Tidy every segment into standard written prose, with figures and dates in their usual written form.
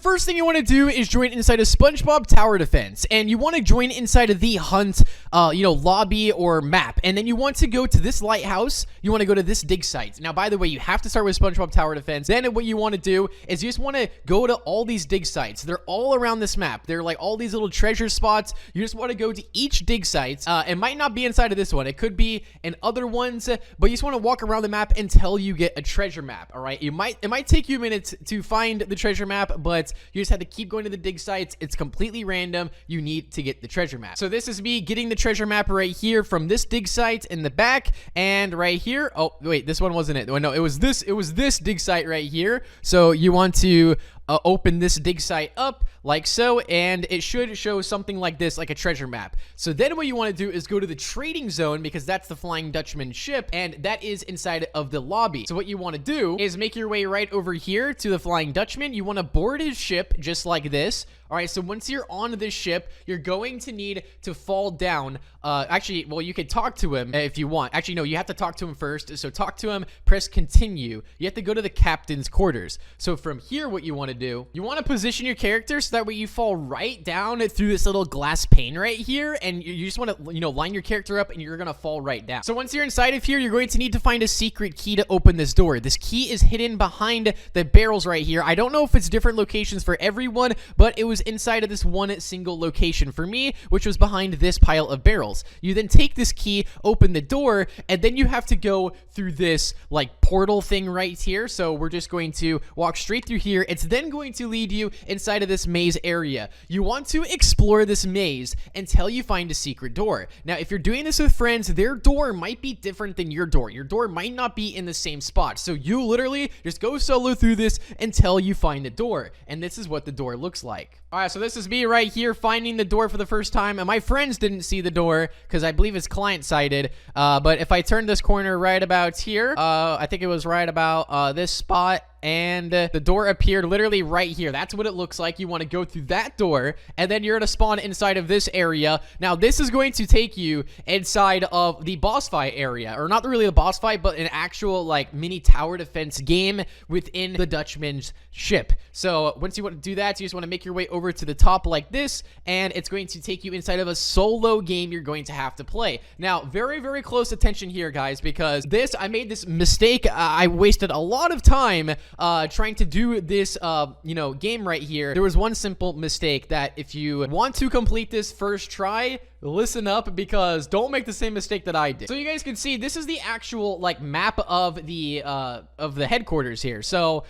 first thing you want to do is join inside of Spongebob Tower Defense, and you want to join inside of the hunt, lobby or map, and then you want to go to this lighthouse. You want to go to this dig site. Now, by the way, you have to start with Spongebob Tower Defense. Then what you want to do is you just want to go to all these dig sites. They're all around this map. They're like all these little treasure spots. You just want to go to each dig site. It might not be inside of this one. It could be in other ones, but you just want to walk around the map until you get a treasure map. All right, it might take you minutes to find the treasure map, but you just have to keep going to the dig sites. It's completely random. You need to get the treasure map. So this is me getting the treasure map right here from this dig site in the back, and right here. Oh wait, this one wasn't it. Oh, no, it was this dig site right here. So you want to open this dig site up like so, and it should show something like this, like a treasure map. So then what you want to do is go to the trading zone, because that's the Flying Dutchman ship, and that is inside of the lobby. So what you want to do is make your way right over here to the Flying Dutchman. You want to board his ship just like this. All right, so once you're on this ship, you're going to need to fall down. Actually, well, you could talk to him if you want. Actually, no, you have to talk to him first. So talk to him, press continue. You have to go to the captain's quarters. So from here, what you want to do, you want to position your character so that way you fall right down through this little glass pane right here, and you just want to, line your character up, and you're going to fall right down. So once you're inside of here, you're going to need to find a secret key to open this door. This key is hidden behind the barrels right here. I don't know if it's different locations for everyone, but it was inside of this one single location for me, which was behind this pile of barrels. You then take this key, open the door, and then you have to go through this like portal thing right here. So we're just going to walk straight through here. It's then going to lead you inside of this maze area. You want to explore this maze until you find a secret door. Now, if you're doing this with friends, their door might be different than your door. Your door might not be in the same spot. So you literally just go solo through this until you find the door. And this is what the door looks like. All right, so this is me right here finding the door for the first time, and my friends didn't see the door because I believe it's client-sided. But if I turn this corner right about here, I think it was right about this spot, and the door appeared literally right here. That's what it looks like. You want to go through that door, and then you're going to spawn inside of this area. Now, this is going to take you inside of the boss fight area, or not really a boss fight, but an actual like mini tower defense game within the Dutchman's ship. So once you want to do that, you just want to make your way over to the top like this, and it's going to take you inside of a solo game you're going to have to play. Now, very, very close attention here, guys, because I made this mistake. I wasted a lot of time trying to do this, game right here. There was one simple mistake that if you want to complete this first try, listen up, because don't make the same mistake that I did. So you guys can see this is the actual like map of the headquarters here. So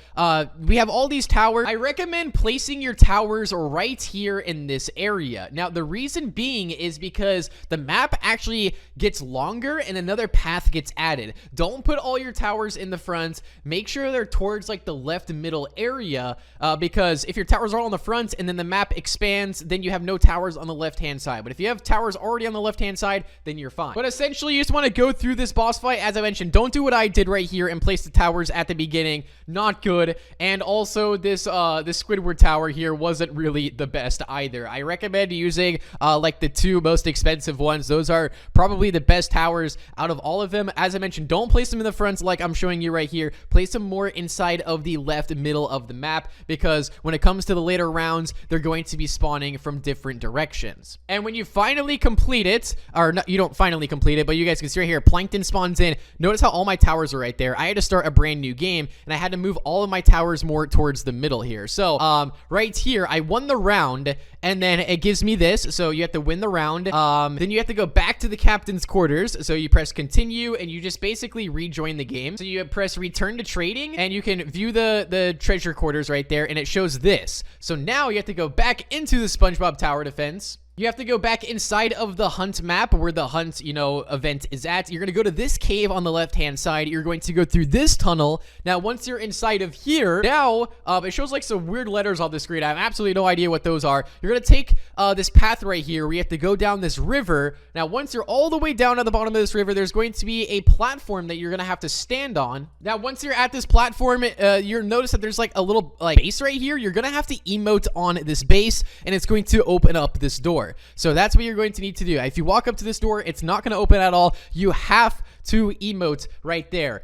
we have all these towers. I recommend placing your towers right here in this area. Now the reason being is because the map actually gets longer and another path gets added. Don't put all your towers in the front. Make sure they're towards like the left middle area, because if your towers are all on the front and then the map expands, then you have no towers on the left hand side. But if you have towers already on the left hand side, then you're fine. But essentially you just want to go through this boss fight. As I mentioned, don't do what I did right here and place the towers at the beginning. Not good. And also this Squidward tower here wasn't really the best either. I recommend using like the two most expensive ones. Those are probably the best towers out of all of them. As I mentioned, don't place them in the front like I'm showing you right here. Place them more inside of the left middle of the map, because when it comes to the later rounds, they're going to be spawning from different directions. And when you finally complete it, or not, you don't finally complete it, but you guys can see right here, Plankton spawns in. Notice how all my towers are right there. I had to start a brand new game, and I had to move all of my towers more towards the middle here. So right here, I won the round, and then it gives me this. So you have to win the round. Then you have to go back to the captain's quarters. So you press continue, and you just basically rejoin the game. So you press return to trading, and you can view the treasure quarters right there, and it shows this. So now you have to go back into the Spongebob Tower Defense. You have to go back inside of the hunt map where the hunt, event is at. You're going to go to this cave on the left-hand side. You're going to go through this tunnel. Now, once you're inside of here, now, it shows like some weird letters on the screen. I have absolutely no idea what those are. You're going to take this path right here where you have to go down this river. Now, once you're all the way down at the bottom of this river, there's going to be a platform that you're going to have to stand on. Now, once you're at this platform, you'll notice that there's like a little base right here. You're going to have to emote on this base, and it's going to open up this door. So that's what you're going to need to do. If you walk up to this door, it's not going to open at all. You have to emote right there.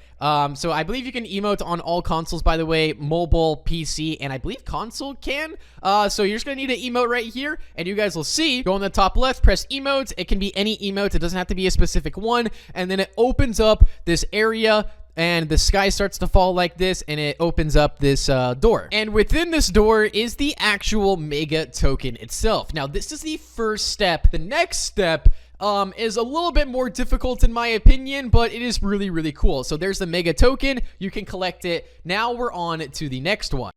So I believe you can emote on all consoles, by the way, mobile, PC, and I believe console can. So you're just gonna need an emote right here, and you guys will see, go on the top left, press emote. It can be any emote. It doesn't have to be a specific one, and then it opens up this area, and the sky starts to fall like this, and it opens up this door. And within this door is the actual mega token itself. Now, this is the first step. The next step is a little bit more difficult in my opinion, but it is really, really cool. So there's the mega token. You can collect it. Now we're on to the next one.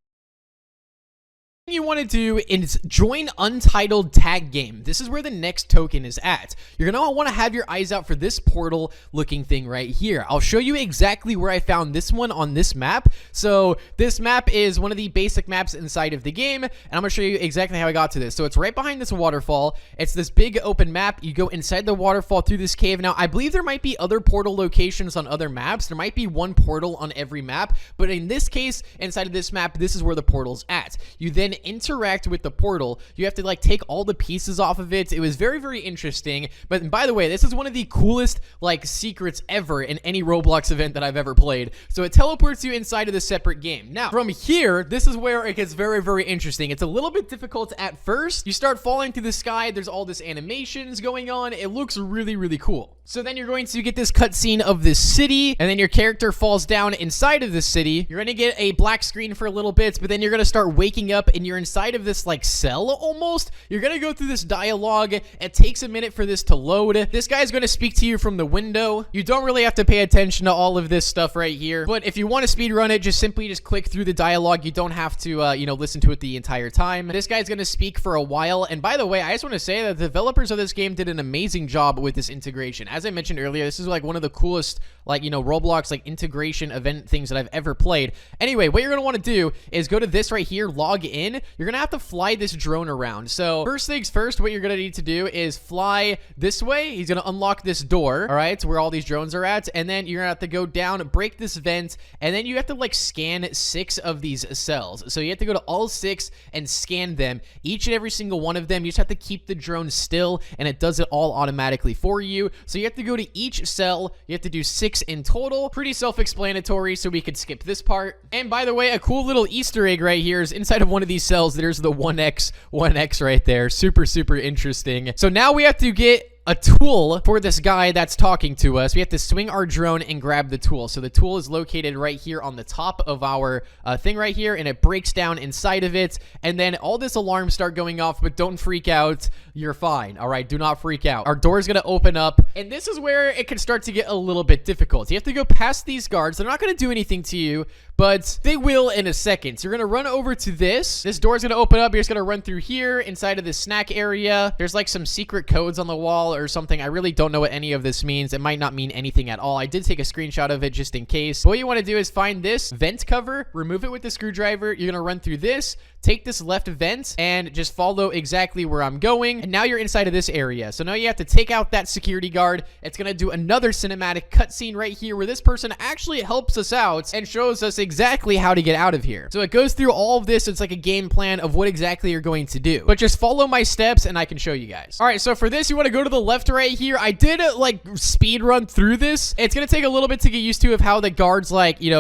You want to do is join Untitled Tag Game. This is where the next token is at. You're going to want to have your eyes out for this portal looking thing right here. I'll show you exactly where I found this one on this map. So this map is one of the basic maps inside of the game, and I'm going to show you exactly how I got to this. So it's right behind this waterfall. It's this big open map. You go inside the waterfall through this cave. Now, I believe there might be other portal locations on other maps. There might be one portal on every map, but in this case, inside of this map, this is where the portal's at. You then interact with the portal. You have to like take all the pieces off of it. It was very, very interesting. But by the way, this is one of the coolest like secrets ever in any Roblox event that I've ever played. So it teleports you inside of the separate game. Now from here, this is where it gets very, very interesting. It's a little bit difficult at first. You start falling through the sky. There's all this animations going on. It looks really, really cool. So then you're going to get this cutscene of this city, and then your character falls down inside of this city. You're going to get a black screen for a little bit, but then you're going to start waking up, and you're inside of this like cell almost. You're going to go through this dialogue. It takes a minute for this to load. This guy's going to speak to you from the window. You don't really have to pay attention to all of this stuff right here, but if you want to speedrun it, just simply click through the dialogue. You don't have to, listen to it the entire time. This guy's going to speak for a while, and by the way, I just want to say that the developers of this game did an amazing job with this integration. As I mentioned earlier, this is like one of the coolest, Roblox, integration event things that I've ever played. Anyway, what you're going to want to do is go to this right here, log in. You're going to have to fly this drone around. So first things first, what you're going to need to do is fly this way. He's going to unlock this door, all right, where all these drones are at. And then you're going to have to go down, break this vent, and then you have to scan 6 of these cells. So you have to go to all 6 and scan them, each and every single one of them. You just have to keep the drone still, and it does it all automatically for you. So you have to go to each cell. You have to do 6 in total. Pretty self-explanatory, so we could skip this part. And by the way, a cool little Easter egg right here is inside of one of these cells, there's the 1x right there. Super, super interesting. So now we have to get a tool for this guy that's talking to us. We have to swing our drone and grab the tool. So the tool is located right here on the top of our thing right here, and it breaks down inside of it. And then all this alarms start going off, but don't freak out. You're fine. All right, do not freak out. Our door is going to open up, and this is where it can start to get a little bit difficult. You have to go past these guards. They're not going to do anything to you, but they will in a second. So you're going to run over to this. This door is going to open up. You're just going to run through here inside of this snack area. There's some secret codes on the wall or something. I really don't know what any of this means. It might not mean anything at all. I did take a screenshot of it just in case. But what you want to do is find this vent cover, remove it with the screwdriver. You're going to run through this, take this left vent, and just follow exactly where I'm going. And now you're inside of this area. So now you have to take out that security guard. It's going to do another cinematic cutscene right here where this person actually helps us out and shows us exactly how to get out of here. So it goes through all of this. It's like a game plan of what exactly you're going to do. But just follow my steps and I can show you guys. All right, so for this, you want to go to the left right here. I did speed run through this. It's going to take a little bit to get used to of how the guards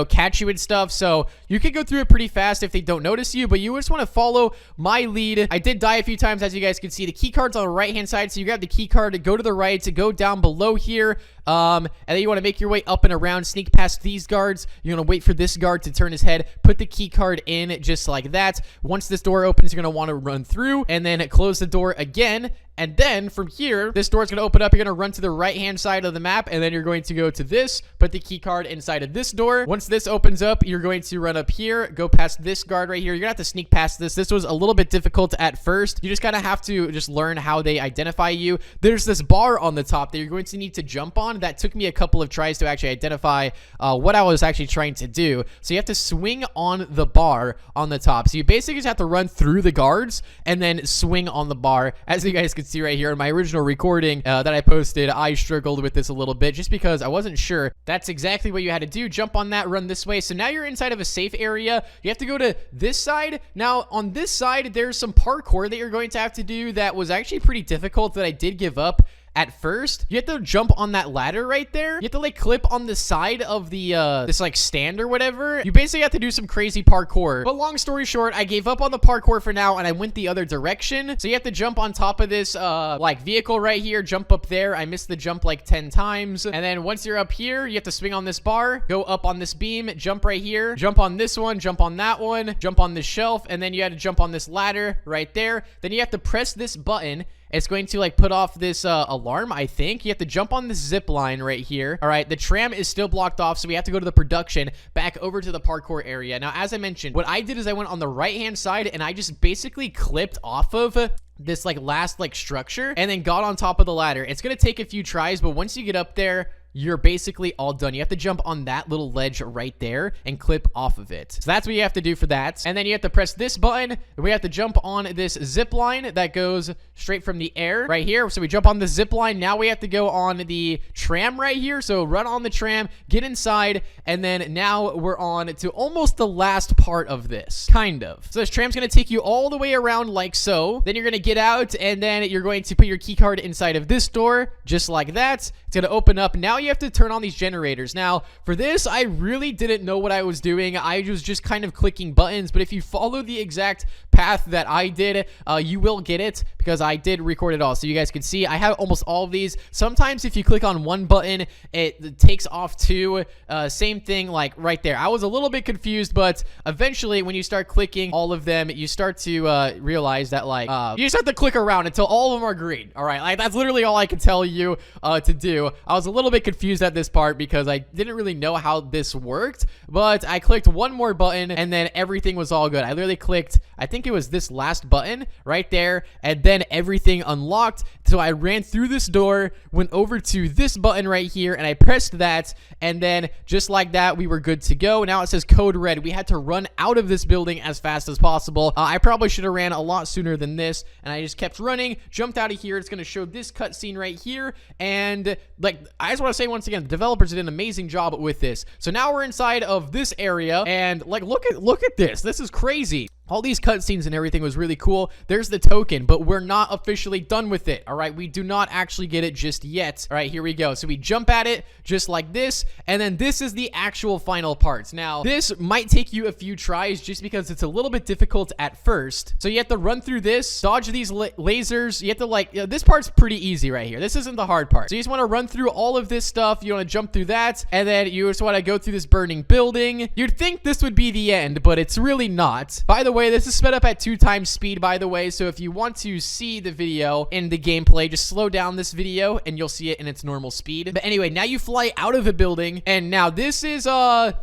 catch you and stuff. So you can go through it pretty fast if they don't notice you, but you just want to follow my lead. I did die a few times, as you guys can see. The key card's on the right hand side, so you grab the key card to go to the right, to go down below here. And then you want to make your way up and around, sneak past these guards. You're going to wait for this guard to turn his head, put the key card in just like that. Once this door opens, you're going to want to run through and then close the door again. And then from here, this door is going to open up. You're going to run to the right-hand side of the map, and then you're going to go to this, put the key card inside of this door. Once this opens up, you're going to run up here, go past this guard right here. You're going to have to sneak past this. This was a little bit difficult at first. You just kind of have to just learn how they identify you. There's this bar on the top that you're going to need to jump on. That took me a couple of tries to actually identify what I was actually trying to do. So you have to swing on the bar on the top. So you basically just have to run through the guards and then swing on the bar. As you guys can see right here in my original recording that I posted, I struggled with this a little bit just because I wasn't sure. That's exactly what you had to do. Jump on that, run this way. So now you're inside of a safe area. You have to go to this side. Now on this side, there's some parkour that you're going to have to do that was actually pretty difficult that I did give up. at first, you have to jump on that ladder right there. You have to like clip on the side of the this like stand or whatever. You basically have to do some crazy parkour. But long story short, I gave up on the parkour for now and I went the other direction. So you have to jump on top of this like vehicle right here, jump up there. I missed the jump like 10 times. And then once you're up here, you have to swing on this bar, go up on this beam, jump right here, jump on this one, jump on that one, jump on this shelf, and then you have to jump on this ladder right there. Then you have to press this button. It's going to like put off this alarm, I think. You have to jump on this zip line right here. All right, the tram is still blocked off, so we have to go to the production, back over to the parkour area. Now, as I mentioned, what I did is I went on the right-hand side, and I just basically clipped off of this like last like structure, and then got on top of the ladder. It's gonna take a few tries, but once you get up there, you're basically all done. You have to jump on that little ledge right there and clip off of it. So that's what you have to do for that. And then you have to press this button, and we have to jump on this zip line that goes straight from the air right here. So we jump on the zip line. Now we have to go on the tram right here. So run on the tram, get inside, and then now we're on to almost the last part of this, kind of. So this tram's gonna take you all the way around like so. Then you're gonna get out, and then you're going to put your key card inside of this door, just like that. It's gonna open up. Now you have to turn on these generators. Now, for this, I really didn't know what I was doing. I was just kind of clicking buttons, but if you follow the exact path that I did, you will get it, because I did record it all. So you guys can see, I have almost all of these. Sometimes if you click on one button, it takes off two. Same thing like right there. I was a little bit confused, but eventually when you start clicking all of them, you start to realize that like, you just have to click around until all of them are green. All right, like that's literally all I can tell you to do. I was a little bit confused at this part because I didn't really know how this worked, but I clicked one more button and then everything was all good. I literally clicked, I think it was this last button right there, and then everything unlocked. So I ran through this door, went over to this button right here, and I pressed that, and then just like that, we were good to go. Now it says code red. We had to run out of this building as fast as possible. I probably should have ran a lot sooner than this, and I just kept running, jumped out of here. It's going to show this cutscene right here, and like, I just want to say once again, the developers did an amazing job with this. So now we're inside of this area, and like, look at this. This is crazy. All these cutscenes and everything was really cool. There's the token, but we're not officially done with it. All right, we do not actually get it just yet. All right, here we go. So we jump at it just like this, and then this is the actual final parts. Now, this might take you a few tries just because it's a little bit difficult at first. So you have to run through this, dodge these lasers. You have to like, this part's pretty easy right here. This isn't the hard part. So you just want to run through all of this stuff. You want to jump through that, and then you just want to go through this burning building. You'd think this would be the end, but it's really not. By the way, this is sped up at 2x speed, by the way, so if you want to see the video in the gameplay, just slow down this video and you'll see it in its normal speed. But anyway, now you fly out of a building, and now this is a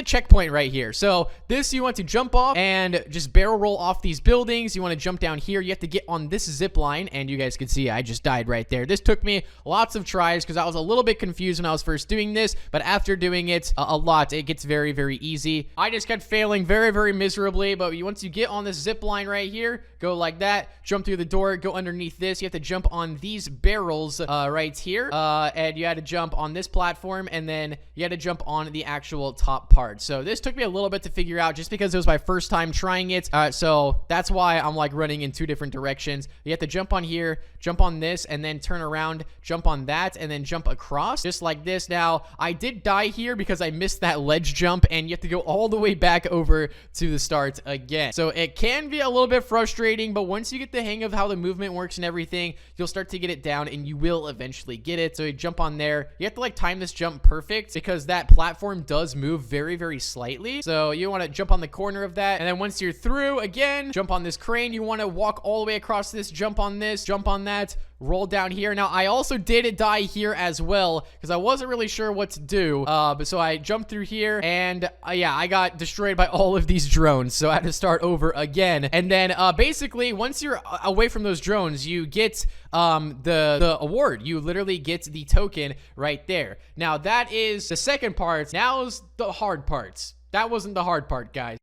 checkpoint right here. So this, you want to jump off and just barrel roll off these buildings. You want to jump down here. You have to get on this zip line, and you guys can see I just died right there. This took me lots of tries because I was a little bit confused when I was first doing this, but after doing it a lot, it gets very, very easy. I just kept failing very, very miserably, but once you get on this zip line right here, go like that, jump through the door, go underneath this. You have to jump on these barrels right here, and you had to jump on this platform, and then you had to jump on the actual top part. So this took me a little bit to figure out just because it was my first time trying it. So that's why I'm like running in two different directions. You have to jump on here, jump on this, and then turn around, jump on that, and then jump across just like this. Now, I did die here because I missed that ledge jump, and you have to go all the way back over to the start again. So it can be a little bit frustrating, but once you get the hang of how the movement works and everything, you'll start to get it down, and you will eventually get it. So you jump on there. You have to like time this jump perfect because that platform does move very, very slightly. So you want to jump on the corner of that, and then once you're through, again, jump on this crane. You want to walk all the way across this, jump on this, jump on that, roll down here. Now, I also did die here as well because I wasn't really sure what to do. But so I jumped through here, and yeah, I got destroyed by all of these drones. So I had to start over again. And then basically, once you're away from those drones, you get the award. You literally get the token right there. Now, that is the second part. Now's the hard parts. That wasn't the hard part, guys.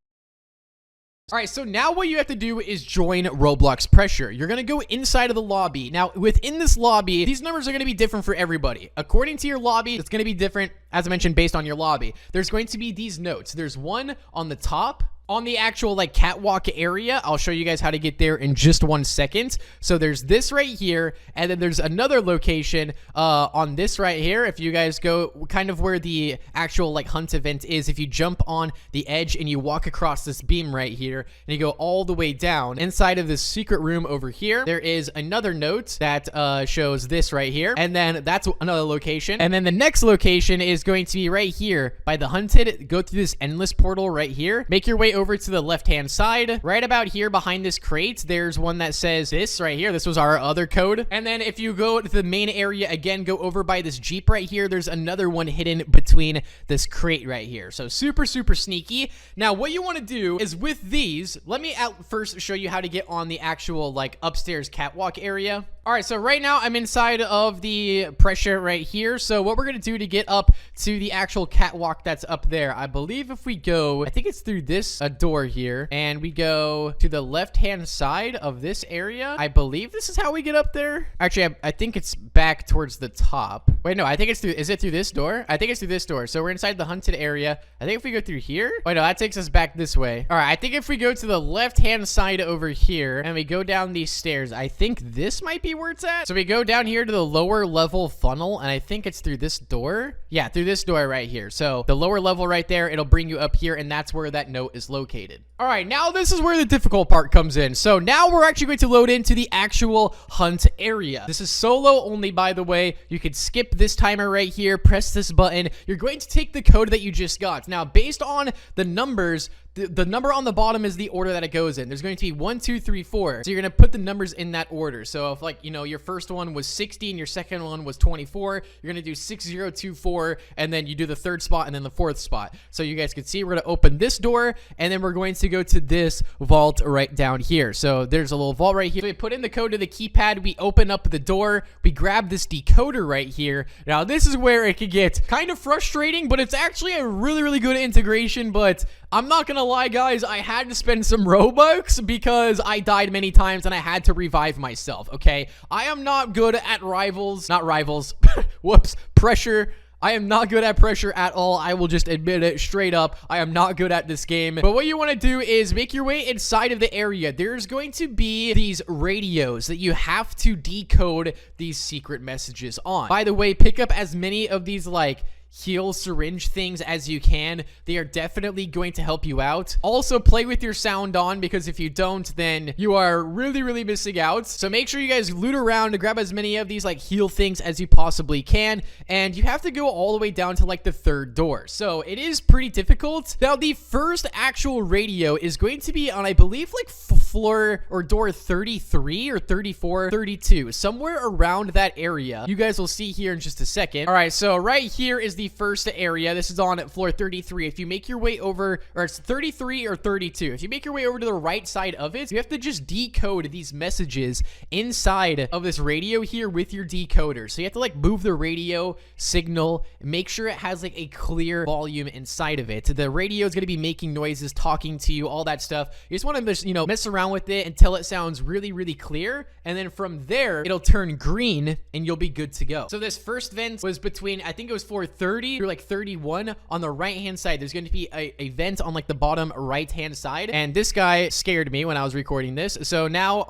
All right, so now what you have to do is join Roblox Pressure. You're going to go inside of the lobby. Now, within this lobby, these numbers are going to be different for everybody. According to your lobby, it's going to be different, as I mentioned, based on your lobby. There's going to be these notes. There's one on the top, on the actual like catwalk area. I'll show you guys how to get there in just 1 second. So there's this right here, and then there's another location on this right here. If you guys go kind of where the actual like hunt event is, if you jump on the edge and you walk across this beam right here and you go all the way down inside of this secret room over here, there is another note that shows this right here, and then that's another location. And then the next location is going to be right here by the hunted. Go through this endless portal right here, make your way over to the left hand side. Right about here behind this crate, there's one that says this right here. This was our other code. And then if you go to the main area again, go over by this Jeep right here, there's another one hidden between this crate right here. So super sneaky. Now what you want to do is with these, let me first show you how to get on the actual like upstairs catwalk area. All right, so right now I'm inside of the pressure right here. So what we're gonna do to get up to the actual catwalk that's up there, I believe if we go, I think it's through this door here, and we go to the left hand side of this area, I believe this is how we get up there. Actually, I think it's back towards the top. Wait, no, I think it's through, is it through this door? I think it's through this door. So we're inside the hunted area. I think if we go through here, wait, no, that takes us back this way. All right, I think if we go to the left hand side over here and we go down these stairs, I think this might be where it's at. So we go down here to the lower level funnel, and I think it's through this door. Yeah, through this door right here. So the lower level right there, it'll bring you up here, and that's where that note is located. All right, now this is where the difficult part comes in. So now we're actually going to load into the actual hunt area. This is solo only, by the way. You can skip this timer right here, press this button. You're going to take the code that you just got. Now, based on the numbers, the number on the bottom is the order that it goes in. There's going to be 1, 2, 3, 4. So you're going to put the numbers in that order. So if like, you know, your first one was 60 and your second one was 24, you're going to do 6024, and then you do the third spot and then the fourth spot. So you guys can see we're going to open this door, and then we're going to go to this vault right down here. So there's a little vault right here. So we put in the code to the keypad, we open up the door, we grab this decoder right here. Now this is where it could get kind of frustrating, but it's actually a really good integration. But I'm not gonna lie, guys, I had to spend some Robux because I died many times and I had to revive myself, okay? I am not good at whoops, pressure. I am not good at pressure at all. I will just admit it straight up. I am not good at this game. But what you want to do is make your way inside of the area. There's going to be these radios that you have to decode these secret messages on. By the way, pick up as many of these like heal syringe things as you can. They are definitely going to help you out. Also, play with your sound on, because if you don't, then you are really missing out. So make sure you guys loot around to grab as many of these like heal things as you possibly can, and you have to go all the way down to like the third door. So it is pretty difficult. Now the first actual radio is going to be on, I believe, like floor or door 33 or 34, 32, somewhere around that area. You guys will see here in just a second. All right, so right here is the first area. This is on floor 33. If you make your way over, or it's 33 or 32, if you make your way over to the right side of it, you have to just decode these messages inside of this radio here with your decoder. So you have to like move the radio signal, make sure it has like a clear volume inside of it. The radio is going to be making noises, talking to you, all that stuff. You just want to just, you know, mess around with it until it sounds really clear, and then from there it'll turn green and you'll be good to go. So this first vent was between, I think it was floor 30 through like 31. On the right hand side there's going to be a vent on like the bottom right hand side, and this guy scared me when I was recording this. So now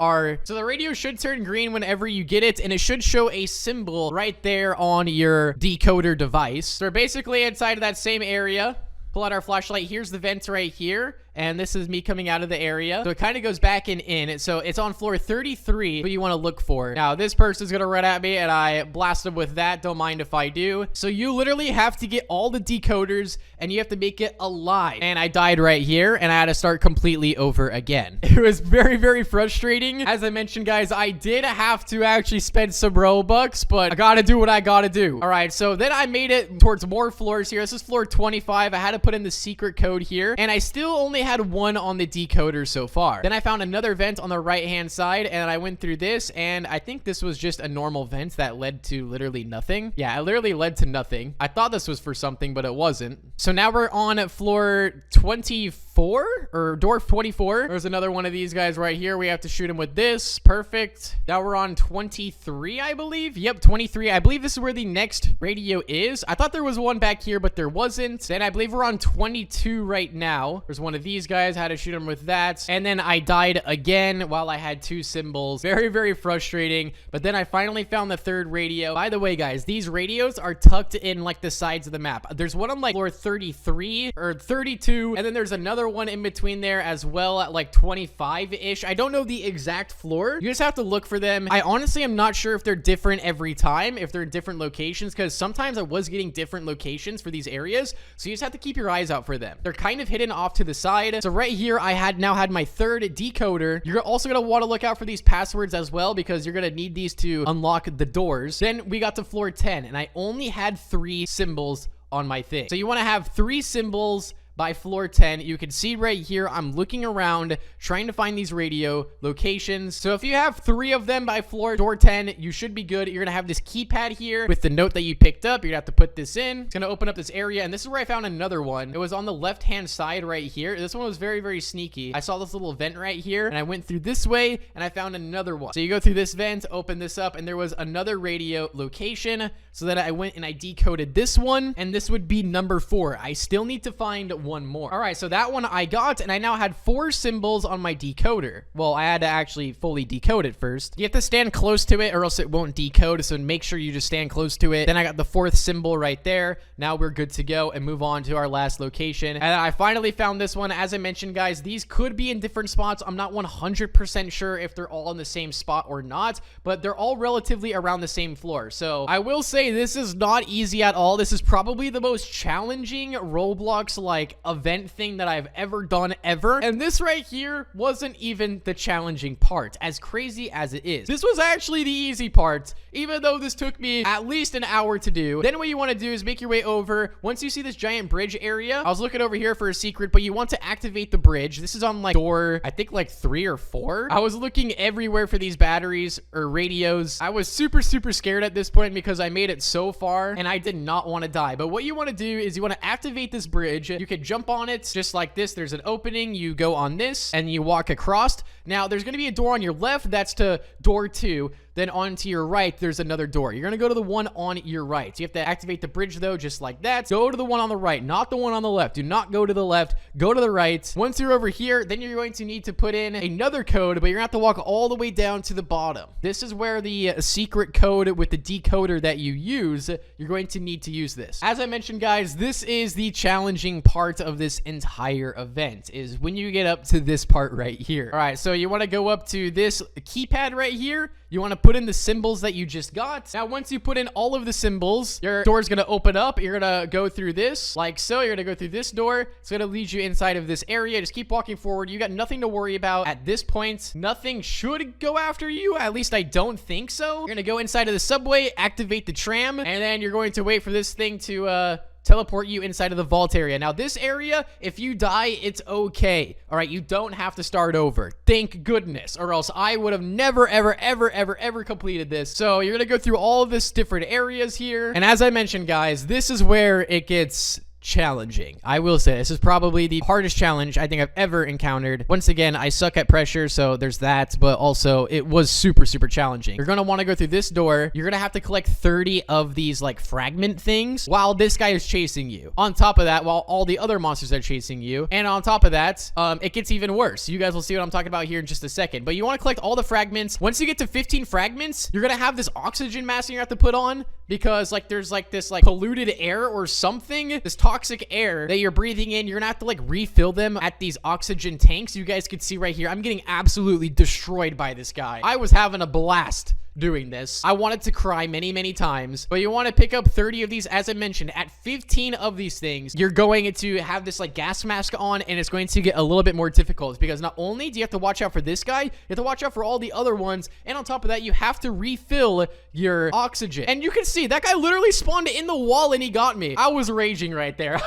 the radio should turn green whenever you get it, and it should show a symbol right there on your decoder device. So we're basically inside of that same area. Pull out our flashlight. Here's the vent right here, and this is me coming out of the area. So it kind of goes back and in. So it's on floor 33, what you want to look for. Now, this person's going to run at me, and I blast him with that. Don't mind if I do. So you literally have to get all the decoders, and you have to make it alive. And I died right here, and I had to start completely over again. It was very frustrating. As I mentioned, guys, I did have to actually spend some Robux, but I got to do what I got to do. All right, so then I made it towards more floors here. This is floor 25. I had to put in the secret code here, and I still only had one on the decoder so far. Then I found another vent on the right hand side, and I went through this, and I think this was just a normal vent that led to literally nothing. Yeah, it literally led to nothing. I thought this was for something, but it wasn't. So now we're on floor 24 or door 24. There's another one of these guys right here. We have to shoot him with this. Perfect. Now we're on 23, I believe. Yep, 23. I believe this is where the next radio is. I thought there was one back here, but there wasn't. Then I believe we're on 22 right now. There's one of these these guys, how to shoot them with that. And then I died again while I had 2 symbols. Very, very frustrating. But then I finally found the 3rd radio. By the way, guys, these radios are tucked in like the sides of the map. There's one on like floor 33 or 32, and then there's another one in between there as well at like 25-ish. I don't know the exact floor. You just have to look for them. I honestly am not sure if they're different every time, if they're in different locations, because sometimes I was getting different locations for these areas, so you just have to keep your eyes out for them. They're kind of hidden off to the side. So right here, I had now had my 3rd decoder. You're also going to want to look out for these passwords as well, because you're going to need these to unlock the doors. Then we got to floor 10, and I only had 3 symbols on my thing. So you want to have 3 symbols by floor 10. You can see right here, I'm looking around trying to find these radio locations. So if you have 3 of them by door 10, you should be good. You're gonna have this keypad here with the note that you picked up. You're gonna have to put this in. It's gonna open up this area, and this is where I found another one. It was on the left hand side right here. This one was very, very sneaky. I saw this little vent right here, and I went through this way, and I found another one. So you go through this vent, open this up, and there was another radio location. So then I went and I decoded this one, and this would be number 4. I still need to find one more. All right, so that one I got, and I now had 4 symbols on my decoder. Well, I had to actually fully decode it first. You have to stand close to it or else it won't decode, so make sure you just stand close to it. Then I got the 4th symbol right there. Now we're good to go and move on to our last location. And I finally found this one. As I mentioned, guys, these could be in different spots. I'm not 100% sure if they're all in the same spot or not, but they're all relatively around the same floor. So I will say this is not easy at all. This is probably the most challenging Roblox like event thing that I've ever done ever. And this right here wasn't even the challenging part, as crazy as it is. This was actually the easy part, even though this took me at least an hour to do. Then what you want to do is make your way over. Once you see this giant bridge area, I was looking over here for a secret, but you want to activate the bridge. This is on like door, I think like 3 or 4. I was looking everywhere for these batteries or radios. I was super scared at this point because I made it so far and I did not want to die. But what you want to do is you want to activate this bridge. You can jump on it just like this. There's an opening. You go on this and you walk across. Now there's going to be a door on your left. That's to door 2. Then on to your right, there's another door. You're going to go to the one on your right. So you have to activate the bridge, though, just like that. Go to the one on the right, not the one on the left. Do not go to the left. Go to the right. Once you're over here, then you're going to need to put in another code, but you're going to have to walk all the way down to the bottom. This is where the secret code with the decoder that you use, you're going to need to use this. As I mentioned, guys, this is the challenging part of this entire event, is when you get up to this part right here. All right, so you want to go up to this keypad right here. You want to put in the symbols that you just got. Now, once you put in all of the symbols, your door is going to open up. You're going to go through this like so. You're going to go through this door. It's going to lead you inside of this area. Just keep walking forward. You got nothing to worry about at this point. Nothing should go after you. At least I don't think so. You're going to go inside of the subway, activate the tram, and then you're going to wait for this thing to teleport you inside of the vault area. Now, this area, if you die, it's okay. All right, you don't have to start over. Thank goodness, or else I would have never, ever completed this. So you're gonna go through all of this different areas here. And as I mentioned, guys, this is where it gets challenging. I will say this is probably the hardest challenge I think I've ever encountered. Once again, I suck at pressure, so there's that, but also it was super challenging. You're gonna want to go through this door. You're gonna have to collect 30 of these like fragment things while this guy is chasing you. On top of that, while all the other monsters are chasing you, and on top of that, it gets even worse. You guys will see what I'm talking about here in just a second, but you want to collect all the fragments. Once you get to 15 fragments, you're gonna have this oxygen mask you have to put on, because like there's like this like polluted air or something, this toxic air that you're breathing in. You're gonna have to like refill them at these oxygen tanks. You guys can see right here, I'm getting absolutely destroyed by this guy. I was having a blast doing this. I wanted to cry many times, but you want to pick up 30 of these. As I mentioned, at 15 of these things, you're going to have this like gas mask on, and it's going to get a little bit more difficult, because not only do you have to watch out for this guy, you have to watch out for all the other ones, and on top of that, you have to refill your oxygen. And you can see that guy literally spawned in the wall and he got me. I was raging right there.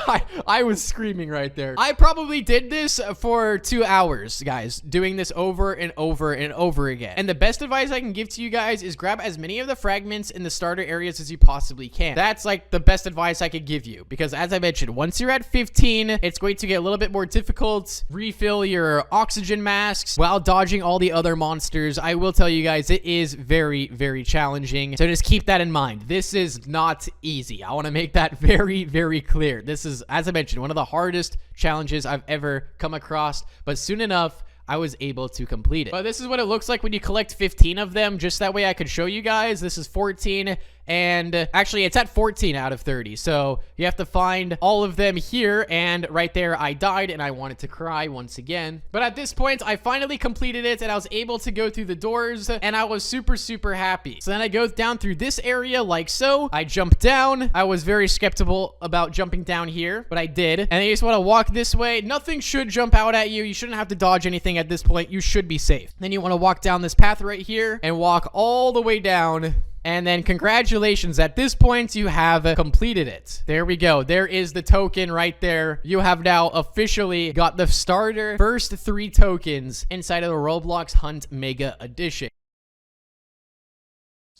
I was screaming right there. I probably did this for 2 hours, guys, doing this over and over again. And the best advice I can give to you guys guys, is grab as many of the fragments in the starter areas as you possibly can. That's like the best advice I could give you, because as I mentioned, once you're at 15, it's going to get a little bit more difficult. Refill your oxygen masks while dodging all the other monsters. I will tell you guys, it is very, very challenging. So just keep that in mind. This is not easy. I want to make that very, very clear. This is, as I mentioned, one of the hardest challenges I've ever come across, but soon enough, I was able to complete it. But this is what it looks like when you collect 15 of them, just that way I could show you guys. This is 14, and actually it's at 14 out of 30, so you have to find all of them here, and right there I died, and I wanted to cry once again. But at this point, I finally completed it, and I was able to go through the doors, and I was super, super happy. So then I go down through this area like so. I jump down. I was very skeptical about jumping down here, but I did. And then you just want to walk this way. Nothing should jump out at you. You shouldn't have to dodge anything at this point. You should be safe. Then you want to walk down this path right here and walk all the way down. And then congratulations, at this point you have completed it. There we go. There is the token right there. You have now officially got the starter first 3 tokens inside of the Roblox Hunt Mega Edition.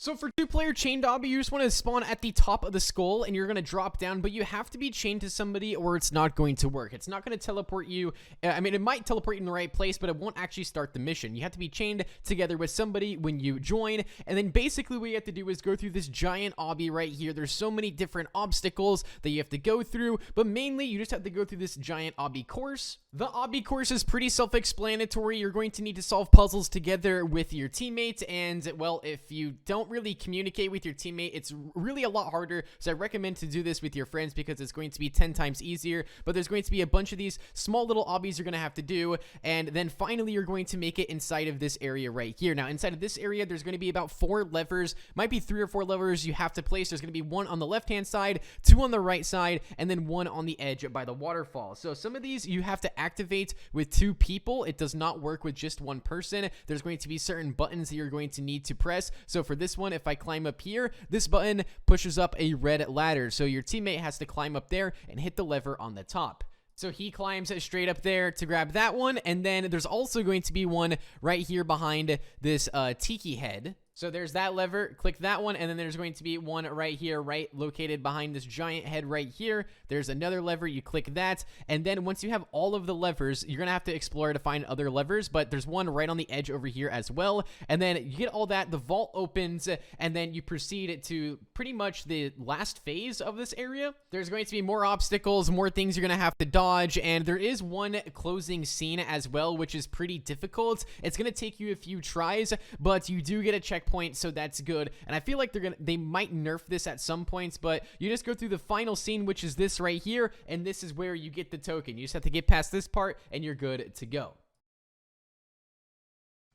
So for 2-player chained obby, you just want to spawn at the top of the skull and you're going to drop down, but you have to be chained to somebody or it's not going to work. It's not going to teleport you. I mean, it might teleport you in the right place, but it won't actually start the mission. You have to be chained together with somebody when you join, and then basically what you have to do is go through this giant obby right here. There's so many different obstacles that you have to go through, but mainly you just have to go through this giant obby course. The obby course is pretty self-explanatory. You're going to need to solve puzzles together with your teammates, and well, if you don't really communicate with your teammate, it's really a lot harder. So I recommend to do this with your friends because it's going to be 10 times easier. But there's going to be a bunch of these small little obbies you're going to have to do, and then finally you're going to make it inside of this area right here. Now inside of this area there's going to be about 4 levers, might be 3 or 4 levers you have to place. There's going to be 1 on the left hand side, 2 on the right side, and then 1 on the edge by the waterfall. So some of these you have to activate with 2 people. It does not work with just 1 person. There's going to be certain buttons that you're going to need to press. So for this one, if I climb up here, this button pushes up a red ladder. So your teammate has to climb up there and hit the lever on the top. So he climbs straight up there to grab that one. And then there's also going to be one right here behind this tiki head. So there's that lever, click that one, and then there's going to be one right here, right located behind this giant head right here. There's another lever, you click that, and then once you have all of the levers, you're gonna have to explore to find other levers, but there's one right on the edge over here as well. And then you get all that, the vault opens, and then you proceed to pretty much the last phase of this area. There's going to be more obstacles, more things you're gonna have to dodge, and there is one closing scene as well, which is pretty difficult. It's gonna take you a few tries, but you do get a checkpoint, so that's good. And I feel like they might nerf this at some points, but you just go through the final scene, which is this right here, and this is where you get the token. You just have to get past this part and you're good to go.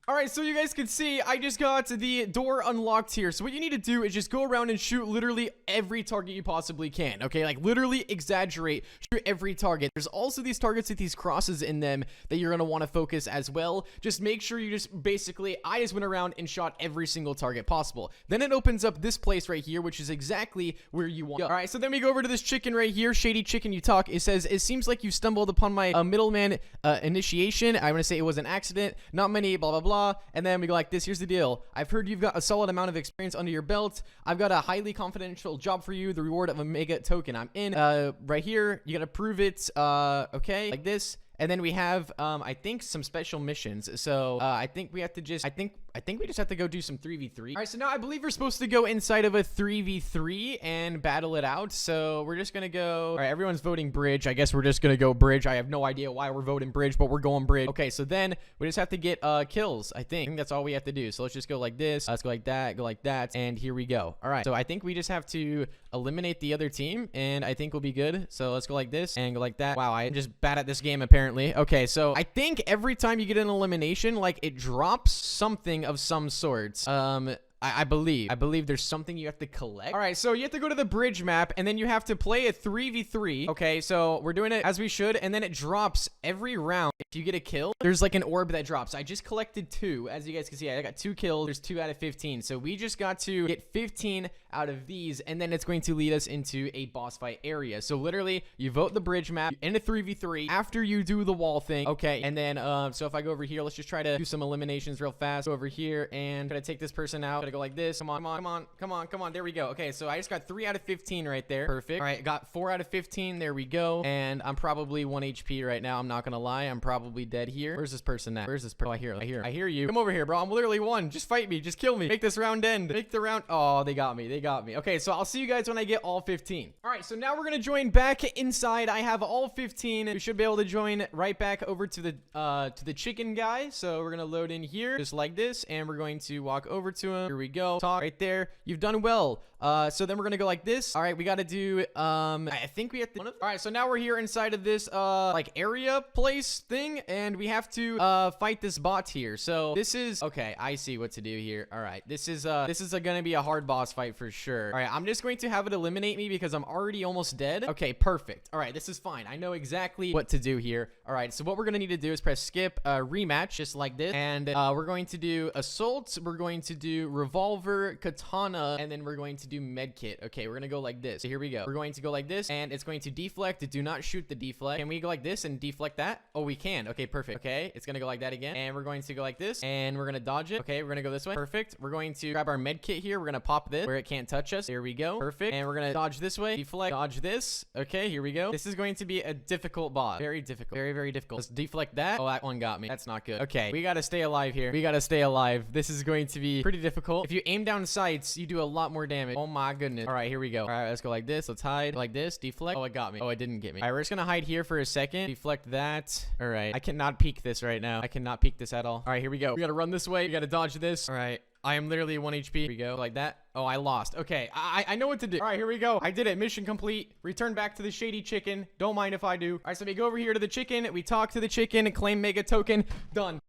Alright, so you guys can see, I just got the door unlocked here. So what you need to do is just go around and shoot literally every target you possibly can, okay? Like, literally exaggerate, shoot every target. There's also these targets with these crosses in them that you're gonna want to focus as well. Just make sure you just basically, I just went around and shot every single target possible. Then it opens up this place right here, which is exactly where you want to go. Alright, so then we go over to this chicken right here, Shady Chicken You Talk. It says, it seems like you stumbled upon my middleman initiation. I'm gonna say it was an accident, not many, blah, blah, blah. And then we go like this. Here's the deal. I've heard you've got a solid amount of experience under your belt. I've got a highly confidential job for you. The reward of a mega token. I'm in right here. You gotta prove it. Okay, like this. And then we have, I think, some special missions. So, I think we have to just, I think we just have to go do some 3v3. All right, so now I believe we're supposed to go inside of a 3v3 and battle it out. So we're just gonna go, all right, everyone's voting bridge. I guess we're just gonna go bridge. I have no idea why we're voting bridge, but we're going bridge. Okay, so then we just have to get kills. I think that's all we have to do. So let's just go like this. Let's go like that, and here we go. All right, so I think we just have to eliminate the other team, and I think we'll be good. So let's go like this and go like that. Wow, I'm just bad at this game, apparently. Okay, so I think every time you get an elimination, like, it drops something of some sorts. I believe there's something you have to collect. All right, so you have to go to the bridge map, and then you have to play a 3v3. Okay, so we're doing it as we should, and then it drops every round. If you get a kill, there's like an orb that drops. I just collected 2. As you guys can see, I got 2 kills. There's 2 out of 15. So we just got to get 15 out of these, and then it's going to lead us into a boss fight area. So literally, you vote the bridge map in a 3v3 after you do the wall thing. Okay, and then, so if I go over here, let's just try to do some eliminations real fast. Go over here, and try to take this person out. Gotta go like this. Come on, come on, come on, come on, come on. There we go. Okay, so I just got 3 out of 15 right there. Perfect. All right, got 4 out of 15. There we go. And I'm probably 1 HP right now. I'm not gonna lie. I'm probably dead here. Where's this person at? Where's this person? Oh, I hear you. Come over here, bro. I'm literally 1. Just fight me. Just kill me. Make this round end. Make the round. Oh, they got me. They got me. Okay, so I'll see you guys when I get all 15. All right, so now we're gonna join back inside. I have all 15. We should be able to join right back over to the chicken guy. So we're gonna load in here just like this, and we're going to walk over to him. Here we go. Talk right there. You've done well. So then we're gonna go like this. All right, we got to do I think we have to. All right, so now we're here inside of this like area place thing, and we have to fight this bot here. So this is okay. I see what to do here. All right, this is gonna be a hard boss fight for sure. All right, I'm just going to have it eliminate me because I'm already almost dead. Okay, perfect. All right, this is fine. I know exactly what to do here. All right, so what we're gonna need to do is press skip rematch just like this, and we're going to do assault. We're going to do revolver, katana, and then we're going to do medkit. Okay, we're gonna go like this. So here we go. We're going to go like this, and it's going to deflect. Do not shoot the deflect. Can we go like this and deflect that? Oh, we can. Okay, perfect. Okay, it's gonna go like that again, and we're going to go like this, and we're gonna dodge it. Okay, we're gonna go this way. Perfect. We're going to grab our medkit here. We're gonna pop this where it can't touch us. Here we go. Perfect. And we're gonna dodge this way. Deflect. Dodge this. Okay, here we go. This is going to be a difficult boss. Very difficult. Very, very difficult. Let's deflect that. Oh, that one got me. That's not good. Okay, we gotta stay alive here. We gotta stay alive. This is going to be pretty difficult. If you aim down sights, you do a lot more damage. Oh my goodness. All right, here we go. All right, let's go like this. Let's hide like this. Deflect. Oh, it got me. Oh, it didn't get me. All right, we're just gonna hide here for a second. Deflect that. All right, I cannot peek this right now. I cannot peek this at all. All right, here we go. We gotta run this way. We gotta dodge this. All right, I am literally 1 HP. Here we go like that. Oh, I lost. Okay, I know what to do. All right, here we go. I did it. Mission complete. Return back to the shady chicken. Don't mind if I do. All right, so we go over here to the chicken. We talk to the chicken. Claim mega token. Done.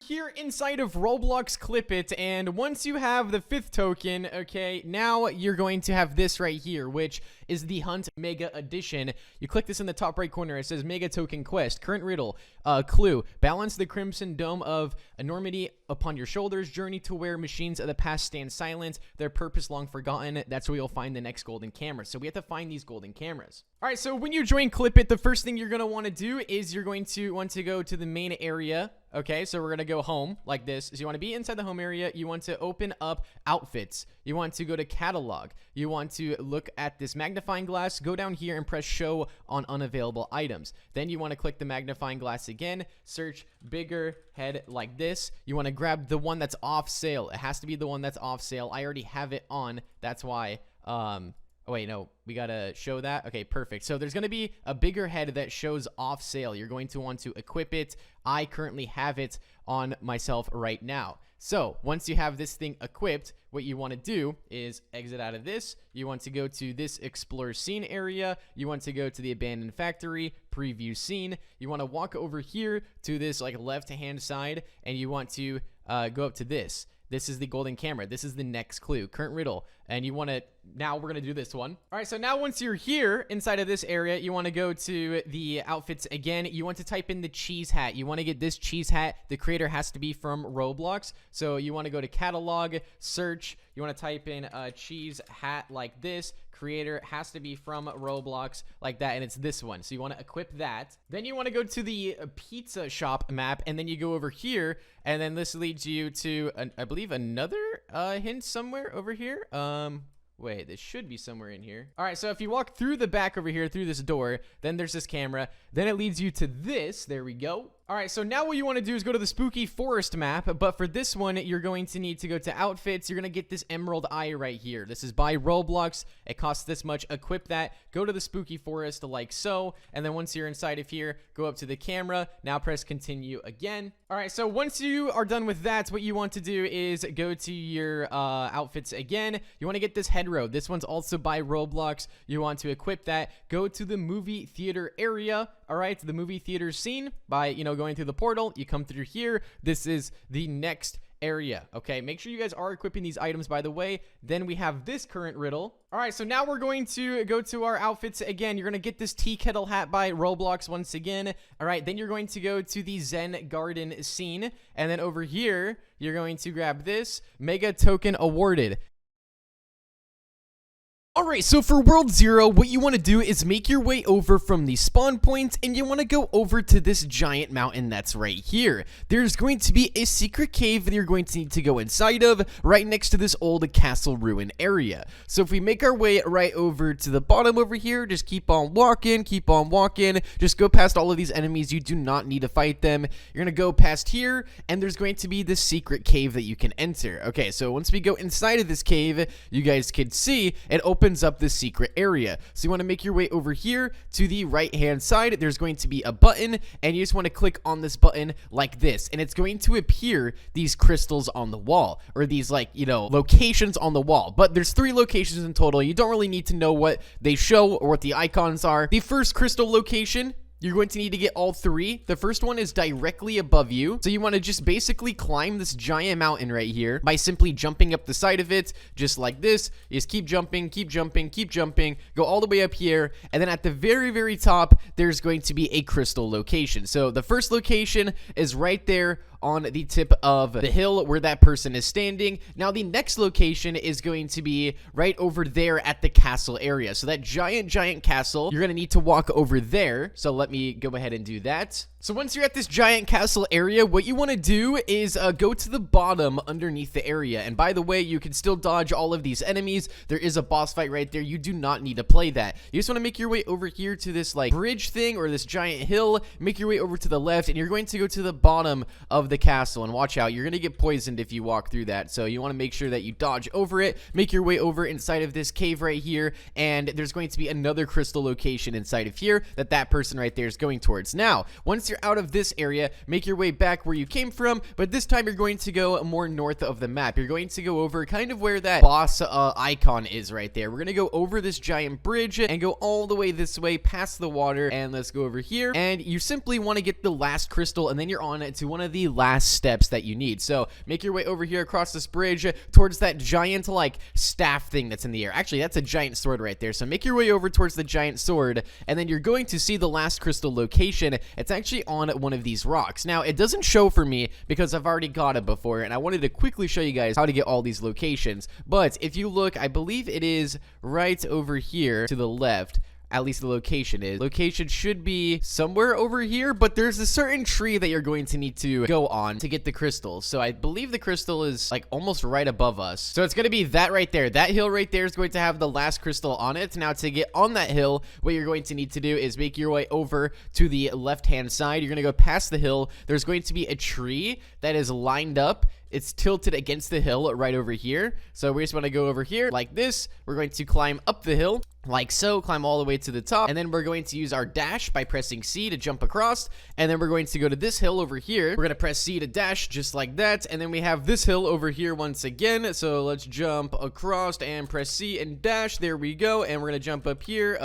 Here inside of Roblox, clip it, and once you have the 5th token, okay, now you're going to have this right here, which is the Hunt Mega Edition. You click this in the top right corner. It says Mega Token Quest. Current riddle. Clue. Balance the crimson dome of enormity upon your shoulders. Journey to where machines of the past stand silent. Their purpose long forgotten. That's where you'll find the next golden camera. So we have to find these golden cameras. All right, so when you join Clip It, the first thing you're going to want to do is you're going to want to go to the main area. Okay, so we're going to go home like this. So you want to be inside the home area. You want to open up outfits. You want to go to catalog. You want to look at this magnifying glass. Go down here and press show on unavailable items. Then you want to click the magnifying glass again. Search bigger head like this. You want to grab the one that's off sale. It has to be the one that's off sale. I already have it on. That's why, oh wait, no, we gotta show that. Okay, perfect. So there's gonna be a bigger head that shows off sale. You're going to want to equip it. I currently have it on myself right now. So once you have this thing equipped, what you want to do is exit out of this. You want to go to this explore scene area. You want to go to the abandoned factory preview scene. You want to walk over here to this like left hand side, and you want to go up to this. This is the golden camera. This is the next clue. Current riddle. And you want to, now we're going to do this one. All right, so now once you're here inside of this area, you want to go to the outfits again. You want to type in the cheese hat. You want to get this cheese hat. The creator has to be from Roblox. So you want to go to catalog, search. You want to type in a cheese hat like this. Creator has to be from Roblox like that, and it's this one. So you want to equip that. Then you want to go to the pizza shop map, and then you go over here, and then this leads you to, I believe, another hint somewhere over here. Wait, this should be somewhere in here. All right, so if you walk through the back over here, through this door, then there's this camera. Then it leads you to this. There we go. All right, so now what you want to do is go to the spooky forest map, but for this one, you're going to need to go to outfits. You're going to get this emerald eye right here. This is by Roblox. It costs this much. Equip that. Go to the spooky forest like so, and then once you're inside of here, go up to the camera. Now press continue again. All right, so once you are done with that, what you want to do is go to your outfits again. You want to get this head road. This one's also by Roblox. You want to equip that. Go to the movie theater area. All right, the movie theater scene by, you know, going through the portal. You come through here. This is the next area. Okay, make sure you guys are equipping these items, by the way. Then we have this current riddle. All right, so now we're going to go to our outfits again. You're going to get this tea kettle hat by Roblox once again. All right, then you're going to go to the Zen Garden scene. And then over here, you're going to grab this Mega Token Awarded. Alright, so for World 0, what you want to do is make your way over from the spawn point, and you want to go over to this giant mountain that's right here. There's going to be a secret cave that you're going to need to go inside of, right next to this old castle ruin area. So if we make our way right over to the bottom over here, just keep on walking, just go past all of these enemies. You do not need to fight them. You're going to go past here, and there's going to be this secret cave that you can enter. Okay, so once we go inside of this cave, you guys can see it opens up this secret area. So you want to make your way over here to the right hand side. There's going to be a button, and you just want to click on this button like this, and it's going to appear these crystals on the wall, or these, like, you know, locations on the wall. But there's 3 locations in total. You don't really need to know what they show or what the icons are. The first crystal location, you're going to need to get all 3. The first one is directly above you. So you want to just basically climb this giant mountain right here by simply jumping up the side of it, just like this. You just keep jumping, go all the way up here. And then at the very, very top, there's going to be a crystal location. So the first location is right there on the tip of the hill where that person is standing. Now the next location is going to be right over there at the castle area. So that giant castle, you're going to need to walk over there. So let me go ahead and do that. So once you're at this giant castle area, what you want to do is go to the bottom underneath the area. And by the way, you can still dodge all of these enemies. There is a boss fight right there. You do not need to play that. You just want to make your way over here to this like bridge thing or this giant hill. Make your way over to the left, and you're going to go to the bottom of the castle. And watch out, you're going to get poisoned if you walk through that. So you want to make sure that you dodge over it. Make your way over inside of this cave right here. And there's going to be another crystal location inside of here that person right there is going towards. Now, once you're out of this area, make your way back where you came from, but this time you're going to go more north of the map. You're going to go over kind of where that boss icon is right there. We're going to go over this giant bridge and go all the way this way past the water, and let's go over here, and you simply want to get the last crystal, and then you're on to one of the last steps that you need. So make your way over here across this bridge towards that giant like staff thing that's in the air. Actually, that's a giant sword right there. So make your way over towards the giant sword, and then you're going to see the last crystal location. It's actually on one of these rocks. Now, it doesn't show for me because I've already got it before, and I wanted to quickly show you guys how to get all these locations. But if you look, I believe it is right over here to the left. At least the location is. Location should be somewhere over here, but there's a certain tree that you're going to need to go on to get the crystals. So I believe the crystal is like almost right above us. So it's going to be that right there. That hill right there is going to have the last crystal on it. Now to get on that hill, what you're going to need to do is make your way over to the left-hand side. You're going to go past the hill. There's going to be a tree that is lined up. It's tilted against the hill right over here. So we just want to go over here like this. We're going to climb up the hill like so, climb all the way to the top, and then we're going to use our dash by pressing C to jump across, and then we're going to go to this hill over here. We're going to press C to dash just like that, and then we have this hill over here once again. So let's jump across and press C and dash. There we go, and we're going to jump up here,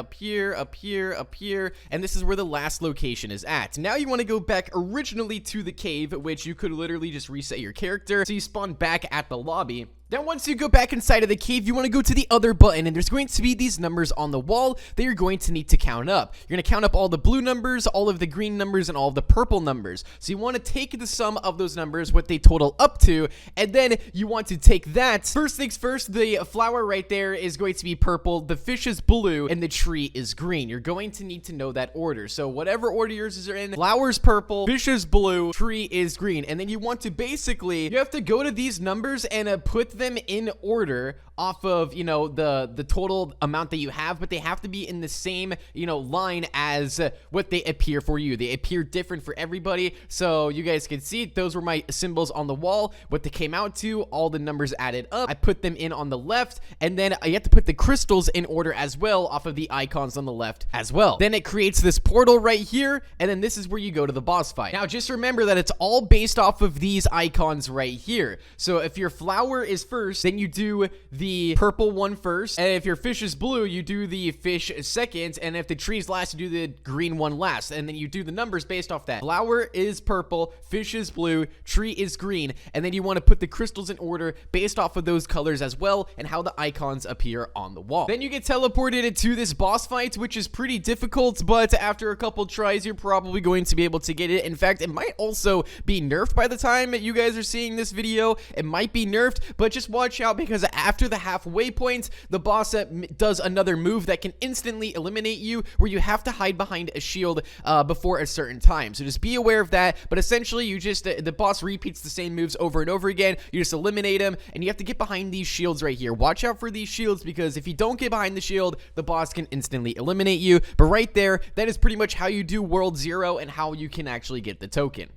and this is where the last location is at. Now you want to go back originally to the cave, which you could literally just reset your character, so you spawn back at the lobby. Then once you go back inside of the cave, you want to go to the other button, and there's going to be these numbers on the wall that you're going to need to count up. You're going to count up all the blue numbers, all of the green numbers, and all of the purple numbers. So you want to take the sum of those numbers, what they total up to, and then you want to take that. First things first, the flower right there is going to be purple, the fish is blue, and the tree is green. You're going to need to know that order. So whatever order yours are in, flower's purple, fish is blue, tree is green. And then you want to basically, you have to go to these numbers and put them in order off of, you know, the total amount that you have, but they have to be in the same, you know, line as what they appear for you. They appear different for everybody. So you guys can see those were my symbols on the wall, what they came out to, all the numbers added up. I put them in on the left, and then you have to put the crystals in order as well off of the icons on the left as well. Then it creates this portal right here, and then this is where you go to the boss fight. Now just remember that it's all based off of these icons right here. So if your flower is first, then you do the purple one first, and if your fish is blue, you do the fish second, and if the tree's last, you do the green one last, and then you do the numbers based off that. Flower is purple, fish is blue, tree is green, and then you want to put the crystals in order based off of those colors as well, and how the icons appear on the wall. Then you get teleported to this boss fight, which is pretty difficult, but after a couple tries, you're probably going to be able to get it. In fact, it might also be nerfed by the time you guys are seeing this video. It might be nerfed, but just watch out because after the halfway point, the boss does another move that can instantly eliminate you, where you have to hide behind a shield before a certain time. So just be aware of that. But essentially, you just the boss repeats the same moves over and over again. You just eliminate him, and you have to get behind these shields right here. Watch out for these shields, because if you don't get behind the shield, the boss can instantly eliminate you. But right there, that is pretty much how you do World 0 and how you can actually get the token.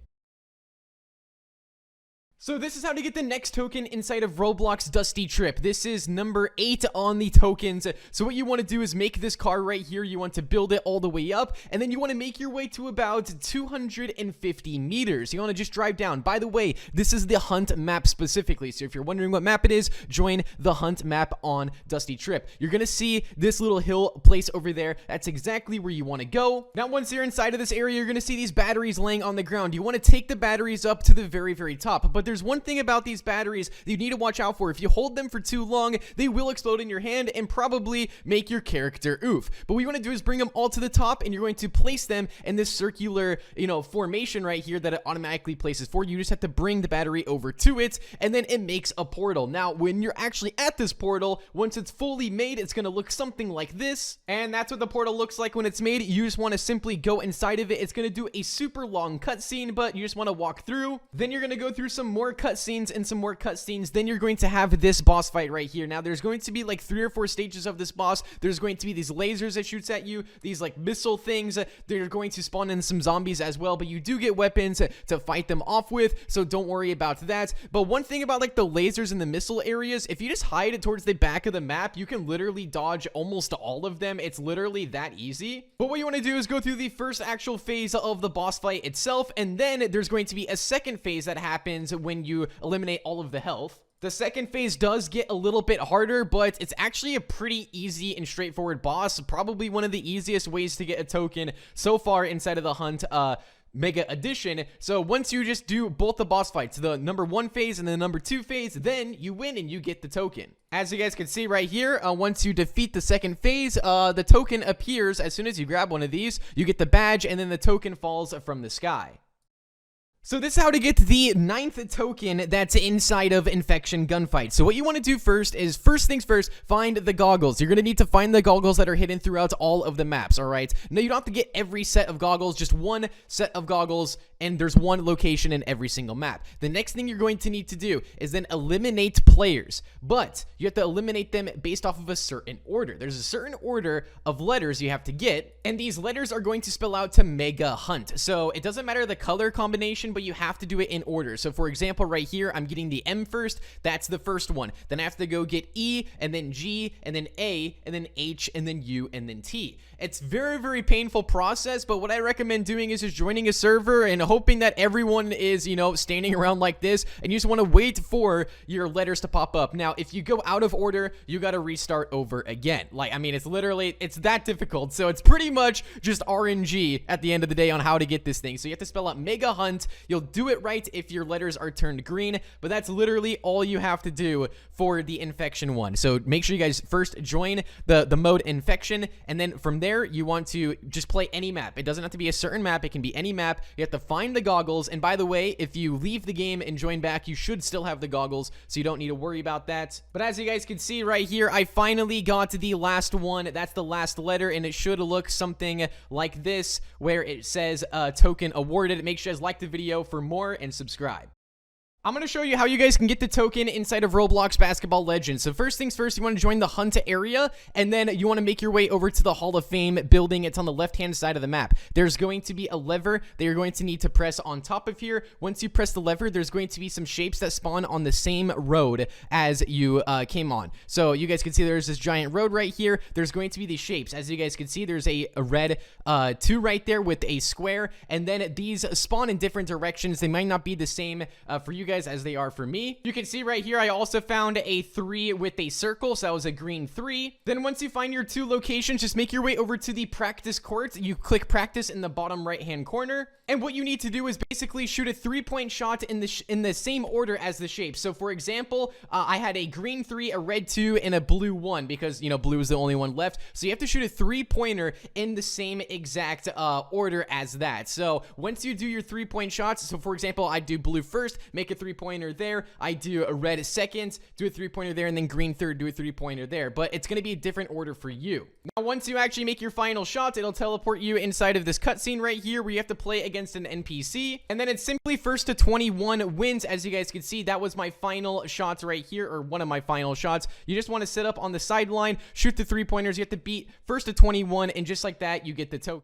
So this is how to get the next token inside of Roblox Dusty Trip. This is number 8 on the tokens. So what you want to do is make this car right here. You want to build it all the way up, and then you want to make your way to about 250 meters. You want to just drive down. By the way, this is the hunt map specifically. So if you're wondering what map it is, join the hunt map on Dusty Trip. You're going to see this little hill place over there. That's exactly where you want to go. Now, once you're inside of this area, you're going to see these batteries laying on the ground. You want to take the batteries up to the very, very top. But there's one thing about these batteries that you need to watch out for. If you hold them for too long, they will explode in your hand and probably make your character oof. But what you want to do is bring them all to the top, and you're going to place them in this circular, formation right here that it automatically places for you. You just have to bring the battery over to it, and then it makes a portal. Now, when you're actually at this portal, once it's fully made, it's going to look something like this, and that's what the portal looks like when it's made. You just want to simply go inside of it. It's going to do a super long cutscene, but you just want to walk through. Then you're going to go through some more cutscenes and some more cutscenes. Then you're going to have this boss fight right here. Now, there's going to be like 3 or 4 stages of this boss. There's going to be these lasers that shoots at you, these like missile things. They're going to spawn in some zombies as well, but you do get weapons to fight them off with, so don't worry about that. But one thing about like the lasers and the missile areas, if you just hide it towards the back of the map, you can literally dodge almost all of them. It's literally that easy. But what you want to do is go through the first actual phase of the boss fight itself, and then there's going to be a second phase that happens when you eliminate all of the health. The second phase does get a little bit harder, but it's actually a pretty easy and straightforward boss. Probably one of the easiest ways to get a token so far inside of the hunt Mega Edition. So once you just do both the boss fights, the number 1 phase and the number 2 phase, then you win and you get the token. As you guys can see right here, once you defeat the second phase, the token appears as soon as you grab one of these. You get the badge, and then the token falls from the sky. So this is how to get the 9th token that's inside of Infection Gunfight. So what you want to do first is, first things first, find the goggles. You're going to need to find the goggles that are hidden throughout all of the maps, alright? Now, you don't have to get every set of goggles, just one set of goggles, and there's one location in every single map. The next thing you're going to need to do is then eliminate players, but you have to eliminate them based off of a certain order. There's a certain order of letters you have to get, and these letters are going to spell out to Mega Hunt. So it doesn't matter the color combination, but you have to do it in order. So for example, right here, I'm getting the M first. That's the first one. Then I have to go get E, and then G, and then A, and then H, and then U, and then T. It's very, very painful process, but what I recommend doing is just joining a server and hoping that everyone is, standing around like this, and you just want to wait for your letters to pop up. Now, if you go out of order, you got to restart over again. It's that difficult. So it's pretty much just RNG at the end of the day on how to get this thing. So you have to spell out Mega Hunt. You'll do it right if your letters are turned green, but that's literally all you have to do for the infection one. So make sure you guys first join the mode infection, and then from there, you want to just play any map. It doesn't have to be a certain map. It can be any map. You have to find the goggles, and by the way, if you leave the game and join back, you should still have the goggles, so you don't need to worry about that. But as you guys can see right here, I finally got to the last one. That's the last letter, and it should look something like this, where it says token awarded. Make sure you guys like the video for more and subscribe. I'm going to show you how you guys can get the token inside of Roblox Basketball Legends. So first things first, you want to join the hunt area, and then you want to make your way over to the Hall of Fame building. It's on the left-hand side of the map. There's going to be a lever that you're going to need to press on top of here. Once you press the lever, there's going to be some shapes that spawn on the same road as you came on. So you guys can see there's this giant road right here. There's going to be these shapes. As you guys can see, there's a red 2 right there with a square, and then these spawn in different directions. They might not be the same for you guys as they are for me. You can see right here, I also found a 3 with a circle, so that was a green 3. Then once you find your 2 locations, just make your way over to the practice court. You click practice in the bottom right hand corner. And what you need to do is basically shoot a 3-point shot in the same order as the shape. So for example, I had a green 3, a red 2, and a blue 1 because, you know, blue is the only one left. So you have to shoot a 3-pointer in the same exact order as that. So once you do your 3-point shots, so for example, I do blue first, make a 3-pointer there. I do a red second, do a 3-pointer there, and then green third, do a 3-pointer there. But it's going to be a different order for you. Now, once you actually make your final shot, it'll teleport you inside of this cutscene right here where you have to play against an NPC. And then it's simply first to 21 wins. As you guys can see, that was my final shots right here, or one of my final shots. You just want to sit up on the sideline, shoot the 3-pointers. You have to beat first to 21, and just like that, you get the token.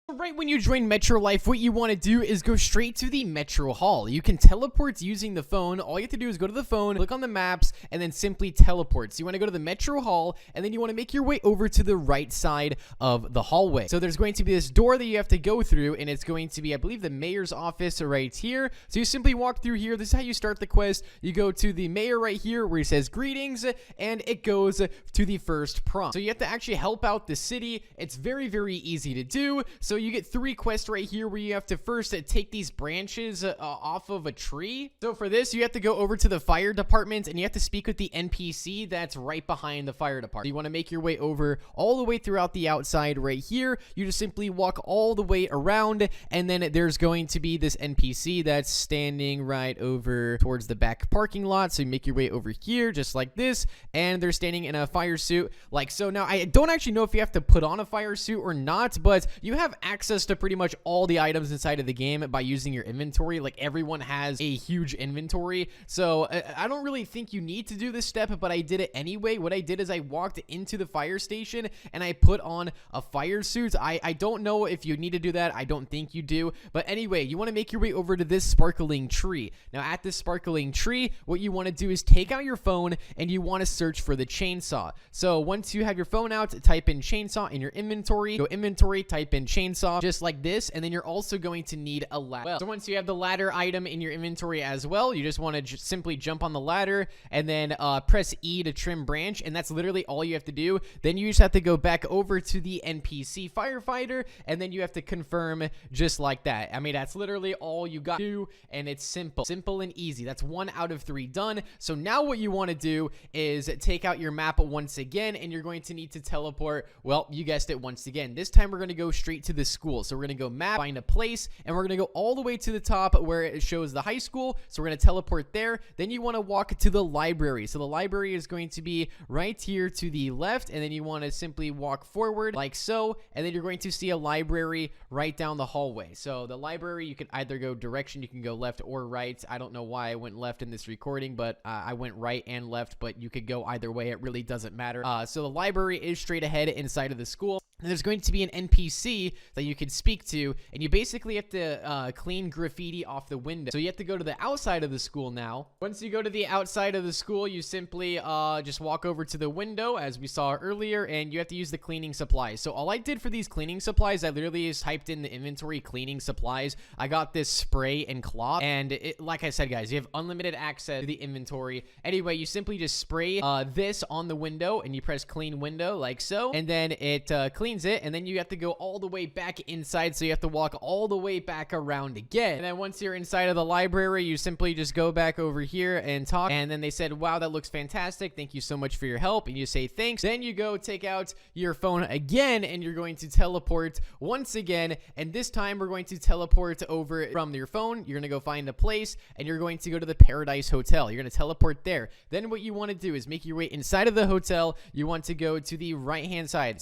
Right when you join Metro Life, what you want to do is go straight to the Metro Hall. You can teleport using the phone. All you have to do is go to the phone, click on the maps, and then simply teleport. So you want to go to the Metro Hall, and then you want to make your way over to the right side of the hallway. So there's going to be this door that you have to go through, and it's going to be, I believe, the mayor's office right here. So you simply walk through here. This is how you start the quest. You go to the mayor right here where he says greetings, and it goes to the first prompt. So you have to actually help out the city. It's very, very easy to do. So you get 3 quests right here where you have to first take these branches off of a tree. So for this, you have to go over to the fire department and you have to speak with the NPC that's right behind the fire department. You want to make your way over all the way throughout the outside right here. You just simply walk all the way around, and then there's going to be this NPC that's standing right over towards the back parking lot. So you make your way over here just like this, and they're standing in a fire suit like so. Now, I don't actually know if you have to put on a fire suit or not, but you have access to pretty much all the items inside of the game by using your inventory. Like, everyone has a huge inventory, so I don't really think you need to do this step, but I did it anyway. What I did is I walked into the fire station and I put on a fire suit. I don't know if you need to do that. I don't think you do, but anyway, you want to make your way over to this sparkling tree. Now, at this sparkling tree, what you want to do is take out your phone and you want to search for the chainsaw. So once you have your phone out, type in chainsaw in your inventory, go inventory, type in chainsaw, just like this, and then you're also going to need a ladder. So once you have the ladder item in your inventory as well, you just want to simply jump on the ladder and then press E to trim branch, and that's literally all you have to do. Then you just have to go back over to the NPC firefighter, and then you have to confirm just like that. I mean, that's literally all you got to do, and it's simple and easy. That's 1 out of 3 done. So now what you want to do is take out your map once again, and you're going to need to teleport. Well, you guessed it, once again. This time we're going to go straight to the school. So we're going to go map, find a place, and we're going to go all the way to the top where it shows the high school. So we're going to teleport there. Then you want to walk to the library. So the library is going to be right here to the left, and then you want to simply walk forward like so, and then you're going to see a library right down the hallway. So the library, you can either go direction, you can go left or right. I don't know why I went left in this recording, but I went right and left, but you could go either way. It really doesn't matter. So the library is straight ahead inside of the school. And there's going to be an NPC that you can speak to, and you basically have to clean graffiti off the window. So you have to go to the outside of the school now. Once you go to the outside of the school, you simply just walk over to the window, as we saw earlier, and you have to use the cleaning supplies. So all I did for these cleaning supplies, I literally just typed in the inventory cleaning supplies. I got this spray and cloth, and like I said, guys, you have unlimited access to the inventory. Anyway, you simply just spray this on the window, and you press clean window like so, and then it cleans it, and then you have to go all the way back inside, so you have to walk all the way back around again. And then once you're inside of the library, you simply just go back over here and talk, and then they said, wow, that looks fantastic, thank you so much for your help, and you say thanks. Then you go take out your phone again, and you're going to teleport once again, and this time we're going to teleport over from your phone. You're going to go find a place, and you're going to go to the Paradise Hotel. You're going to teleport there. Then what you want to do is make your way inside of the hotel. You want to go to the right hand side,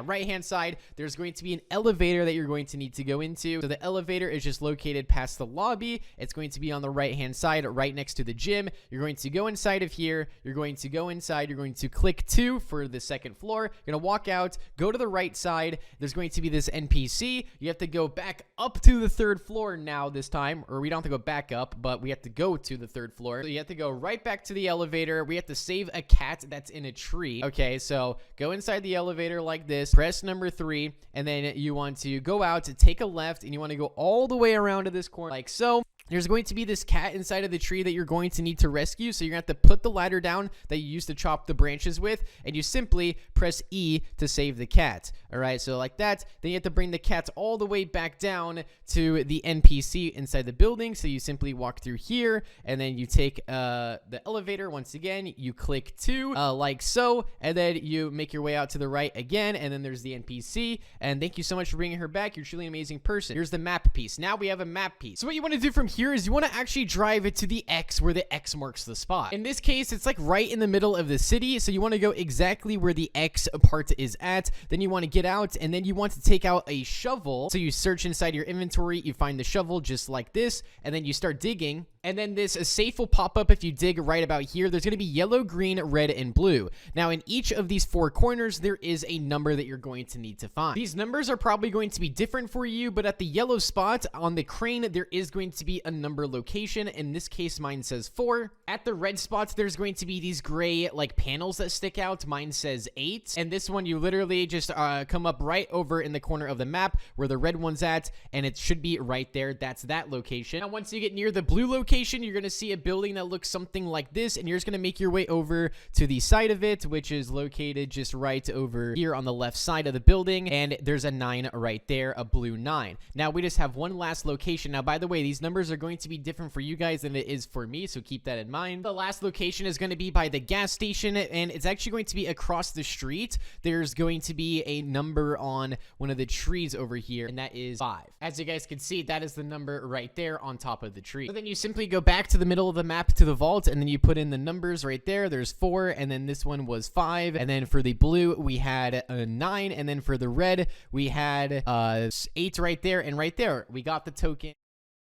right hand side. There's going to be an elevator that you're going to need to go into. So the elevator is just located past the lobby. It's going to be on the right hand side, right next to the gym. You're going to go inside of here. You're going to go inside. You're going to click 2 for the second floor. You're going to walk out, go to the right side. There's going to be this NPC. You have to go back up to the 3rd floor now this time, or we don't have to go back up, but we have to go to the 3rd floor. So you have to go right back to the elevator. We have to save a cat that's in a tree. Okay, so go inside the elevator like this, press number 3, and then you want to go out to take a left, and you want to go all the way around to this corner like so. there's going to be this cat inside of the tree that you're going to need to rescue. So you're going to have to put the ladder down that you used to chop the branches with, and you simply press E to save the cat. All right, so like that. Then you have to bring the cat all the way back down to the NPC inside the building. So you simply walk through here, and then you take the elevator once again. You click 2, like so, and then you make your way out to the right again, and then there's the NPC. And thank you so much for bringing her back. You're truly an amazing person. Here's the map piece. Now we have a map piece. So what you want to do from here is you want to actually drive it to the X where the X marks the spot. In this case, it's like right in the middle of the city, so you want to go exactly where the X part is at. Then you want to get out, and then you want to take out a shovel. So you search inside your inventory, you find the shovel just like this, and then you start digging. And then this safe will pop up if you dig right about here. There's going to be yellow, green, red, and blue. Now, in each of these 4 corners, there is a number that you're going to need to find. These numbers are probably going to be different for you, but at the yellow spot on the crane, there is going to be a number location. In this case, mine says 4. At the red spots, there's going to be these gray, like, panels that stick out. Mine says 8. And this one, you literally just come up right over in the corner of the map where the red one's at, and it should be right there. That's that location. Now, once you get near the blue location, you're going to see a building that looks something like this, and you're just going to make your way over to the side of it, which is located just right over here on the left side of the building, and there's a 9 right there, a blue 9. Now, we just have one last location. Now, by the way, these numbers are going to be different for you guys than it is for me, so keep that in mind. The last location is going to be by the gas station, and it's actually going to be across the street. There's going to be a number on one of the trees over here, and that is 5. As you guys can see, that is the number right there on top of the tree. So then you simply go back to the middle of the map to the vault, and then you put in the numbers right there. There's 4, and then this one was 5, and then for the blue we had a 9, and then for the red we had 8 right there, and right there we got the token.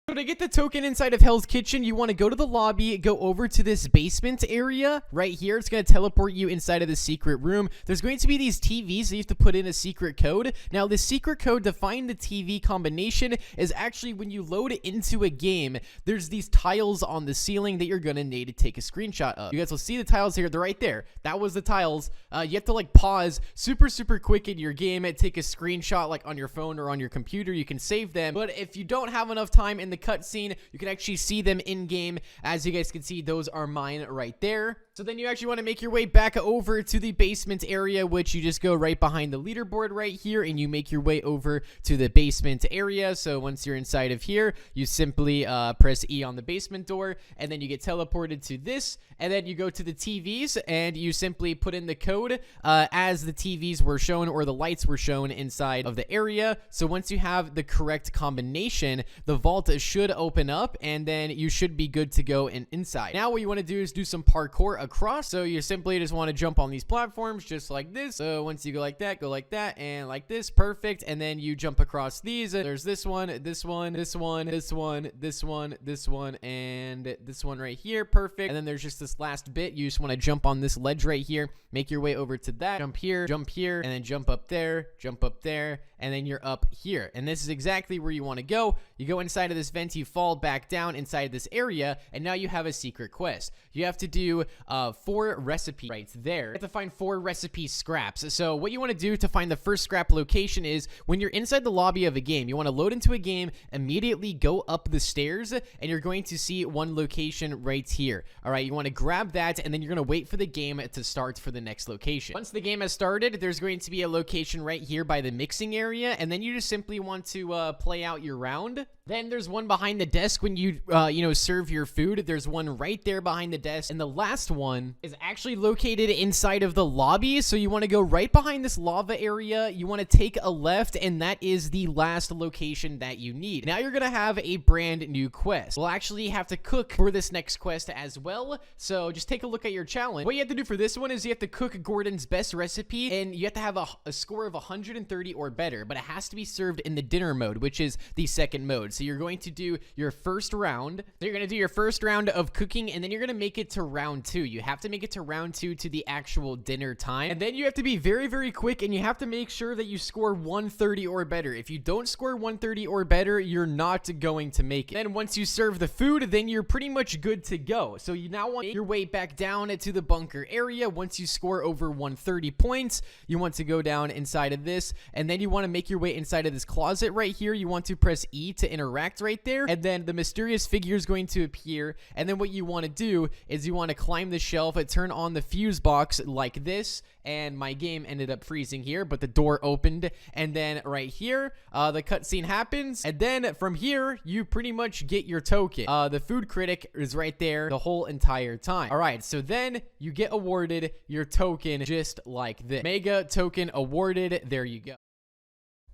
So to get the token inside of Hell's Kitchen, you want to go to the lobby, go over to this basement area right here. It's going to teleport you inside of the secret room. There's going to be these TVs, so you have to put in a secret code. Now, the secret code to find the TV combination is actually when you load it into a game, there's these tiles on the ceiling that you're going to need to take a screenshot of. You guys will see the tiles here. They're right there. That was the tiles. You have to like pause super quick in your game and take a screenshot like on your phone or on your computer. You can save them. But if you don't have enough time in the cutscene, you can actually see them in game. As you guys can see, those are mine right there. So then you actually want to make your way back over to the basement area, which you just go right behind the leaderboard right here, and you make your way over to the basement area. So once you're inside of here, you simply press E on the basement door, and then you get teleported to this, and then you go to the TVs, and you simply put in the code as the TVs were shown or the lights were shown inside of the area. So once you have the correct combination, the vault should open up, and then you should be good to go inside. Now what you want to do is do some parkour across. So you simply just want to jump on these platforms just like this. So once you go like that, and like this. Perfect. And then you jump across these. There's this one, this one, this one, this one, this one, this one, and this one right here. Perfect. And then there's just this last bit. You just want to jump on this ledge right here, make your way over to that, jump here, and then jump up there, and then you're up here. And this is exactly where you want to go. You go inside of this vent, you fall back down inside this area, and now you have a secret quest. You have to do 4 recipes right there. You have to find 4 recipe scraps. So what you want to do to find the first scrap location is when you're inside the lobby of a game, you want to load into a game, immediately go up the stairs, and you're going to see one location right here. All right, you want to grab that, and then you're going to wait for the game to start for the next location. Once the game has started, there's going to be a location right here by the mixing area, and then you just simply want to play out your round. Then there's one behind the desk when you, serve your food. There's one right there behind the desk. And the last one is actually located inside of the lobby. So you want to go right behind this lava area. You want to take a left, and that is the last location that you need. Now you're going to have a brand new quest. We'll actually have to cook for this next quest as well. So just take a look at your challenge. What you have to do for this one is you have to cook Gordon's best recipe, and you have to have a score of 130 or better, but it has to be served in the dinner mode, which is the second mode. So you're going to do your first round. So you're going to do your first round of cooking, and then you're going to make it to round 2. You have to make it to round 2 to the actual dinner time. And then you have to be very quick, and you have to make sure that you score 130 or better. If you don't score 130 or better, you're not going to make it. Then once you serve the food, then you're pretty much good to go. So you now want your way back down to the bunker area. Once you score over 130 points, you want to go down inside of this, and then you want to make your way inside of this closet right here. You want to press E to interact right there, and then the mysterious figure is going to appear. And then what you want to do is you want to climb the shelf and turn on the fuse box like this. And my game ended up freezing here, but the door opened, and then right here the cutscene happens, and then from here you pretty much get your token. The food critic is right there the whole entire time. All right, so then you get awarded your token just like this. Mega token awarded. There you go.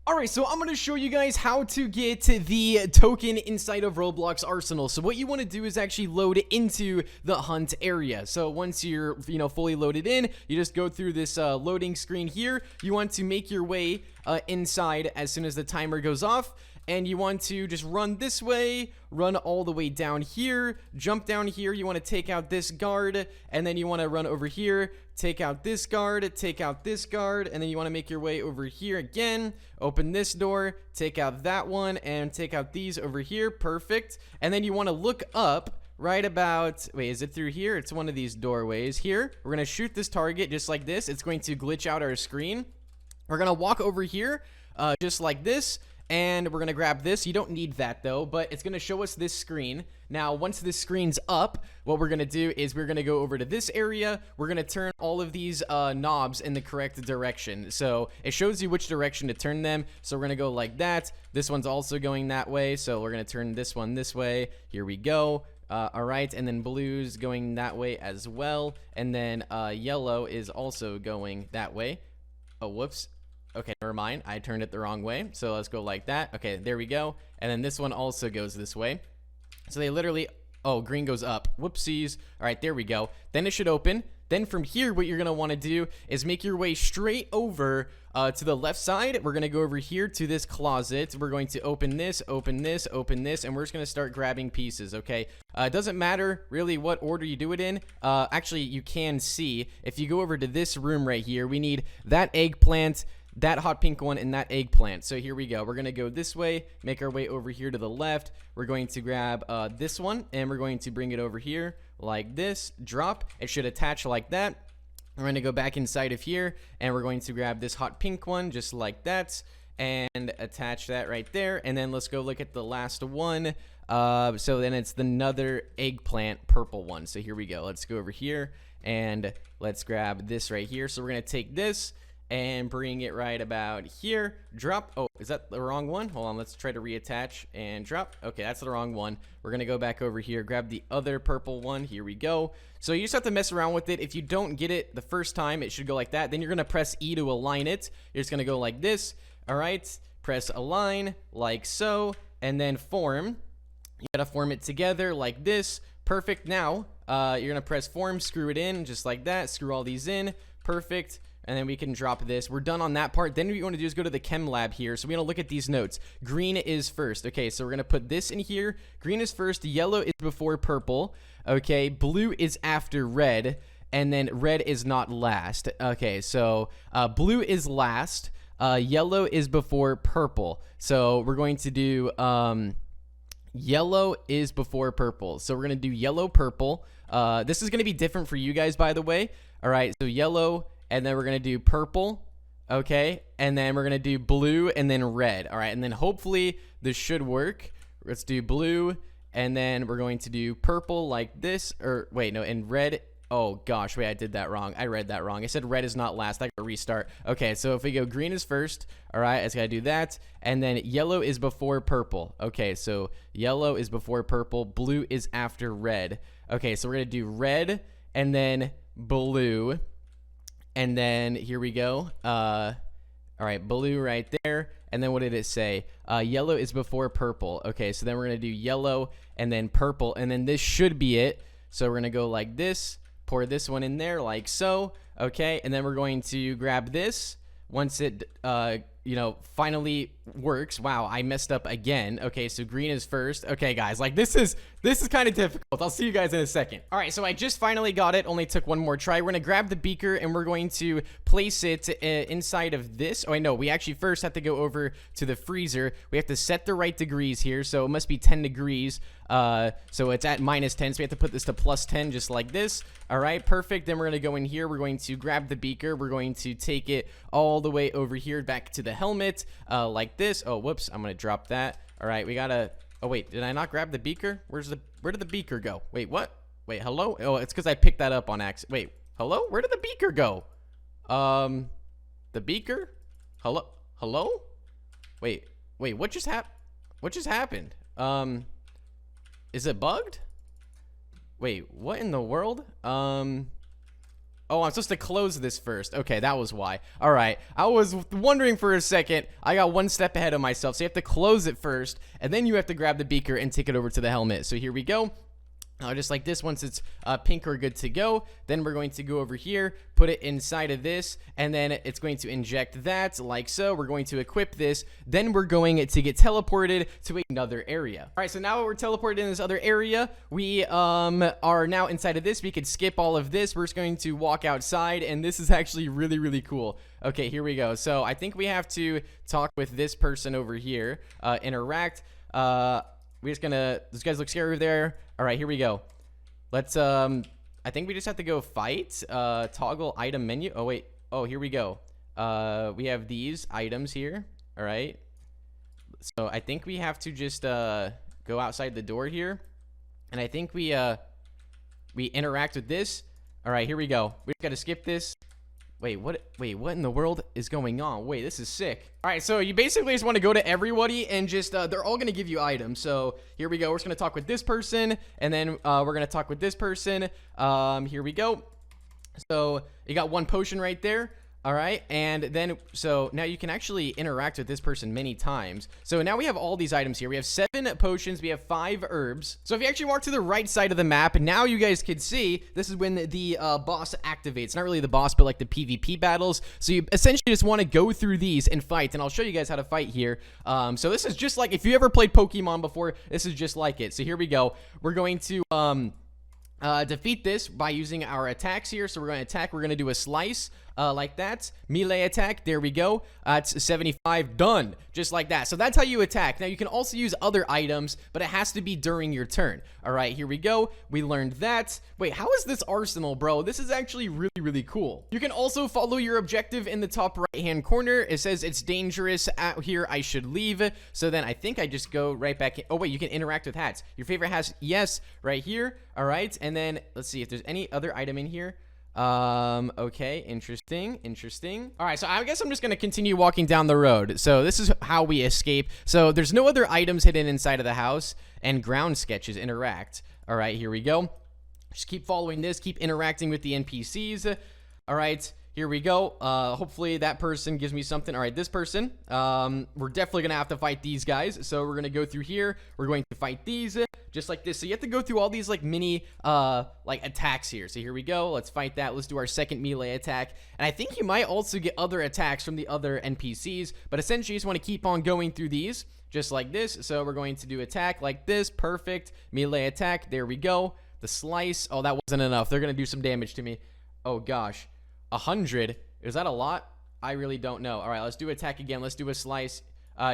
Alright, so I'm going to show you guys how to get the token inside of Roblox Arsenal. So what you want to do is actually load into the hunt area. So once you're, fully loaded in, you just go through this loading screen here. You want to make your way inside as soon as the timer goes off. And you want to just run this way, run all the way down here, jump down here. You want to take out this guard, and then you want to run over here, take out this guard, take out this guard, and then you want to make your way over here again, open this door, take out that one, and take out these over here. Perfect. And then you want to look up right about, wait, is it through here? It's one of these doorways here. We're going to shoot this target just like this. It's going to glitch out our screen. We're going to walk over here just like this. And we're going to grab this. You don't need that, though, but it's going to show us this screen. Now, once this screen's up, what we're going to do is we're going to go over to this area. We're going to turn all of these knobs in the correct direction. So it shows you which direction to turn them. So we're going to go like that. This one's also going that way. So we're going to turn this one this way. Here we go. All right, and then blue's going that way as well. And then yellow is also going that way. Oh, whoops. Okay, never mind. I turned it the wrong way. So let's go like that. Okay, there we go. And then this one also goes this way. So they literally, oh, green goes up. Whoopsies. All right, there we go. Then it should open. Then from here, what you're going to want to do is make your way straight over to the left side. We're going to go over here to this closet. We're going to open this, open this, open this, and we're just going to start grabbing pieces, okay? It doesn't matter really what order you do it in. Actually, you can see if you go over to this room right here, we need that eggplant, that hot pink one, and that eggplant. So here we go. We're going to go this way, make our way over here to the left. We're going to grab this one, and we're going to bring it over here like this. Drop. It should attach like that. We're going to go back inside of here, and we're going to grab this hot pink one just like that and attach that right there. And then let's go look at the last one. So then it's another eggplant purple one. So here we go. Let's go over here, and let's grab this right here. So we're going to take this and bring it right about here. Drop. Oh, is that the wrong one? Hold on, let's try to reattach and drop. Okay, that's the wrong one. We're gonna go back over here, grab the other purple one. Here we go. So you just have to mess around with it. If you don't get it the first time, it should go like that. Then you're gonna press E to align it. You're just gonna go like this. All right, press align like so, and then form. You gotta form it together like this. Perfect. Now you're gonna press form, screw it in just like that. Screw all these in. Perfect. And then we can drop this. We're done on that part. Then what you want to do is go to the chem lab here. So we're going to look at these notes. Green is first. Okay, so we're going to put this in here. Green is first. Yellow is before purple. Okay, blue is after red. And then red is not last. Okay, so blue is last. Yellow is before purple. So we're going to do yellow is before purple. So we're going to do yellow, purple. This is going to be different for you guys, by the way. All right, so yellow, and then we're going to do purple, okay? And then we're going to do blue and then red, all right? And then hopefully this should work. Let's do blue, and then we're going to do purple like this, or wait, no, and red. Oh, gosh, wait, I did that wrong. I read that wrong. I said red is not last. I got to restart. Okay, so if we go green is first, all right, I just got to do that. And then yellow is before purple. Okay, so yellow is before purple. Blue is after red. Okay, so we're going to do red and then blue. And then here we go. All right, blue right there. And then what did it say? Yellow is before purple. Okay, so then we're going to do yellow and then purple. And then this should be it. So we're going to go like this. Pour this one in there like so. Okay, and then we're going to grab this. Once it, finally works. Wow, I messed up again. Okay, so green is first. Okay, guys, like this is kind of difficult. I'll see you guys in a second. All right, so I just finally got it. Only took one more try. We're gonna grab the beaker and we're going to place it inside of this. Oh, I know. We actually first have to go over to the freezer. We have to set the right degrees here, so it must be 10 degrees. So it's at -10, so we have to put this to +10 just like this. All right, perfect. Then we're gonna go in here. We're going to grab the beaker. We're going to take it all the way over here back to the helmet, like like this. Oh, whoops. I'm going to drop that. All right, we got to... Oh, wait. Did I not grab the beaker? Where did the beaker go? Wait, what? Wait, hello? Oh, it's because I picked that up on accident. Wait, hello? Where did the beaker go? The beaker? Hello? Hello? Wait, what just happened? Is it bugged? Wait, what in the world? Oh, I'm supposed to close this first. Okay, that was why. All right, I was wondering for a second. I got one step ahead of myself, so you have to close it first, and then you have to grab the beaker and take it over to the helmet. So here we go. Just like this, once it's pink, we're good to go. Then we're going to go over here, put it inside of this, and then it's going to inject that like so. We're going to equip this. Then we're going to get teleported to another area. All right, so now we're teleported in this other area. We are now inside of this. We could skip all of this. We're just going to walk outside, and this is actually really, really cool. Okay, here we go. So I think we have to talk with this person over here, interact. We're just gonna, those guys look scary over there. All right, here we go. Let's, I think we just have to go fight, toggle item menu. Oh, wait. Oh, here we go. We have these items here. All right. So I think we have to just, go outside the door here. And I think we interact with this. All right, here we go. We just got to skip this. Wait, what in the world is going on? Wait, this is sick. All right, so you basically just want to go to everybody and just, they're all going to give you items. So here we go. We're just going to talk with this person, and then we're going to talk with this person. Here we go. So you got one potion right there. All right, and then, so now you can actually interact with this person many times. So now we have all these items here. We have 7 potions, we have 5 herbs. So if you actually walk to the right side of the map, and now you guys can see, this is when the boss activates. Not really the boss, but like the PvP battles. So you essentially just want to go through these and fight, and I'll show you guys how to fight here. So this is just like, if you ever played Pokemon before, this is just like it. So here we go. We're going to, defeat this by using our attacks here. So we're going to attack. We're going to do a slice like that. Melee attack. There we go. It's 75. Done. Just like that. So that's how you attack. Now you can also use other items, but it has to be during your turn. All right, here we go. We learned that. Wait, how is this arsenal, bro? This is actually really, really cool. You can also follow your objective in the top right-hand corner. It says it's dangerous out here. I should leave. So then I think I just go right back in. Oh, wait, you can interact with hats. Your favorite hat? Yes, right here. All right, and then let's see if there's any other item in here. Okay, interesting. All right, so I guess I'm just gonna continue walking down the road. So this is how we escape. So there's no other items hidden inside of the house, and ground sketches interact. All right, here we go. Just keep following this, keep interacting with the NPCs. All right, here we go. Hopefully that person gives me something. All right, this person, we're definitely gonna have to fight these guys. So we're gonna go through here. We're going to fight these. Just like this. So you have to go through all these like mini like attacks here. So here we go. Let's fight that. Let's do our second melee attack. And I think you might also get other attacks from the other NPCs, but essentially you just want to keep on going through these just like this. So we're going to do attack like this. Perfect. Melee attack. There we go. The slice. Oh, that wasn't enough. They're going to do some damage to me. Oh gosh. 100. Is that a lot? I really don't know. All right, let's do attack again. Let's do a slice.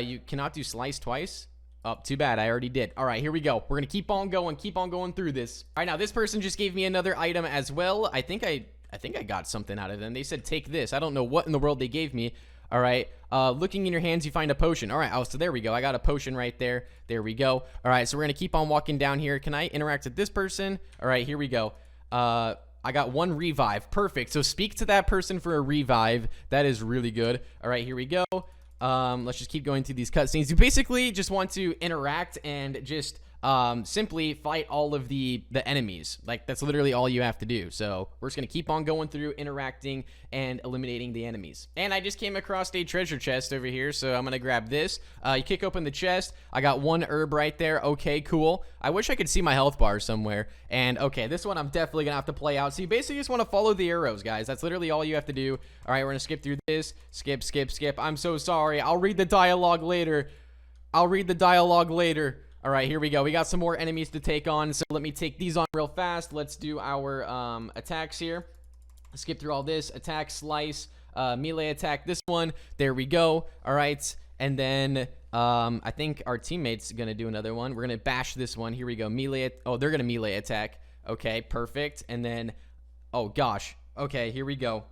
You cannot do slice twice. Oh, too bad. I already did. All right, here we go. We're going to keep on going through this. All right, now this person just gave me another item as well. I think I got something out of them. They said, take this. I don't know what in the world they gave me. All right, looking in your hands, you find a potion. All right, oh, so there we go. I got a potion right there. There we go. All right, so we're going to keep on walking down here. Can I interact with this person? All right, here we go. I got 1 revive. Perfect. So speak to that person for a revive. That is really good. All right, here we go. Let's just keep going through these cutscenes. You basically just want to interact and just simply fight all of the enemies. Like, that's literally all you have to do. So we're just going to keep on going through, interacting, and eliminating the enemies. And I just came across a treasure chest over here, so I'm going to grab this. You kick open the chest. I got 1 herb right there. Okay, cool. I wish I could see my health bar somewhere. And, okay, this one I'm definitely going to have to play out. So you basically just want to follow the arrows, guys. That's literally all you have to do. All right, we're going to skip through this. Skip. I'm so sorry. I'll read the dialogue later. All right, here we go. We got some more enemies to take on, so let me take these on real fast. Let's do our attacks here. Skip through all this. Attack, slice, melee attack. This one. There we go. All right, and then I think our teammate's going to do another one. We're going to bash this one. Here we go. Melee. Oh, they're going to melee attack. Okay, perfect. And then, oh, gosh. Okay, here we go.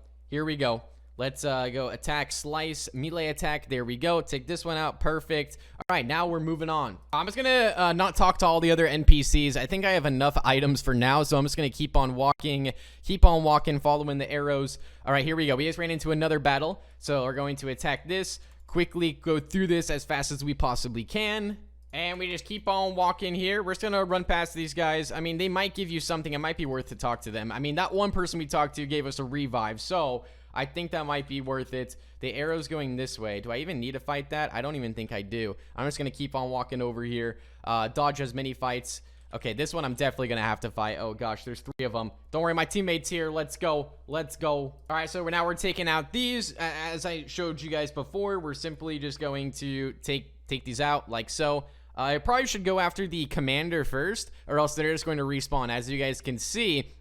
Let's go attack, slice, melee attack. There we go. Take this one out. Perfect. All right, now we're moving on. I'm just gonna not talk to all the other NPCs. I think I have enough items for now, so I'm just gonna keep on walking, following the arrows. All right, here we go. We just ran into another battle, so we're going to attack this. Quickly go through this as fast as we possibly can. And we just keep on walking here. We're just going to run past these guys. I mean, they might give you something. It might be worth to talk to them. I mean, that one person we talked to gave us a revive, so I think that might be worth it. The arrow's going this way. Do I even need to fight that? I don't even think I do. I'm just going to keep on walking over here. Dodge as many fights. Okay, this one I'm definitely going to have to fight. Oh, gosh, there's 3 of them. Don't worry, my teammate's here. Let's go. Let's go. All right, so now we're taking out these. As I showed you guys before, we're simply just going to take these out like so. I probably should go after the commander first, or else they're just going to respawn. As you guys can see,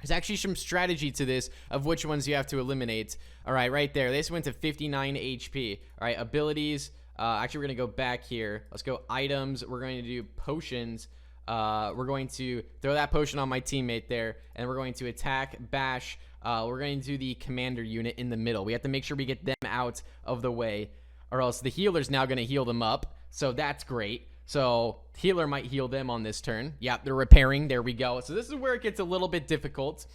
there's actually some strategy to this of which ones you have to eliminate. All right, right there. This went to 59 HP. All right, abilities. Actually, we're going to go back here. Let's go items. We're going to do potions. We're going to throw that potion on my teammate there, and we're going to attack, bash. We're going to do the commander unit in the middle. We have to make sure we get them out of the way, or else the healer's now going to heal them up. So that's great. So healer might heal them on this turn. Yeah, they're repairing. There we go. So this is where it gets a little bit difficult,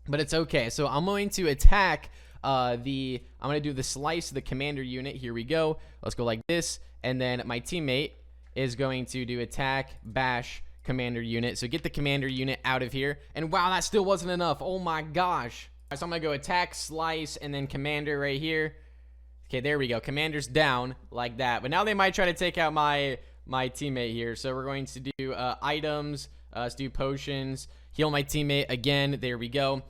but it's okay. So I'm going to attack I'm going to do the slice, the commander unit. Here we go. Let's go like this. And then my teammate is going to do attack, bash, commander unit. So get the commander unit out of here. And wow, that still wasn't enough. Oh my gosh. So I'm going to go attack, slice, and then commander right here. Okay, there we go. Commander's down like that. But now they might try to take out my teammate here. So we're going to do items. Let's do potions. Heal my teammate again. There we go.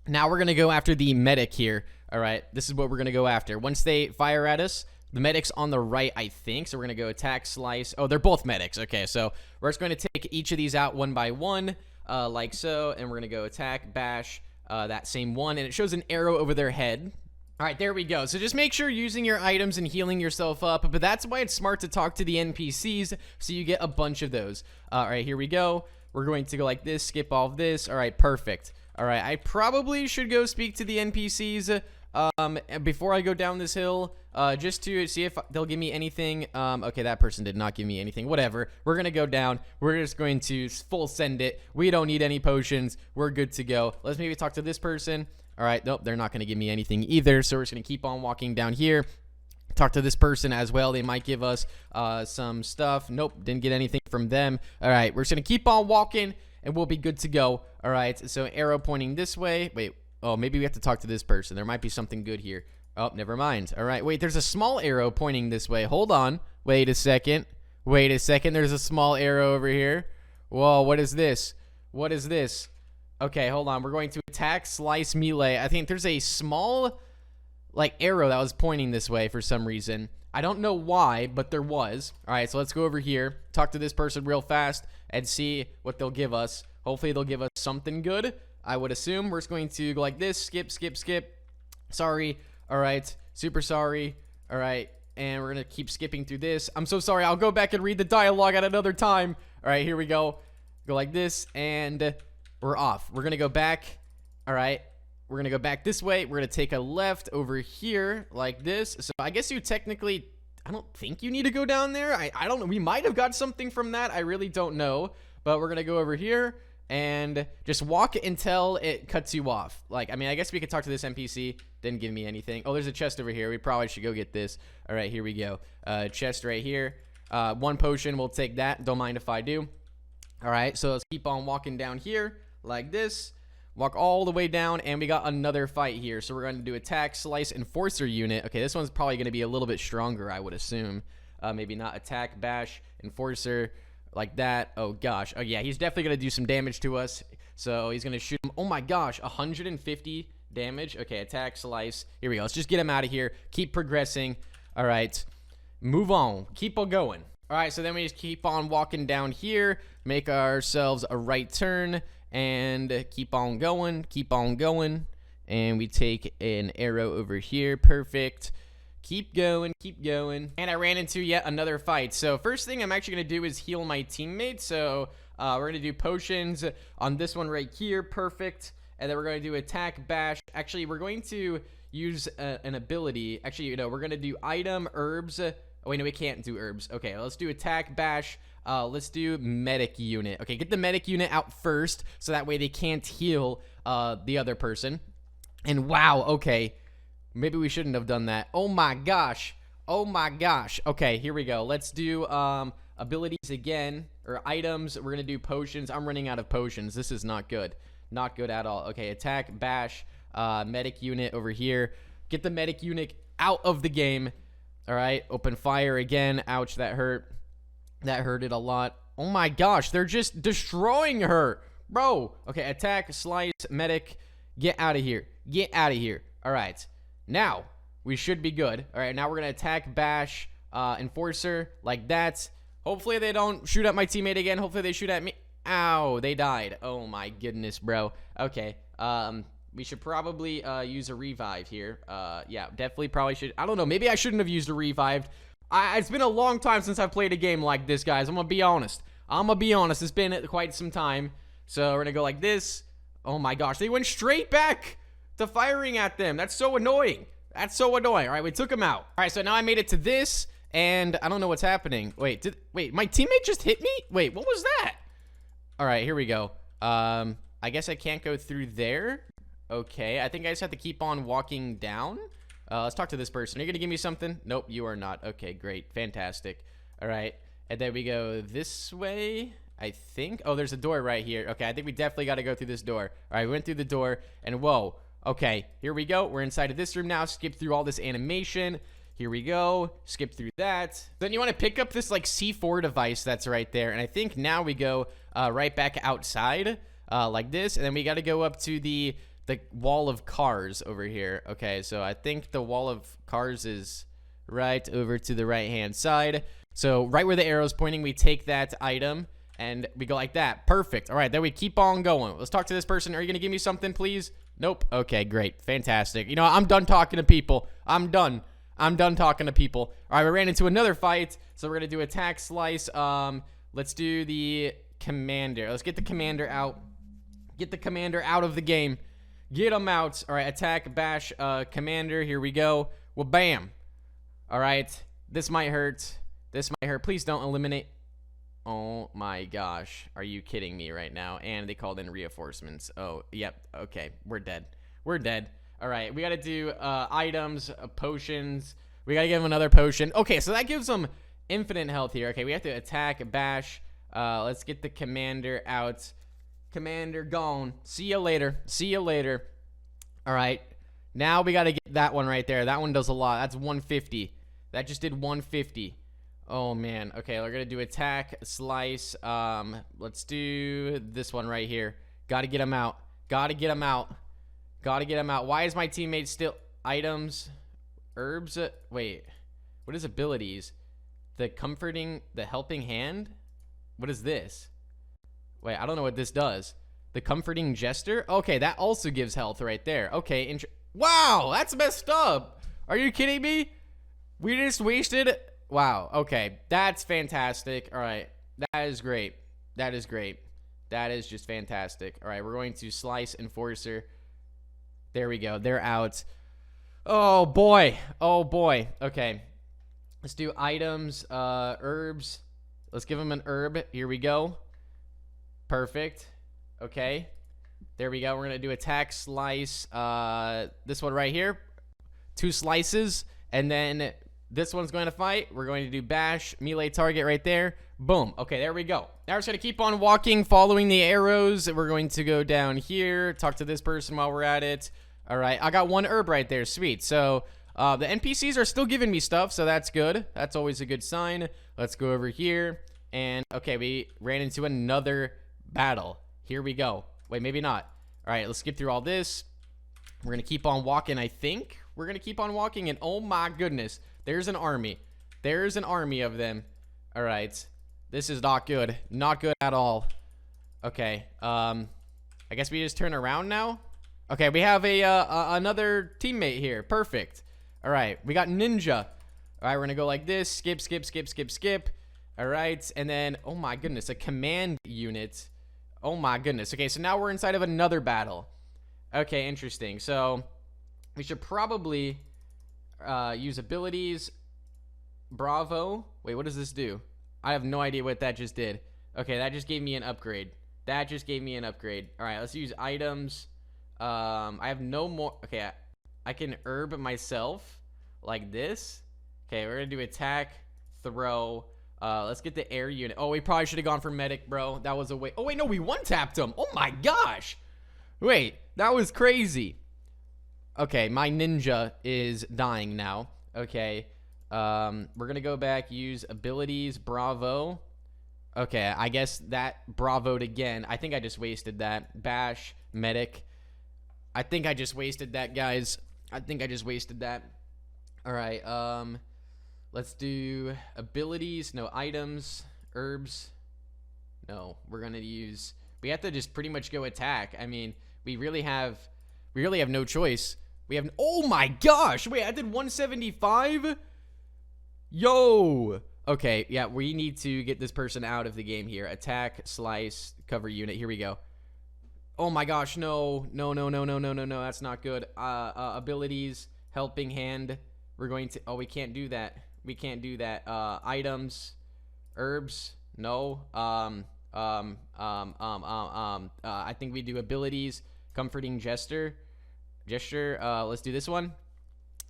Now we're going to go after the medic here. All right, this is what we're going to go after. Once they fire at us, the medic's on the right, I think. So we're going to go attack, slice. Oh, they're both medics. Okay, so we're just going to take each of these out one by one, like so. And we're going to go attack, bash, that same one. And it shows an arrow over their head. All right, there we go. So just make sure you're using your items and healing yourself up, but that's why it's smart to talk to the NPCs, so you get a bunch of those. All right, here we go. We're going to go like this, skip all of this. All right, perfect. All right, I probably should go speak to the NPCs before I go down this hill, just to see if they'll give me anything. Okay, that person did not give me anything. Whatever. We're going to go down. We're just going to full send it. We don't need any potions. We're good to go. Let's maybe talk to this person. All right, nope, they're not going to give me anything either, so we're just going to keep on walking down here. Talk to this person as well. They might give us some stuff. Nope, didn't get anything from them. All right, we're just going to keep on walking, and we'll be good to go. All right, so arrow pointing this way. Wait, oh, maybe we have to talk to this person. There might be something good here. Oh, never mind. All right, wait, there's a small arrow pointing this way. Hold on. Wait a second. Wait a second. There's a small arrow over here. Whoa, what is this? What is this? Okay, hold on. We're going to attack, slice, melee. I think there's a small, like, arrow that was pointing this way for some reason. I don't know why, but there was. All right, so let's go over here, talk to this person real fast, and see what they'll give us. Hopefully, they'll give us something good, I would assume. We're just going to go like this, skip, skip, skip. Sorry. All right, super sorry. All right, and we're going to keep skipping through this. I'm so sorry. I'll go back and read the dialogue at another time. All right, here we go. Go like this, and we're off. We're going to go back. All right. We're going to go back this way. We're going to take a left over here like this. So I guess you technically, I don't think you need to go down there. I don't know. We might have got something from that. I really don't know. But we're going to go over here and just walk until it cuts you off. Like, I mean, I guess we could talk to this NPC. Didn't give me anything. Oh, there's a chest over here. We probably should go get this. All right, here we go. Chest right here. One potion. We'll take that. Don't mind if I do. All right, so let's keep on walking down here like this. Walk all the way down, and we got another fight here. So we're going to do attack, slice, enforcer unit. Okay, this one's probably going to be a little bit stronger, I would assume. Maybe not attack, bash, enforcer, like that. Oh, gosh. Oh, yeah, he's definitely going to do some damage to us. So he's going to shoot him. Oh, my gosh, 150 damage. Okay, attack, slice. Here we go. Let's just get him out of here. Keep progressing. All right, move on. Keep on going. All right, so then we just keep on walking down here, make ourselves a right turn, and keep on going, and we take an arrow over here. Perfect. Keep going, and I ran into yet another fight. So first thing I'm actually going to do is heal my teammate. So we're going to do potions on this one right here. Perfect. And then we're going to do attack, bash. Actually, we're going to use an ability. Actually, you know, we're gonna do item, herbs. Oh, wait, no, we can't do herbs. Okay, let's do attack, bash. Let's do medic unit. Okay, get the medic unit out first, so that way they can't heal the other person. And wow, okay, maybe we shouldn't have done that. Oh my gosh. Oh my gosh. Okay, here we go. Let's do abilities again, or items. We're gonna do potions. I'm running out of potions. This is not good. Not good at all. Okay, attack, bash, medic unit over here. Get the medic unit out of the game. All right, open fire again. Ouch, that hurt. That hurted a lot. Oh my gosh, they're just destroying her, bro. Okay, attack, slice, medic. Get out of here. Get out of here. All right, now we should be good. All right, now we're gonna attack, bash, enforcer, like that. Hopefully they don't shoot at my teammate again. Hopefully they shoot at me. Ow, they died. Oh my goodness, bro. Okay, we should probably use a revive here. Yeah, definitely probably should. I don't know, maybe I shouldn't have used a revive. It's been a long time since I've played a game like this, guys. I'm gonna be honest. It's been quite some time. So we're gonna go like this. Oh my gosh, they went straight back to firing at them. That's so annoying. That's so annoying. All right, we took him out. All right, so now I made it to this, and I don't know what's happening. Wait, my teammate just hit me? Wait, what was that? All right, here we go. I guess I can't go through there. Okay, I think I just have to keep on walking down. Let's talk to this person. Are you gonna give me something? Nope, you are not. Okay, great, fantastic. All right, and then we go this way, I think. Oh, there's a door right here. Okay, I think we definitely got to go through this door. All right, we went through the door, and whoa. Okay, here we go. We're inside of this room now. Skip through all this animation. Here we go. Skip through that. Then you want to pick up this like C4 device that's right there. And I think now we go right back outside like this. And then we got to go up to the wall of cars over here. Okay, so I think the wall of cars is right over to the right-hand side. So right where the arrow is pointing, we take that item. And we go like that. Perfect. All right, then we keep on going. Let's talk to this person. Are you going to give me something, please? Nope. Okay, great. Fantastic. You know, I'm done talking to people. I'm done talking to people. All right, we ran into another fight. So we're going to do attack, slice. Let's do the commander. Let's get the commander out. Get the commander out of the game. Get him out. All right, attack, bash, commander. Here we go. Well, bam. All right. This might hurt. This might hurt. Please don't eliminate. Oh my gosh, are you kidding me right now? And they called in reinforcements. Oh, yep, okay, we're dead. We're dead. All right, we gotta do items, potions. We gotta give him another potion. Okay, so that gives him infinite health here. Okay, we have to attack, bash. Let's get the commander out. Commander gone. See you later. See you later. All right, now we gotta get that one right there. That one does a lot. That's 150. That just did 150. Oh man. Okay, we're gonna do attack, slice. Let's do this one right here. Gotta get him out. Gotta get him out. Gotta get him out. Why is my teammate still items, herbs? Wait, what is abilities? The comforting, the helping hand. What is this? Wait, I don't know what this does. The comforting gesture. Okay, that also gives health right there. Okay, wow, that's messed up. Are you kidding me? We just wasted. Wow, okay, that's fantastic. All right, that is great. That is great. That is just fantastic. All right, we're going to slice enforcer. There we go. They're out. Oh, boy. Oh, boy. Okay, let's do items, herbs. Let's give them an herb. Here we go. Perfect. Okay, there we go. We're going to do attack, slice. This one right here. 2 slices, and then this one's going to fight. We're going to do bash, melee target right there. Boom. Okay, there we go. Now we're just going to keep on walking, following the arrows. We're going to go down here, talk to this person while we're at it. All right, I got 1 herb right there. Sweet. So the NPCs are still giving me stuff, so that's good. That's always a good sign. Let's go over here. And, okay, we ran into another battle. Here we go. Wait, maybe not. All right, let's skip through all this. We're going to keep on walking, I think. We're going to keep on walking, and oh my goodness. There's an army. There's an army of them. All right. This is not good. Not good at all. Okay. I guess we just turn around now. Okay, we have another teammate here. Perfect. All right. We got ninja. All right, we're going to go like this. Skip, skip, skip, skip, skip. All right. And then, oh my goodness, a command unit. Oh my goodness. Okay, so now we're inside of another battle. Okay, interesting. So We should probably use abilities. Bravo. Wait, what does this do? I have no idea what that just did. Okay, that just gave me an upgrade. That just gave me an upgrade. All right, let's use items. I have no more. Okay, I can herb myself like this. Okay, we're gonna do attack, throw. Let's get the air unit. Oh, we probably should have gone for medic, bro. That was a way. Oh wait, no, we one-tapped him. Oh my gosh. Wait, that was crazy. Okay, my ninja is dying now. Okay, we're gonna go back, use abilities, bravo. Okay, I guess that bravoed again. I think I just wasted that. Bash, medic. I think I just wasted that, guys. I think I just wasted that. All right, let's do abilities, no items, herbs. No, we're gonna use, we have to just pretty much go attack. I mean, we really have no choice. We have, oh my gosh, wait, I did 175? Yo. Okay, yeah, we need to get this person out of the game here. Attack, slice, cover unit. Here we go. Oh my gosh, no. No, that's not good. Abilities, helping hand. We're going to, oh, we can't do that. We can't do that. Items, herbs, no. I think we do abilities, comforting gesture. Let's do this one.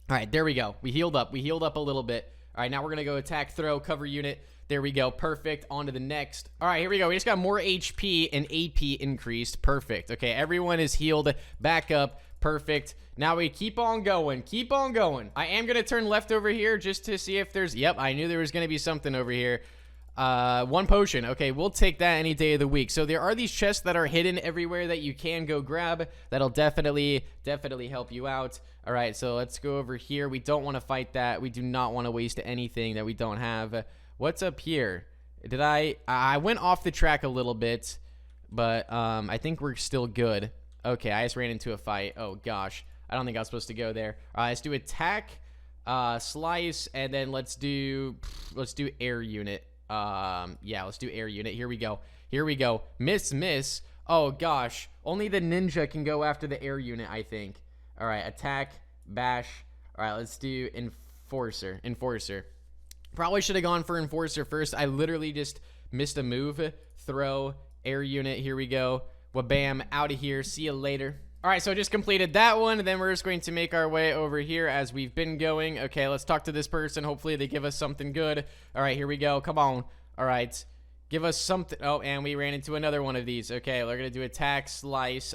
All right, there we go. We healed up a little bit. All right, now we're gonna go attack, throw, cover unit. There we go. Perfect. On to the next. All right, here we go. We just got more HP and AP increased. Perfect. Okay, everyone is healed back up. Perfect. Now we keep on going. Keep on going. I am gonna turn left over here just to see if there's, yep, I knew there was gonna be something over here. One potion. Okay, we'll take that any day of the week. So there are these chests that are hidden everywhere that you can go grab. That'll definitely help you out. All right, so let's go over here. We don't want to fight that. We do not want to waste anything that we don't have. What's up here? Did I went off the track a little bit, but I think we're still good. Okay, I just ran into a fight. Oh gosh, I don't think I was supposed to go there. All right, let's do attack, slice, and then let's do air unit. Yeah, let's do air unit. Here we go. Here we go. Miss. Oh gosh, only the ninja can go after the air unit, I think. All right, attack, bash. All right, let's do enforcer. Probably should have gone for enforcer first. I literally just missed a move. Throw, air unit. Here we go. Wabam, out of here. See you later. All right, so I just completed that one, and then we're just going to make our way over here as we've been going. Okay, let's talk to this person. Hopefully they give us something good. All right, here we go. Come on. All right, give us something. Oh, and we ran into another one of these. Okay, we're gonna do attack, slice,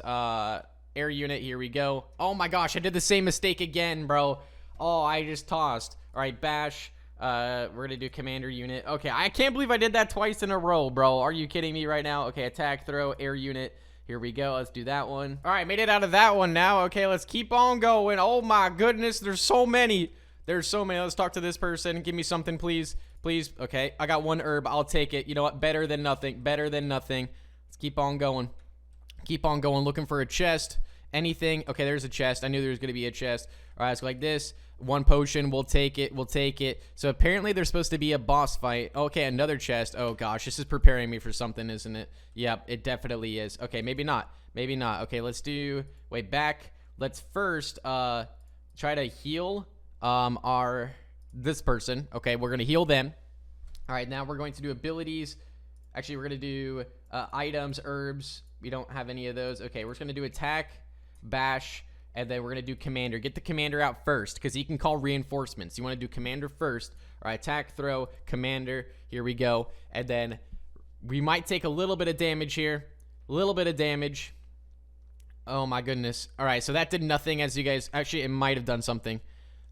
air unit. Here we go. Oh my gosh, I did the same mistake again, bro. Oh, I just tossed. All right, bash. We're gonna do commander unit. Okay, I can't believe I did that twice in a row, bro. Are you kidding me right now? Okay, attack, throw, air unit. Here we go. Let's do that one. All right, made it out of that one now. Okay, let's keep on going. Oh my goodness, there's so many. There's so many. Let's talk to this person. Give me something, please. Please. Okay, I got one herb. I'll take it. You know what? Better than nothing. Better than nothing. Let's keep on going. Keep on going. Looking for a chest. Anything. Okay, there's a chest. I knew there was going to be a chest. All right, let's go like this. One potion. We'll take it. We'll take it. So apparently there's supposed to be a boss fight. Okay, another chest. Oh gosh, this is preparing me for something, isn't it? Yep, it definitely is. Okay, maybe not. Maybe not. Okay, let's do, wait, back. Let's first try to heal this person. Okay, we're gonna heal them. All right, now we're going to do abilities. Actually, we're gonna do items, herbs. We don't have any of those. Okay, we're just gonna do attack, bash, and then we're gonna do commander. Get the commander out first because he can call reinforcements. You want to do commander first. All right, attack, throw, commander. Here we go. And then we might take a little bit of damage here. A little bit of damage. Oh my goodness. All right, so that did nothing, as you guys, actually it might have done something.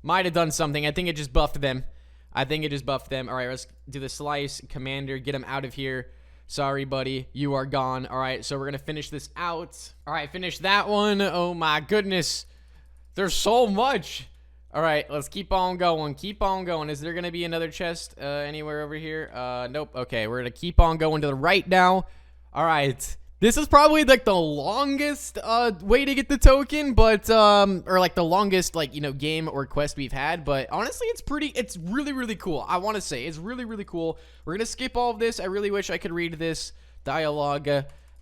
Might have done something. I think it just buffed them. I think it just buffed them. All right, let's do the slice, commander, get him out of here. Sorry, buddy, you are gone. All right, so we're gonna finish this out. All right, finish that one. Oh my goodness, there's so much. All right, let's keep on going. Keep on going. Is there gonna be another chest anywhere over here? Nope. Okay, we're gonna keep on going to the right now. All right. This is probably like the longest way to get the token, but or like the longest game or quest we've had, but honestly it's really cool. I want to say it's really cool. We're gonna skip all of this. I really wish I could read this dialogue,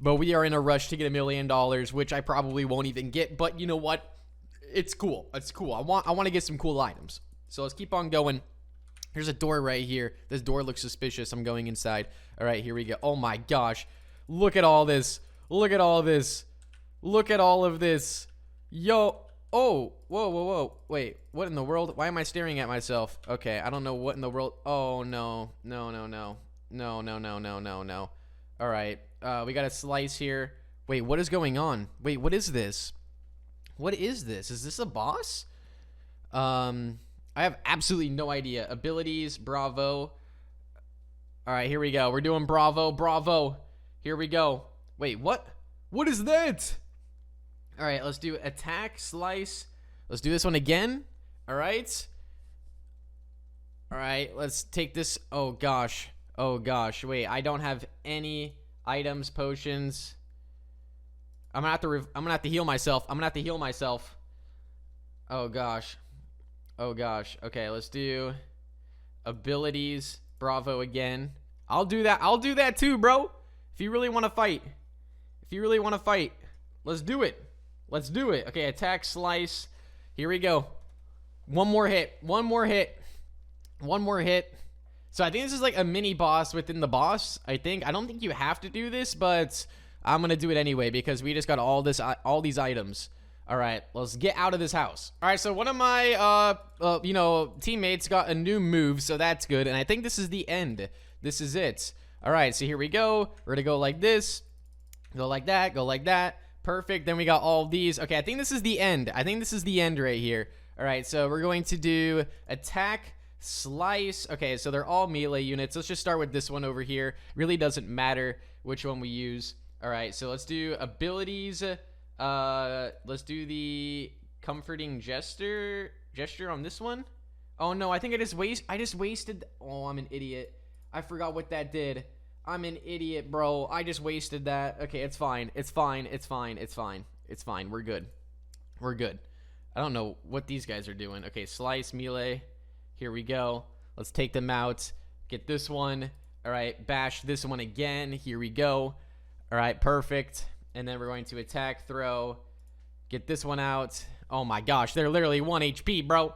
but we are in a rush to get $1 million, which I probably won't even get, but you know what, it's cool. It's cool. I want to get some cool items. So let's keep on going. Here's a door right here. This door looks suspicious. I'm going inside. All right, here we go. Oh my gosh. Look at all this. Look at all this. Look at all of this. Yo. Oh. Whoa, whoa, whoa. Wait. What in the world? Why am I staring at myself? Okay. I don't know what in the world. Oh, no. No, no, no. No, no, no, no, no, no. All right. We got a slice here. Wait, what is going on? Wait, what is this? What is this? Is this a boss? I have absolutely no idea. Abilities, bravo. All right, here we go. We're doing bravo, bravo. Here we go. Wait, what? What is that? All right, let's do attack, slice. Let's do this one again. All right. All right, let's take this. Oh, gosh. Oh, gosh. Wait, I don't have any items, potions. I'm gonna have to heal myself. I'm gonna have to heal myself. Oh, gosh. Oh gosh. Okay, let's do abilities. Bravo again. I'll do that. I'll do that too, bro. If you really want to fight. If you really want to fight. Let's do it. Let's do it. Okay, attack, slice. Here we go. One more hit. One more hit. One more hit. So I think this is like a mini boss within the boss, I think. I don't think you have to do this, but I'm going to do it anyway because we just got all these items. All right, let's get out of this house. All right, so one of my, teammates got a new move, so that's good. And I think this is the end. This is it. All right, so here we go. We're going to go like this, go like that, go like that. Perfect. Then we got all of these. Okay, I think this is the end. I think this is the end right here. All right, so we're going to do attack, slice. Okay, so they're all melee units. Let's just start with this one over here. Really doesn't matter which one we use. All right, so let's do abilities. Let's do the comforting gesture on this one. Oh no, I think I just wasted. Oh, I'm an idiot. I forgot what that did. I'm an idiot, bro. I just wasted that. Okay, it's fine. It's fine. It's fine. It's fine. It's fine. We're good. We're good. I don't know what these guys are doing. Okay, slice, melee. Here we go. Let's take them out. Get this one. All right, bash this one again. Here we go. All right, perfect. And then we're going to attack, throw, get this one out. Oh my gosh, they're literally 1 HP, bro.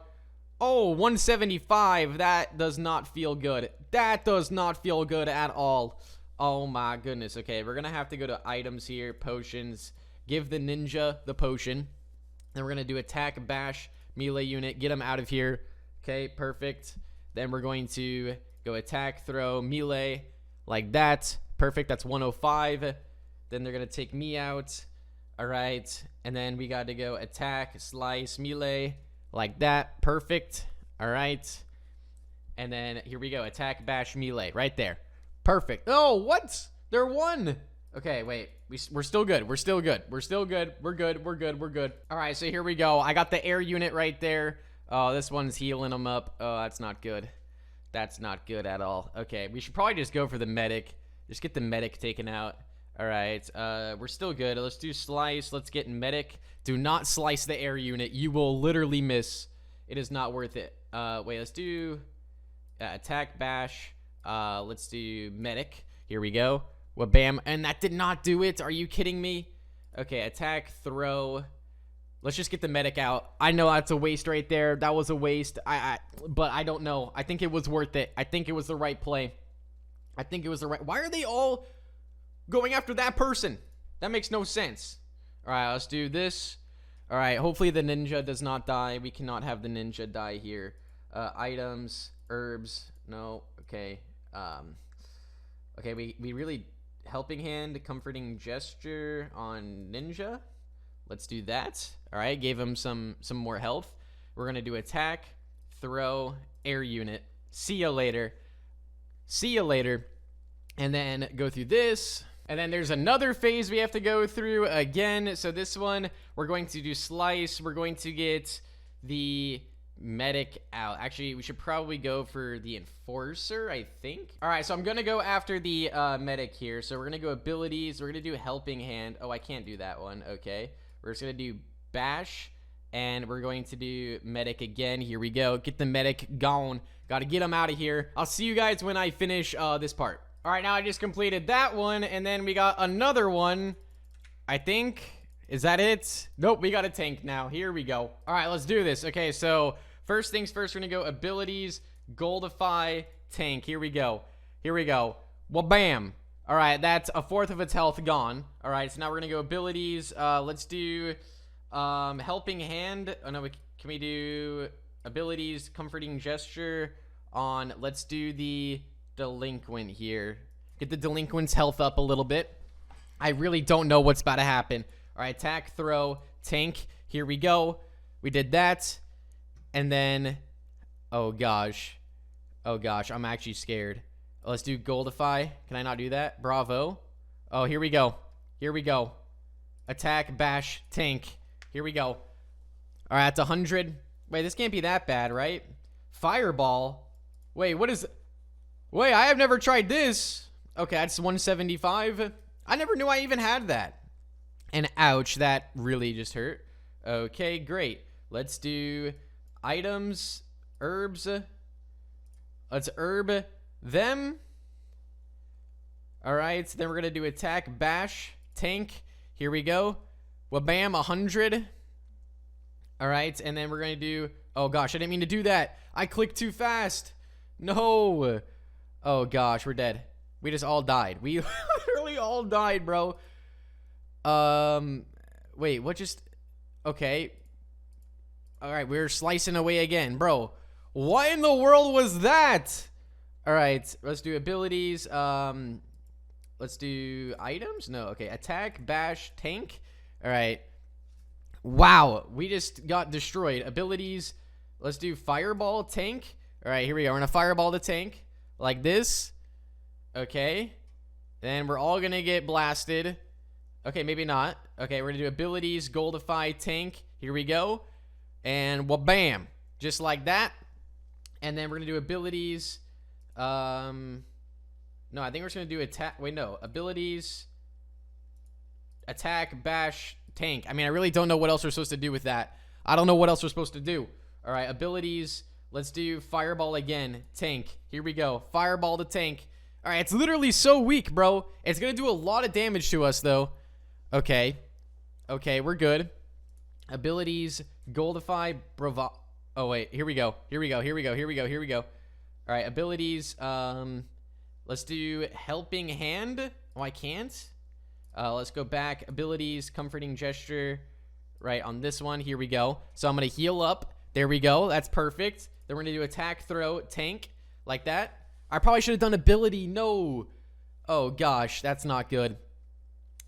Oh, 175. That does not feel good. That does not feel good at all. Oh my goodness. Okay, we're going to have to go to items here, potions. Give the ninja the potion. Then we're going to do attack, bash, melee unit. Get them out of here. Okay, perfect. Then we're going to go attack, throw, melee, like that. Perfect, that's 105. Then they're going to take me out. All right. And then we got to go attack, slice, melee, like that. Perfect. All right. And then here we go. Attack, bash, melee, right there. Perfect. Oh, what? They're one. Okay, wait. We're still good. We're still good. We're still good. We're good. We're good. We're good. All right, so here we go. I got the air unit right there. Oh, this one's healing them up. Oh, that's not good. That's not good at all. Okay, we should probably just go for the medic. Just get the medic taken out. All right, we're still good. Let's do slice. Let's get medic. Do not slice the air unit. You will literally miss. It is not worth it. Wait, let's do attack, bash. Let's do medic. Here we go. Well, bam. And that did not do it. Are you kidding me? Okay, attack, throw. Let's just get the medic out. I know that's a waste right there. That was a waste. But I don't know. I think it was worth it. I think it was the right play. I think it was the right. Why are they all going after that person? That makes no sense. All right, let's do this. All right, hopefully the ninja does not die. We cannot have the ninja die here. Items, herbs. No. Okay. Okay, we really helping hand, comforting gesture on ninja. Let's do that. All right, gave him some more health. We're going to do attack, throw, air unit. See you later. See you later. And then go through this. And then there's another phase we have to go through again. So this one, we're going to do slice. We're going to get the medic out. Actually, we should probably go for the enforcer, I think. All right, so I'm going to go after the medic here. So we're going to go abilities. We're going to do helping hand. Oh, I can't do that one. Okay. We're just going to do bash. And we're going to do medic again. Here we go. Get the medic gone. Got to get him out of here. I'll see you guys when I finish this part. All right, now I just completed that one. And then we got another one. I think Is that it? Nope, we got a tank now. Here we go. All right, let's do this. Okay, so first things first, we're gonna go abilities, Goldify, tank. Here we go. Here we go. Well, bam. All right, that's a fourth of its health gone. All right, so now we're gonna go abilities. Let's do helping hand. Oh no, can we do abilities, comforting gesture on? Let's do the delinquent here. Get the delinquent's health up a little bit. I really don't know what's about to happen. All right, attack, throw, tank. Here we go. We did that. And then, oh gosh. Oh gosh, I'm actually scared. Let's do Goldify. Can I not do that? Bravo. Oh, here we go. Here we go. Attack, bash, tank. Here we go. All right, that's 100. Wait, this can't be that bad, right? Fireball. Wait, what is... Wait, I have never tried this. Okay, that's 175. I never knew I even had that. And ouch, that really just hurt. Okay, great. Let's do items, herbs. Let's herb them. All right, so then we're going to do attack, bash, tank. Here we go. Well, bam, 100. All right, and then we're going to do... Oh, gosh, I didn't mean to do that. I clicked too fast. No. Oh, gosh, we're dead. We just all died. We literally all died, bro. Wait, what just... Okay. All right, we're slicing away again. Bro, what in the world was that? All right, let's do abilities. Let's do items? No, okay. Attack, bash, tank. All right. Wow, we just got destroyed. Abilities. Let's do fireball, tank. All right, here we go. We're gonna fireball the tank like this. Okay. Then we're all gonna get blasted. Okay, maybe not. Okay, we're gonna do abilities, Goldify, tank. Here we go. And well, bam. Just like that. And then we're gonna do abilities. No, I think we're just gonna do attack. Wait, no. Abilities. Attack, bash, tank. I mean, I really don't know what else we're supposed to do with that. I don't know what else we're supposed to do. All right, abilities. Let's do fireball again. Tank. Here we go. Fireball the tank. All right, it's literally so weak, bro. It's gonna do a lot of damage to us, though. Okay. Okay, we're good. Abilities, Goldify, Bravo. Oh, wait. Here we go. Here we go. Here we go. Here we go. Here we go. All right, abilities. Let's do helping hand. Oh, I can't. Let's go back. Abilities, comforting gesture. Right, on this one. Here we go. So I'm going to heal up. There we go. That's perfect. Then we're going to do attack, throw, tank. Like that. I probably should have done ability. No. Oh, gosh. That's not good.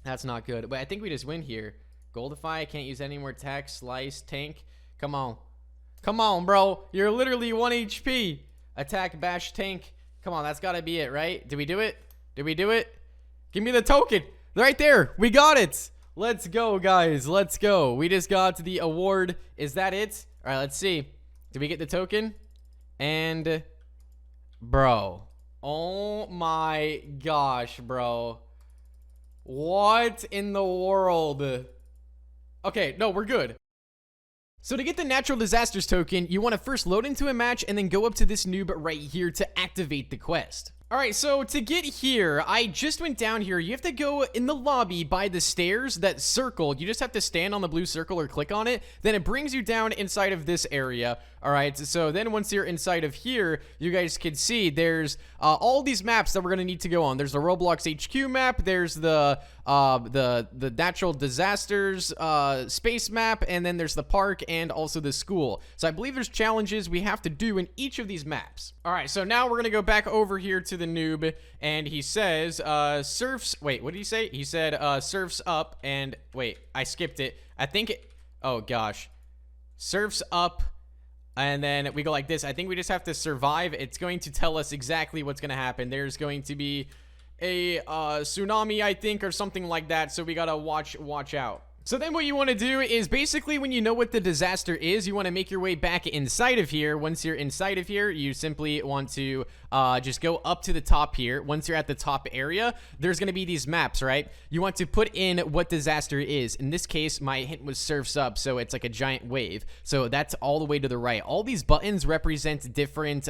That's not good. But I think we just win here. Goldify. I can't use any more attack. Slice. Tank. Come on. Come on, bro. You're literally 1 HP. Attack, bash, tank. Come on. That's got to be it, right? Did we do it? Did we do it? Give me the token. Right there. We got it. Let's go, guys. Let's go. We just got the award. Is that it? All right, let's see. Did we get the token? And, bro. Oh, my gosh, bro. What in the world? Okay, no, we're good. So to get the natural disasters token, you want to first load into a match and then go up to this noob right here to activate the quest. All right, so to get here, I just went down here. You have to go in the lobby by the stairs that circled. You just have to stand on the blue circle or click on it. Then it brings you down inside of this area. All right, so then once you're inside of here, you guys can see there's all these maps that we're going to need to go on. There's the Roblox HQ map. There's the natural disasters space map. And then there's the park and also the school. So I believe there's challenges we have to do in each of these maps. All right, so now we're going to go back over here to the noob, and he says surfs. Wait, what did he say? He said surfs up, and wait, I skipped it. I think it, oh gosh, surfs up, and then we go like this. I think we just have to survive. It's going to tell us exactly what's going to happen. There's going to be a tsunami, I think, or something like that, so we gotta watch out. So then what you want to do is basically when you know what the disaster is, you want to make your way back inside of here. Once you're inside of here, you simply want to just go up to the top here. Once you're at the top area, there's going to be these maps, right? You want to put in what disaster is. In this case, my hint was surfs up, so it's like a giant wave. So that's all the way to the right. All these buttons represent different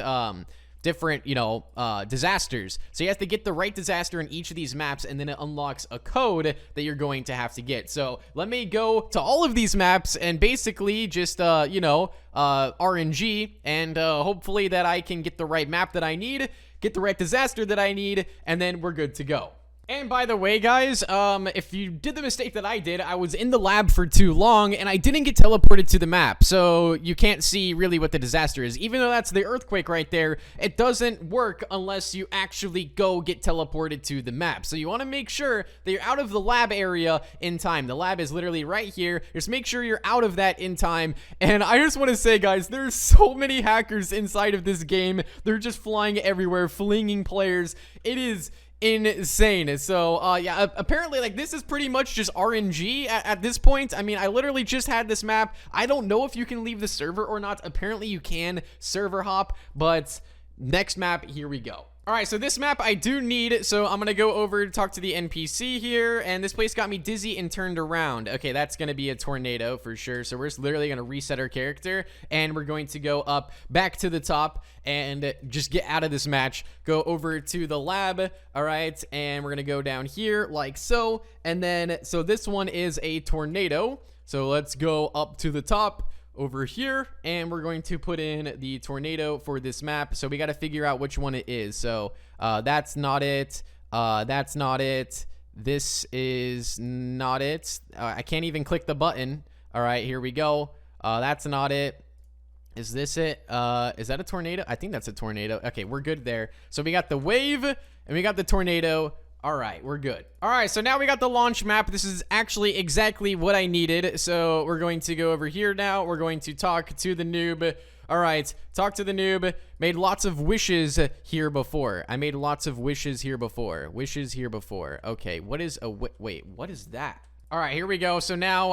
different, you know, disasters. So you have to get the right disaster in each of these maps, and then it unlocks a code that you're going to have to get. So let me go to all of these maps and basically just, you know, RNG, and hopefully that I can get the right map that I need, get the right disaster that I need, and then we're good to go. And by the way, guys, if you did the mistake that I did, I was in the lab for too long, and I didn't get teleported to the map, so you can't see really what the disaster is. Even though that's the earthquake right there, it doesn't work unless you actually go get teleported to the map. So you want to make sure that you're out of the lab area in time. The lab is literally right here. Just make sure you're out of that in time. And I just want to say, guys, there's so many hackers inside of this game. They're just flying everywhere, flinging players. It is insane. So yeah, apparently, like, this is pretty much just RNG at this point. I mean, I literally just had this map. I don't know if you can leave the server or not. Apparently you can server hop, but next map, here we go. All right, so this map I do need, so I'm gonna go over to talk to the NPC here, and this place got me dizzy and turned around. Okay, that's gonna be a tornado for sure, so we're just literally gonna reset our character, and we're going to go up back to the top and just get out of this match, go over to the lab, all right, and we're gonna go down here like so, and then, so this one is a tornado, so let's go up to the top over here, and we're going to put in the tornado for this map. So we got to figure out which one it is. So that's not it, that's not it, this is not it. I can't even click the button. All right, here we go. That's not it. Is this it? Is that a tornado? I think that's a tornado. Okay, we're good there. So we got the wave and we got the tornado. All right, we're good. All right, so now we got the launch map. This is actually exactly what I needed. So we're going to go over here now. We're going to talk to the noob. All right, talk to the noob. Made lots of wishes here before. I made lots of wishes here before. Wishes here before. Okay, what is a wait, what is that? All right, here we go. So now,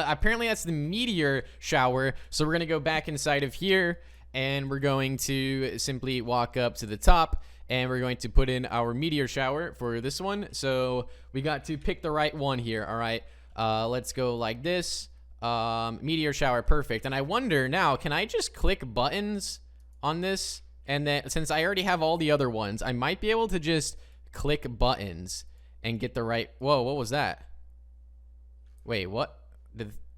apparently that's the meteor shower. So we're gonna go back inside of here, and we're going to simply walk up to the top, and we're going to put in our meteor shower for this one. So we got to pick the right one here. All right, let's go like this. Meteor shower, perfect. And I wonder now, can I just click buttons on this? And then since I already have all the other ones, I might be able to just click buttons and get the right. Whoa, what was that? Wait, what?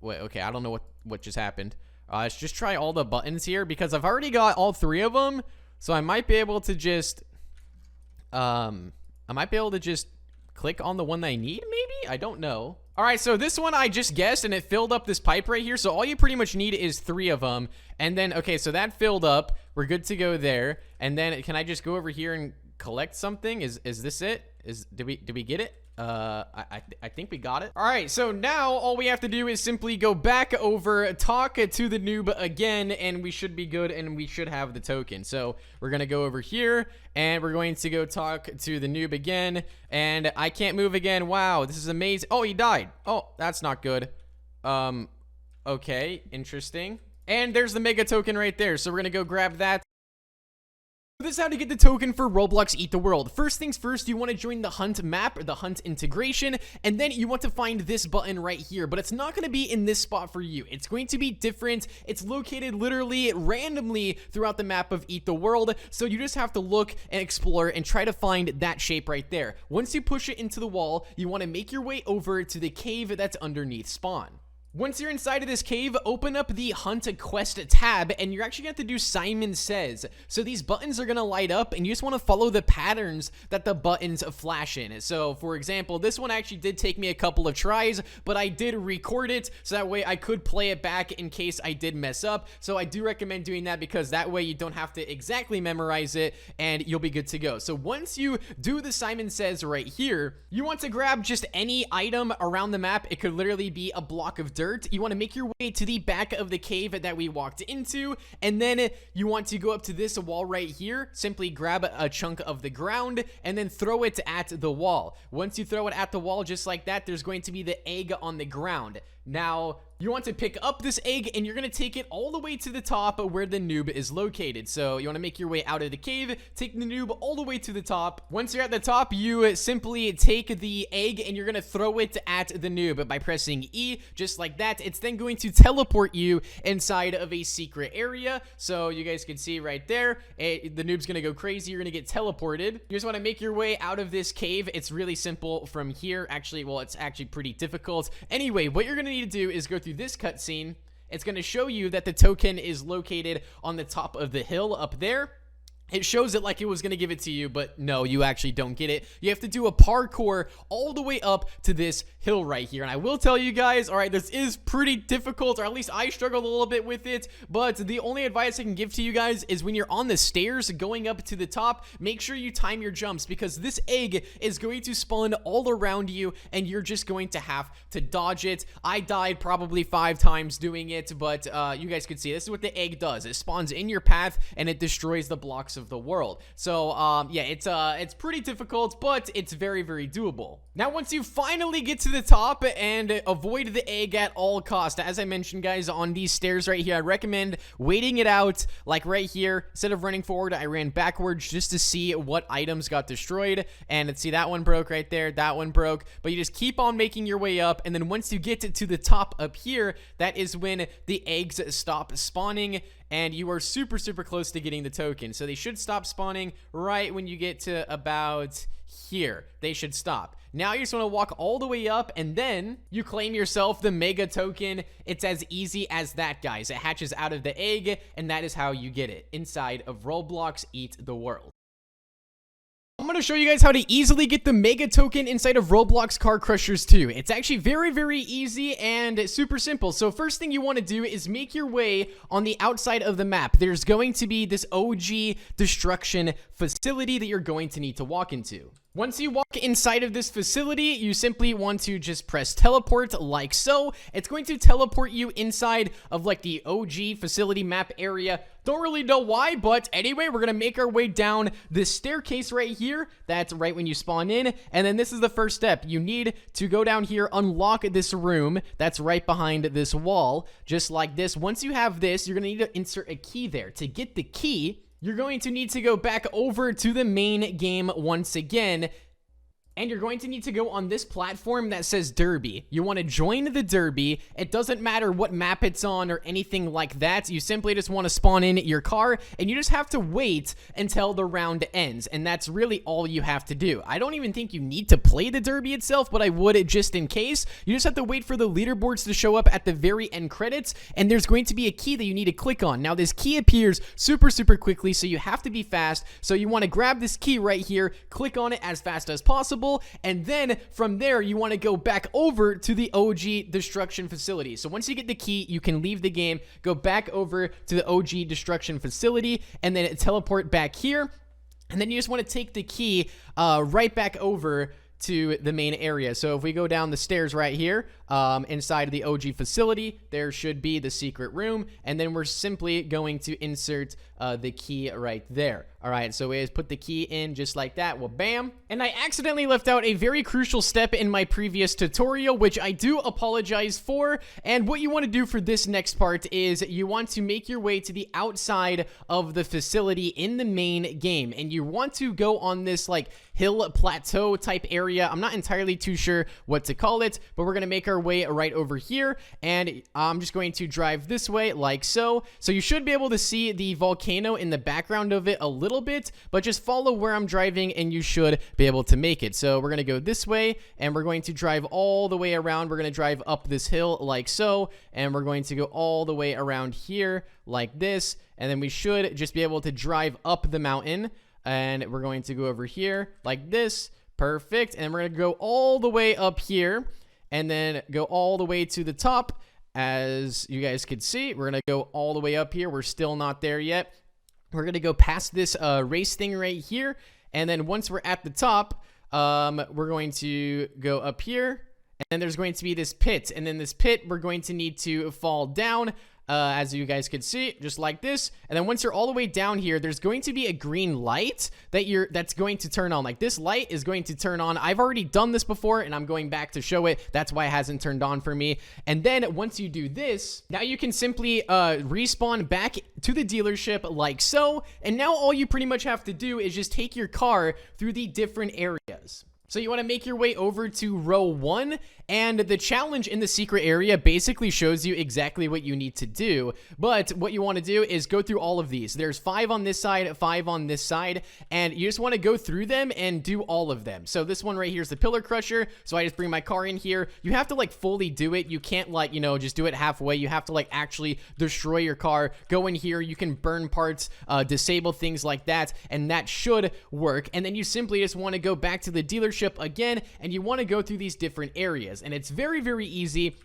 Wait, okay, I don't know what just happened. Let's just try all the buttons here because I've already got all three of them. So I might be able to just click on the one that I need, maybe? I don't know. All right, so this one I just guessed, and it filled up this pipe right here. So all you pretty much need is 3 of them. And then, okay, so that filled up. We're good to go there. And then can I just go over here and collect something? Is this it? Did we get it? I think we got it. All right, so now all we have to do is simply go back over, talk to the noob again, and we should be good, and we should have the token. So we're gonna go over here, and we're going to go talk to the noob again, and I can't move again. Wow, this is amazing. Oh, he died. Oh, that's not good. Okay, interesting. And there's the mega token right there, so we're gonna go grab that. This is how to get the token for Roblox Eat the World. First things first, you want to join the Hunt map or the Hunt integration, and then you want to find this button right here, but it's not going to be in this spot for you. It's going to be different. It's located literally randomly throughout the map of Eat the World, so you just have to look and explore and try to find that shape right there. Once you push it into the wall, you want to make your way over to the cave that's underneath spawn. Once you're inside of this cave, open up the Hunt Quest tab, and you're actually going to have to do Simon Says. So these buttons are going to light up, and you just want to follow the patterns that the buttons flash in. So, for example, this one actually did take me a couple of tries, but I did record it, so that way I could play it back in case I did mess up. So I do recommend doing that because that way you don't have to exactly memorize it, and you'll be good to go. So once you do the Simon Says right here, you want to grab just any item around the map. It could literally be a block of dirt. You want to make your way to the back of the cave that we walked into, and then you want to go up to this wall right here. Simply grab a chunk of the ground and then throw it at the wall. Once you throw it at the wall just like that, there's going to be the egg on the ground. Now, you want to pick up this egg, and you're going to take it all the way to the top where the noob is located. So you want to make your way out of the cave, take the noob all the way to the top. Once you're at the top, you simply take the egg, and you're going to throw it at the noob by pressing E, just like that. It's then going to teleport you inside of a secret area. So you guys can see right there, the noob's going to go crazy. You're going to get teleported. You just want to make your way out of this cave. It's really simple from here. Actually, well, it's actually pretty difficult. Anyway, what you're going to need to do is go through this cutscene. It's going to show you that the token is located on the top of the hill up there. It shows it like it was going to give it to you, but no, you actually don't get it. You have to do a parkour all the way up to this hill right here. And I will tell you guys, all right, this is pretty difficult, or at least I struggled a little bit with it. But the only advice I can give to you guys is when you're on the stairs going up to the top, make sure you time your jumps, because this egg is going to spawn all around you, and you're just going to have to dodge it. I died probably 5 times doing it, but you guys can see this is what the egg does. It spawns in your path, and it destroys the blocks of the world. So yeah, it's pretty difficult, but it's very, very doable. Now, once you finally get to the top, and avoid the egg at all costs, as I mentioned, guys, on these stairs right here, I recommend waiting it out, like right here. Instead of running forward, I ran backwards just to see what items got destroyed. And see, that one broke right there, that one broke, but you just keep on making your way up, and then once you get to the top up here, that is when the eggs stop spawning, and you are super, super close to getting the token. So they should stop spawning right when you get to about here. They should stop. Now you just want to walk all the way up, and then you claim yourself the mega token. It's as easy as that, guys. It hatches out of the egg, and that is how you get it inside of Roblox Eat the World. I'm going to show you guys how to easily get the mega token inside of Roblox Car Crushers 2. It's actually very, very easy and super simple. So first thing you want to do is make your way on the outside of the map. There's going to be this OG destruction facility that you're going to need to walk into. Once you walk inside of this facility, you simply want to just press teleport like so. It's going to teleport you inside of like the OG facility map area. Don't really know why, but anyway, we're going to make our way down this staircase right here. That's right when you spawn in. And then this is the first step. You need to go down here, unlock this room that's right behind this wall, just like this. Once you have this, you're going to need to insert a key there. To get the key, you're going to need to go back over to the main game once again, and you're going to need to go on this platform that says Derby. You want to join the Derby. It doesn't matter what map it's on or anything like that. You simply just want to spawn in your car, and you just have to wait until the round ends, and that's really all you have to do. I don't even think you need to play the Derby itself, but I would just in case. You just have to wait for the leaderboards to show up at the very end credits, and there's going to be a key that you need to click on. Now, this key appears super, super quickly, so you have to be fast. So you want to grab this key right here, click on it as fast as possible, and then from there you want to go back over to the OG destruction facility. So once you get the key, you can leave the game, go back over to the OG destruction facility, and then teleport back here, and then you just want to take the key right back over to the main area. So if we go down the stairs right here, inside of the OG facility, there should be the secret room, and then we're simply going to insert the key right there. All right, so we just put the key in just like that. Well, bam. And I accidentally left out a very crucial step in my previous tutorial, which I do apologize for. And what you want to do for this next part is you want to make your way to the outside of the facility in the main game, and you want to go on this like hill plateau type area. I'm not entirely too sure what to call it, but we're gonna make our way right over here, and I'm just going to drive this way like so. So you should be able to see the volcano in the background of it a little bit, but just follow where I'm driving and you should be able to make it. So we're gonna go this way, and we're going to drive all the way around. We're gonna drive up this hill like so, and we're going to go all the way around here like this, and then we should just be able to drive up the mountain, and we're going to go over here like this. Perfect. And we're going to go all the way up here, and then go all the way to the top. As you guys can see, we're going to go all the way up here. We're still not there yet. We're going to go past this race thing right here, and then once we're at the top, we're going to go up here, and then there's going to be this pit, and then this pit we're going to need to fall down as you guys can see, just like this. And then once you're all the way down here, there's going to be a green light that's going to turn on. Like, this light is going to turn on. I've already done this before, and I'm going back to show it. That's why it hasn't turned on for me. And then once you do this, now you can simply respawn back to the dealership like so. And now all you pretty much have to do is just take your car through the different areas. So you want to make your way over to row 1, and the challenge in the secret area basically shows you exactly what you need to do. But what you want to do is go through all of these. There's 5 on this side, 5 on this side, and you just want to go through them and do all of them. So this one right here is the pillar crusher. So I just bring my car in here. You have to like fully do it. You can't like, you know, just do it halfway. You have to like actually destroy your car. Go in here. You can burn parts, disable things like that, and that should work. And then you simply just want to go back to the dealership again, and you want to go through these different areas, and it's very, very easy.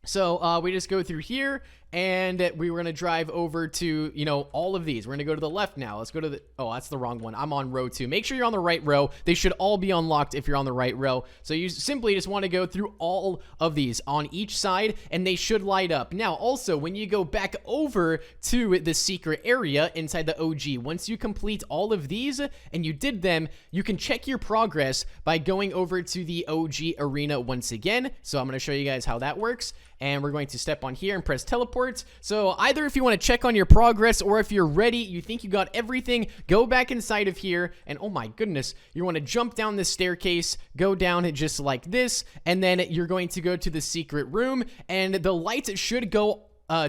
So we just go through here, and we were going to drive over to, you know, all of these. We're going to go to the left now. Let's go to the, oh, that's the wrong one. I'm on row 2. Make sure you're on the right row. They should all be unlocked if you're on the right row. So you simply just want to go through all of these on each side, and they should light up. Now, also, when you go back over to the secret area inside the OG, once you complete all of these and you did them, you can check your progress by going over to the OG arena once again. So I'm going to show you guys how that works. And we're going to step on here and press teleport. So either if you want to check on your progress, or if you're ready, you think you got everything, go back inside of here, and oh my goodness, you want to jump down this staircase, go down just like this, and then you're going to go to the secret room, and the lights should go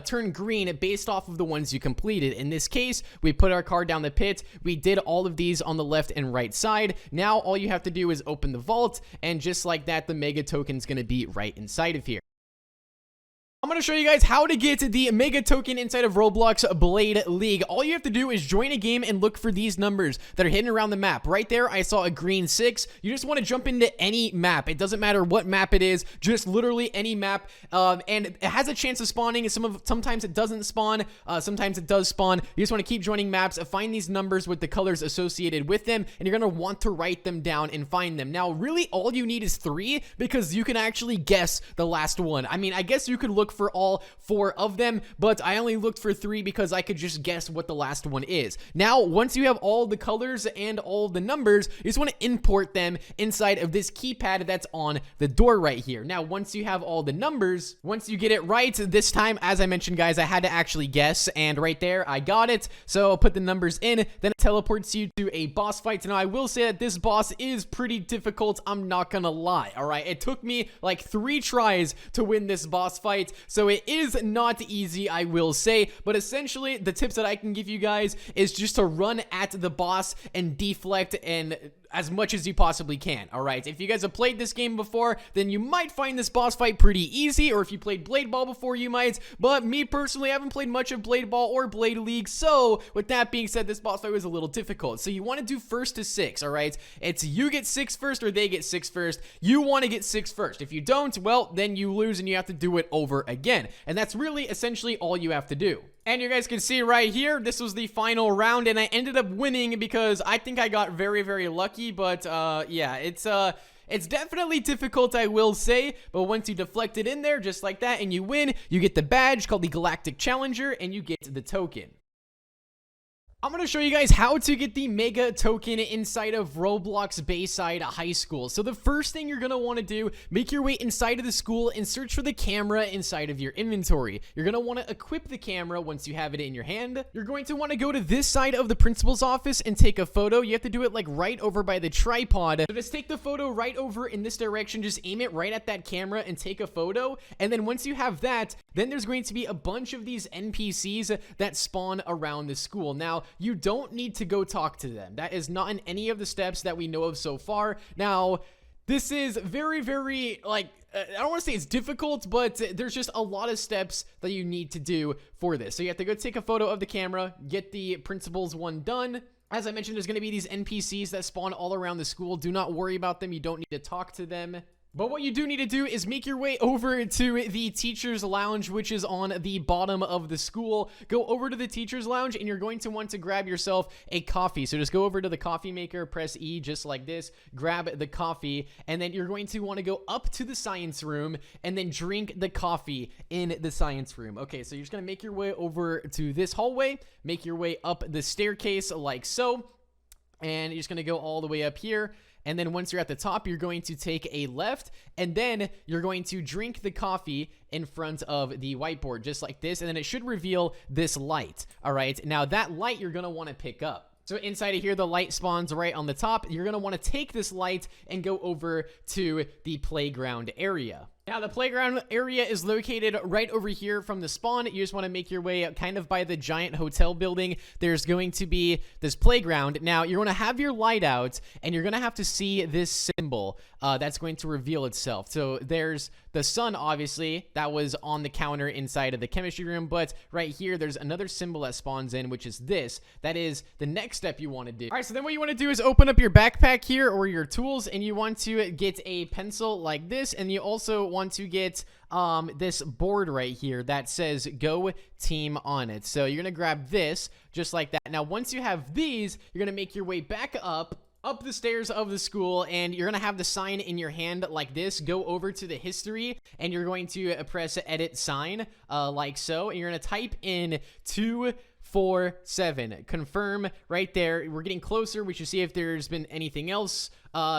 turn green based off of the ones you completed. In this case, we put our car down the pit. We did all of these on the left and right side. Now all you have to do is open the vault, and just like that, the mega token is going to be right inside of here. I'm going to show you guys how to get the mega token inside of Roblox Blade League. All you have to do is join a game and look for these numbers that are hidden around the map. Right there, I saw a green 6. You just want to jump into any map. It doesn't matter what map it is, just literally any map. And it has a chance of spawning. Sometimes it doesn't spawn. Sometimes it does spawn. You just want to keep joining maps, find these numbers with the colors associated with them, and you're going to want to write them down and find them. Now, really, all you need is 3, because you can actually guess the last one. I mean, I guess you could look for all 4 of them, but I only looked for 3 because I could just guess what the last one is. Now, once you have all the colors and all the numbers, you just want to import them inside of this keypad that's on the door right here. Now, once you have all the numbers, once you get it right, this time, as I mentioned, guys, I had to actually guess, and right there, I got it. So I'll put the numbers in, then it teleports you to a boss fight. Now, I will say that this boss is pretty difficult. I'm not gonna lie, all right? It took me like 3 tries to win this boss fight, so it is not easy, I will say, but essentially the tips that I can give you guys is just to run at the boss and deflect and as much as you possibly can. All right, if you guys have played this game before, then you might find this boss fight pretty easy, or if you played Blade Ball before, you might, but me personally, I haven't played much of Blade Ball or Blade League, so with that being said, this boss fight was a little difficult. So you want to do first to 6, all right? It's you get 6 first or they get 6 first. You want to get 6 first. If you don't, well, then you lose and you have to do it over again, and that's really essentially all you have to do. And you guys can see right here, this was the final round, and I ended up winning because I think I got very, very lucky, but yeah, it's definitely difficult, I will say, but once you deflect it in there, just like that, and you win, you get the badge called the Galactic Challenger, and you get the token. I'm going to show you guys how to get the mega token inside of Roblox Bayside High School. So the first thing you're going to want to do, make your way inside of the school and search for the camera inside of your inventory. You're going to want to equip the camera once you have it in your hand. You're going to want to go to this side of the principal's office and take a photo. You have to do it like right over by the tripod. So just take the photo right over in this direction, just aim it right at that camera and take a photo. And then once you have that, then there's going to be a bunch of these NPCs that spawn around the school. Now, you don't need to go talk to them. That is not in any of the steps that we know of so far. Now, this is very, very, like, I don't want to say it's difficult, but there's just a lot of steps that you need to do for this. So you have to go take a photo of the camera, get the principal's one done. As I mentioned, there's going to be these NPCs that spawn all around the school. Do not worry about them. You don't need to talk to them. But what you do need to do is make your way over to the teacher's lounge, which is on the bottom of the school. Go over to the teacher's lounge, and you're going to want to grab yourself a coffee. So just go over to the coffee maker, press E just like this, grab the coffee, and then you're going to want to go up to the science room and then drink the coffee in the science room. Okay, so you're just going to make your way over to this hallway, make your way up the staircase like so, and you're just going to go all the way up here. And then once you're at the top, you're going to take a left, and then you're going to drink the coffee in front of the whiteboard, just like this, and then it should reveal this light. All right, now that light you're going to want to pick up. So inside of here, the light spawns right on the top. You're going to want to take this light and go over to the playground area. Now, the playground area is located right over here from the spawn. You just want to make your way kind of by the giant hotel building. There's going to be this playground. Now, you're going to have your light out, and you're going to have to see this symbol that's going to reveal itself. So there's the sun, obviously, that was on the counter inside of the chemistry room. But right here, there's another symbol that spawns in, which is this. That is the next step you want to do. All right, so then what you want to do is open up your backpack here or your tools, and you want to get a pencil like this, and you also want to get this board right here that says Go Team on it. So you're gonna grab this just like that. Now once you have these, you're gonna make your way back up the stairs of the school, and you're gonna have the sign in your hand like this. Go over to the history, and you're going to press edit sign like so, and you're gonna type in 247. Confirm right there. We're getting closer. We should see if there's been anything else.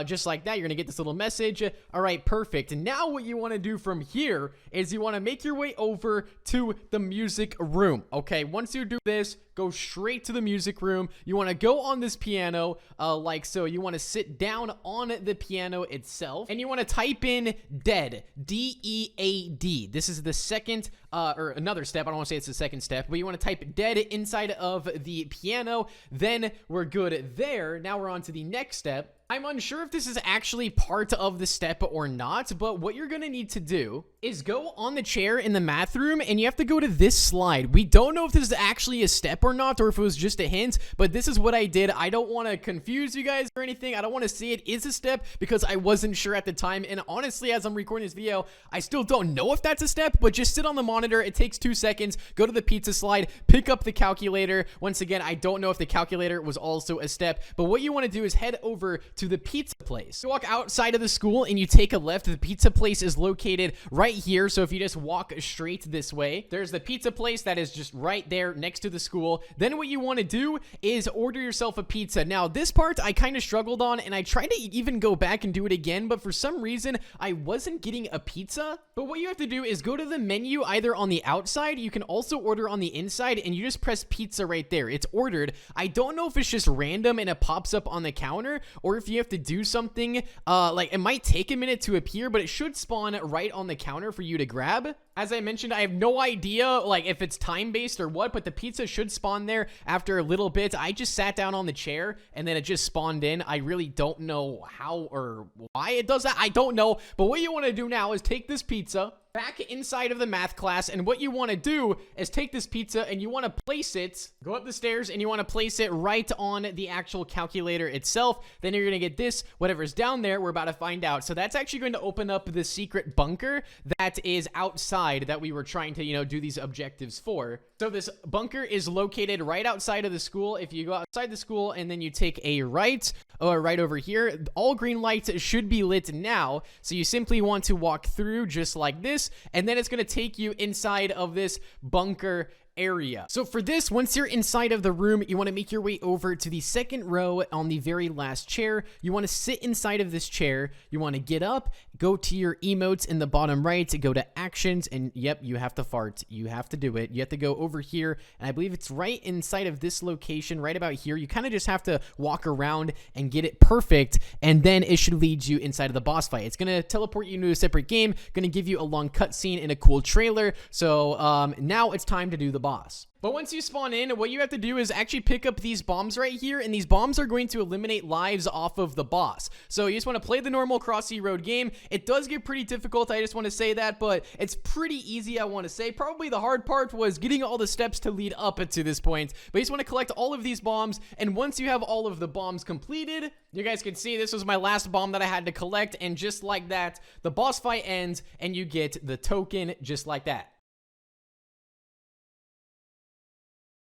Just like that, you're gonna get this little message. All right, perfect. And now what you want to do from here is you want to make your way over to the music room. Okay, once you do this, go straight to the music room. You want to go on this piano like so. You want to sit down on the piano itself, and you want to type in dead, D-E-A-D. This is the second or another step. I don't want to say it's the second step, but you want to type dead inside of the piano. Then we're good there. Now we're on to the next step. I'm unsure if this is actually part of the step or not, but what you're going to need to do is go on the chair in the math room, and you have to go to this slide. We don't know if this is actually a step or not, or if it was just a hint, but this is what I did. I don't want to confuse you guys or anything. I don't want to say it is a step because I wasn't sure at the time, and honestly, as I'm recording this video, I still don't know if that's a step, but just sit on the monitor. It takes 2 seconds. Go to the pizza slide, pick up the calculator. Once again, I don't know if the calculator was also a step, but what you want to do is head over to the pizza place. You walk outside of the school and you take a left. The pizza place is located right here. So if you just walk straight this way, there's the pizza place that is just right there next to the school. Then what you want to do is order yourself a pizza. Now this part I kind of struggled on, and I tried to even go back and do it again, but for some reason I wasn't getting a pizza. But what you have to do is go to the menu either on the outside. You can also order on the inside, and you just press pizza right there. It's ordered. I don't know if it's just random and it pops up on the counter, or if you have to do something like it might take a minute to appear, but it should spawn right on the counter for you to grab. As I mentioned, I have no idea like if it's time-based or what, but the pizza should spawn there after a little bit. I just sat down on the chair and then it just spawned in. I really don't know how or why it does that. I don't know. But what you want to do now is take this pizza back inside of the math class, and what you want to do is take this pizza and you want to place it, go up the stairs, and you want to place it right on the actual calculator itself. Then you're going to get this, whatever's down there, we're about to find out. So that's actually going to open up the secret bunker that is outside that we were trying to, do these objectives for. So this bunker is located right outside of the school. If you go outside the school and then you take a right, or right over here, all green lights should be lit now. So you simply want to walk through just like this, and then it's going to take you inside of this bunker area. So for this, once you're inside of the room, you want to make your way over to the second row on the very last chair. You want to sit inside of this chair. You want to get up, go to your emotes in the bottom right, go to actions, and yep, you have to fart. You have to do it. You have to go over here, and I believe it's right inside of this location, right about here. You kind of just have to walk around and get it perfect, and then it should lead you inside of the boss fight. It's going to teleport you into a separate game, going to give you a long cutscene and a cool trailer. So now it's time to do the boss boss. But once you spawn in, what you have to do is actually pick up these bombs right here, and these bombs are going to eliminate lives off of the boss. So you just want to play the normal Crossy Road game. It does get pretty difficult, I just want to say that, but it's pretty easy, I want to say. Probably the hard part was getting all the steps to lead up to this point, but you just want to collect all of these bombs, and once you have all of the bombs completed, you guys can see this was my last bomb that I had to collect, and just like that, the boss fight ends, and you get the token just like that.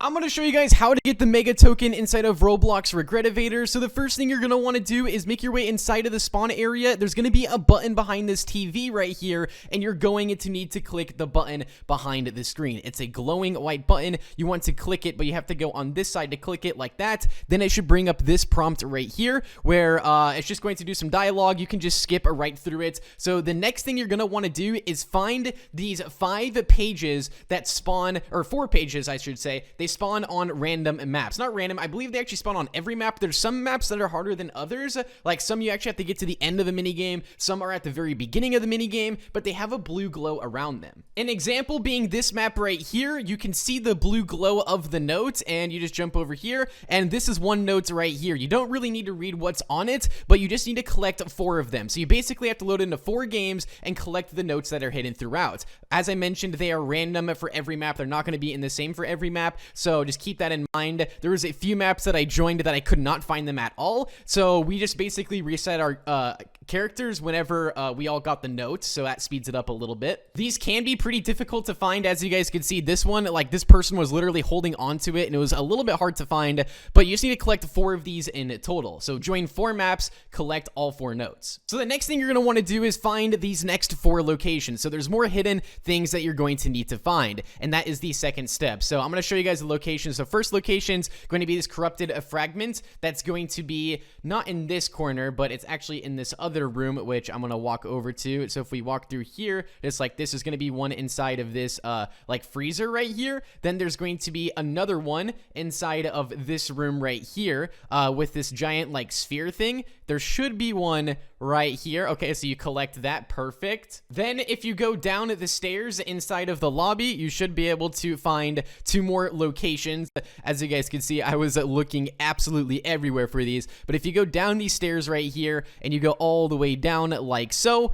I'm going to show you guys how to get the mega token inside of Roblox Regretavator. So the first thing you're going to want to do is make your way inside of the spawn area. There's going to be a button behind this TV right here, and you're going to need to click the button behind the screen. It's a glowing white button. You want to click it, but you have to go on this side to click it like that. Then it should bring up this prompt right here where it's just going to do some dialogue. You can just skip right through it. So the next thing you're going to want to do is find these 5 pages that spawn, or 4 pages, I should say. They spawn on random maps. Not random, I believe they actually spawn on every map. There's some maps that are harder than others, like some you actually have to get to the end of a minigame, some are at the very beginning of the minigame, but they have a blue glow around them. An example being this map right here. You can see the blue glow of the note, and you just jump over here, and this is one note right here. You don't really need to read what's on it, but you just need to collect 4 of them. So you basically have to load into 4 games and collect the notes that are hidden throughout. As I mentioned, they are random for every map. They're not going to be in the same for every map, so just keep that in mind. There was a few maps that I joined that I could not find them at all, so we just basically reset our characters whenever we all got the note, so that speeds it up a little bit. These can be pretty difficult to find, as you guys can see. This one, like, this person was literally holding onto it, and it was a little bit hard to find, but you just need to collect 4 of these in total. So join 4 maps, collect all 4 notes. So the next thing you're going to want to do is find these next 4 locations. So there's more hidden things that you're going to need to find, and that is the second step. So I'm going to show you guys the locations. So first location's going to be this corrupted fragment that's going to be not in this corner, but it's actually in this other room, which I'm going to walk over to. So if we walk through here, just like this is going to be one inside of this like freezer right here. Then there's going to be another one inside of this room right here with this giant like sphere thing. There should be one right here. Okay, so you collect that. Perfect. Then if you go down the stairs inside of the lobby, you should be able to find 2 more locations. As you guys can see, I was looking absolutely everywhere for these, but if you go down these stairs right here and you go all the way down like so,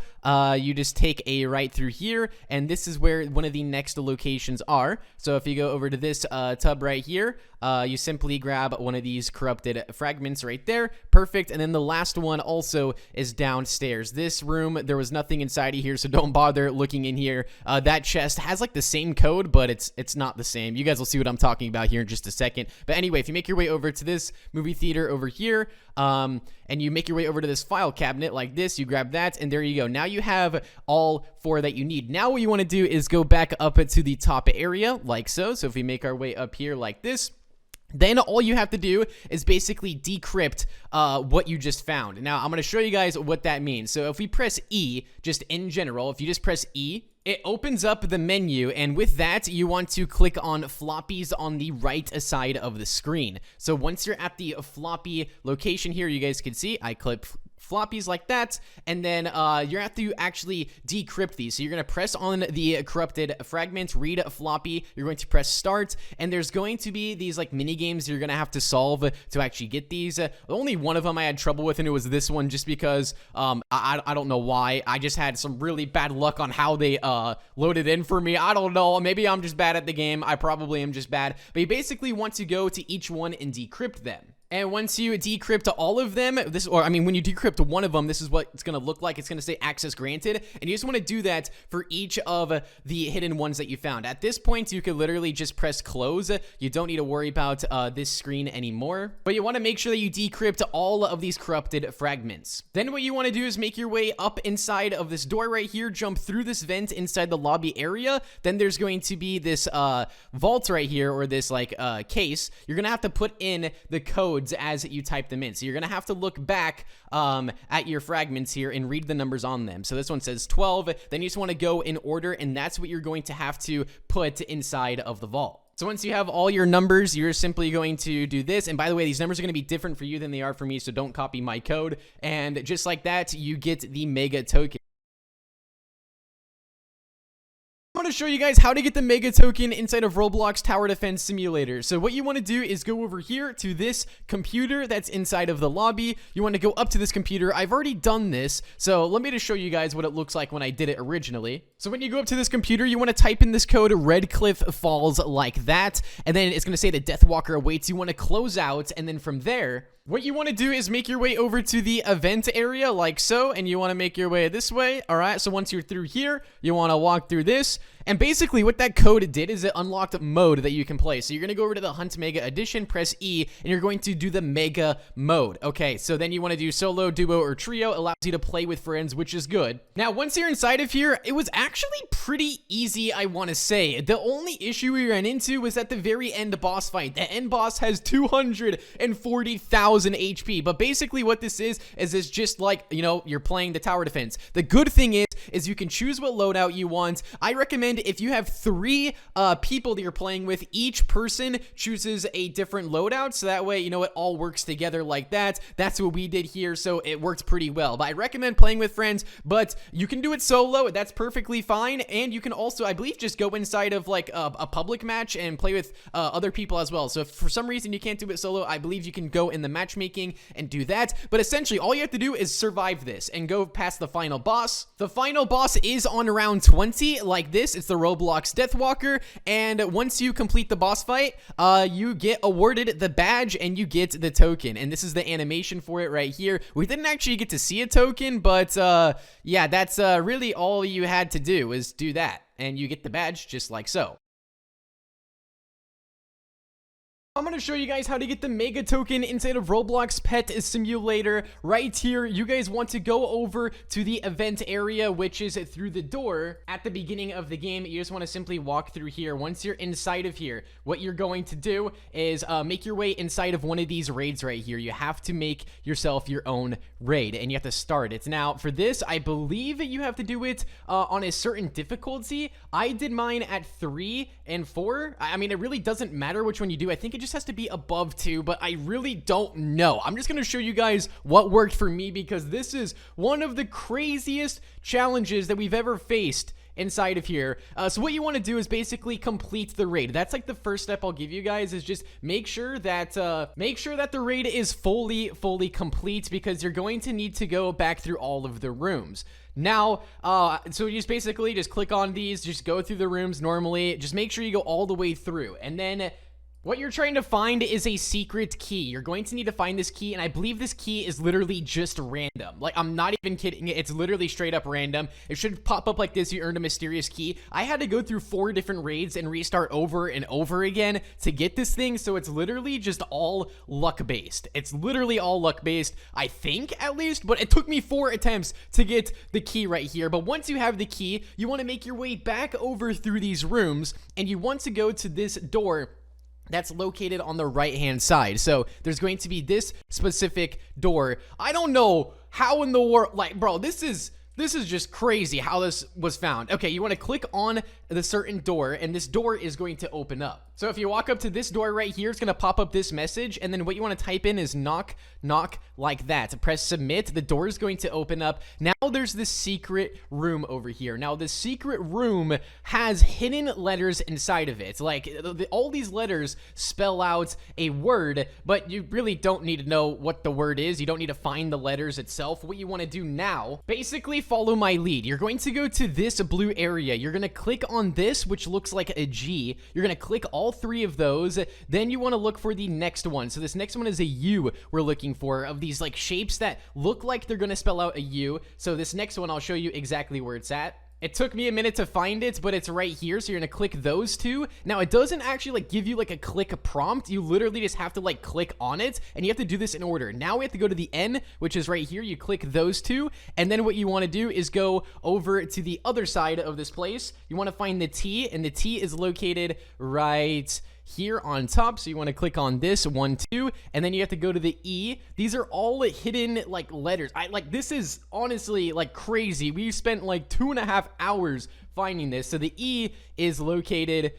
you just take a right through here, and this is where one of the next locations are. So if you go over to this tub right here, you simply grab one of these corrupted fragments right there. Perfect. And then the last one also is downstairs. This room, there was nothing inside of here, so don't bother looking in here. That chest has like the same code, but it's not the same. You guys will see what I'm talking about here in just a second. But anyway, if you make your way over to this movie theater over here, and you make your way over to this file cabinet like this, you grab that, and there you go. Now you have all 4 that you need. Now what you want to do is go back up to the top area like so. So if we make our way up here like this, then all you have to do is basically decrypt what you just found. Now, I'm going to show you guys what that means. So if we press E, just in general, if you just press E, it opens up the menu, and with that, you want to click on floppies on the right side of the screen. So once you're at the floppy location here, you guys can see, I click floppies like that, and then you have to actually decrypt these. So you're going to press on the corrupted fragment, read floppy, you're going to press start, and there's going to be these like mini games you're going to have to solve to actually get these. Only one of them I had trouble with, and it was this one, just because I don't know why. I just had some really bad luck on how they loaded in for me. I don't know, maybe I'm just bad at the game. I probably am just bad, but you basically want to go to each one and decrypt them. And once you decrypt all of them, when you decrypt one of them, this is what it's going to look like. It's going to say access granted. And you just want to do that for each of the hidden ones that you found. At this point, you could literally just press close. You don't need to worry about this screen anymore. But you want to make sure that you decrypt all of these corrupted fragments. Then what you want to do is make your way up inside of this door right here, jump through this vent inside the lobby area. Then there's going to be this vault right here, or this like case. You're going to have to put in the code as you type them in. So you're going to have to look back at your fragments here and read the numbers on them. So this one says 12. Then you just want to go in order, and that's what you're going to have to put inside of the vault. So once you have all your numbers, you're simply going to do this. And by the way, these numbers are going to be different for you than they are for me, so don't copy my code. And just like that, you get the mega token. I'm going to show you guys how to get the mega token inside of Roblox Tower Defense Simulator. So what you want to do is go over here to this computer that's inside of the lobby. You want to go up to this computer. I've already done this, so let me just show you guys what it looks like when I did it originally. So when you go up to this computer, you want to type in this code Redcliffe Falls like that, and then it's going to say the Deathwalker awaits. You want to close out, and then from there, what you want to do is make your way over to the event area like so, and you want to make your way this way. All right, so once you're through here, you want to walk through this, and basically what that code did is it unlocked mode that you can play. So you're going to go over to the Hunt Mega Edition, press E, and you're going to do the Mega mode. Okay, so then you want to do solo, duo, or trio. It allows you to play with friends, which is good. Now, once you're inside of here, it was actually pretty easy, I want to say. The only issue we ran into was at the very end boss fight. The end boss has 240,000 HP, but basically what this is it's just like, you know, you're playing the tower defense. The good thing is you can choose what loadout you want. I recommend if you have 3 people that you're playing with, each person chooses a different loadout, so that way, you know, it all works together like that. That's what we did here, so it worked pretty well. But I recommend playing with friends, but you can do it solo. That's perfectly fine, and you can also, I believe, just go inside of like a public match and play with other people as well. So if for some reason you can't do it solo, I believe you can go in the matchmaking and do that. But essentially, all you have to do is survive this and go past the final boss. The final boss is on round 20 like this. It's the Roblox Deathwalker, and once you complete the boss fight, you get awarded the badge and you get the token, and this is the animation for it right here. We didn't actually get to see a token, but yeah, that's really all you had to do is do that, and you get the badge just like so. I'm going to show you guys how to get the mega token inside of Roblox Pet Simulator right here. You guys want to go over to the event area, which is through the door at the beginning of the game. You just want to simply walk through here. Once you're inside of here, what you're going to do is make your way inside of one of these raids right here. You have to make yourself your own raid, and you have to start it. Now, for this, I believe you have to do it on a certain difficulty. I did mine at 3 and 4. I mean, it really doesn't matter which one you do. I think it just has to be above 2, but I really don't know. I'm just going to show you guys what worked for me, because this is one of the craziest challenges that we've ever faced inside of here. So what you want to do is basically complete the raid. That's like the first step I'll give you guys, is just make sure that the raid is fully complete, because you're going to need to go back through all of the rooms. Now, so you just basically just click on these, just go through the rooms normally, just make sure you go all the way through, and then what you're trying to find is a secret key. You're going to need to find this key, and I believe this key is literally just random. Like, I'm not even kidding. It's literally straight up random. It should pop up like this. You earned a mysterious key. I had to go through 4 different raids and restart over and over again to get this thing, so it's literally just all luck-based. It's literally all luck-based, I think, at least, but it took me 4 attempts to get the key right here. But once you have the key, you want to make your way back over through these rooms, and you want to go to this door that's located on the right-hand side. So there's going to be this specific door. I don't know how in the world, like, bro, this is just crazy how this was found. Okay, you want to click on the certain door, and this door is going to open up. So if you walk up to this door right here, it's going to pop up this message, and then what you want to type in is knock, knock, like that. Press submit. The door is going to open up. Now there's this secret room over here. Now the secret room has hidden letters inside of it. Like, all these letters spell out a word, but you really don't need to know what the word is. You don't need to find the letters itself. What you want to do now, basically follow my lead. You're going to go to this blue area. You're going to click on this, which looks like a G. You're going to click all 3 of those. Then you want to look for the next one. So this next one is a U we're looking for, of these like shapes that look like they're going to spell out a U. So this next one, I'll show you exactly where it's at. It took me a minute to find it, but it's right here, so you're gonna click those 2. Now, it doesn't actually, like, give you, like, a click prompt. You literally just have to, like, click on it, and you have to do this in order. Now we have to go to the N, which is right here. You click those 2, and then what you want to do is go over to the other side of this place. You want to find the T, and the T is located right here on top. So you want to click on this 1, 2, and then you have to go to the E. These are all hidden like letters. This is honestly like crazy. We spent like 2.5 hours finding this. So the E is located,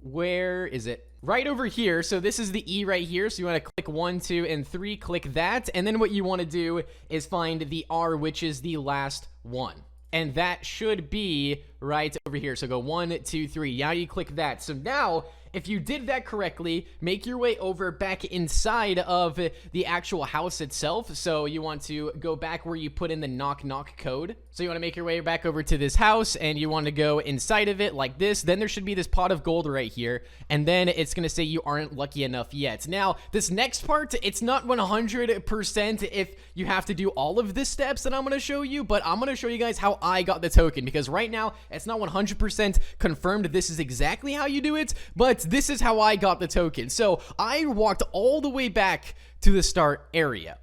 where is it? Right over here. So this is the E right here. So you want to click 1, 2, and 3, click that. And then what you want to do is find the R, which is the last one. and that should be right over here. So go 1, 2, 3. Now you click that. So now, if you did that correctly, make your way over back inside of the actual house itself. So you want to go back where you put in the knock knock code. So you want to make your way back over to this house, and you want to go inside of it like this. Then there should be this pot of gold right here, and then it's going to say you aren't lucky enough yet. Now, this next part, it's not 100% if you have to do all of the steps that I'm going to show you, but I'm going to show you guys how I got the token, because right now, it's not 100% confirmed this is exactly how you do it, but this is how I got the token. So I walked all the way back to the start area.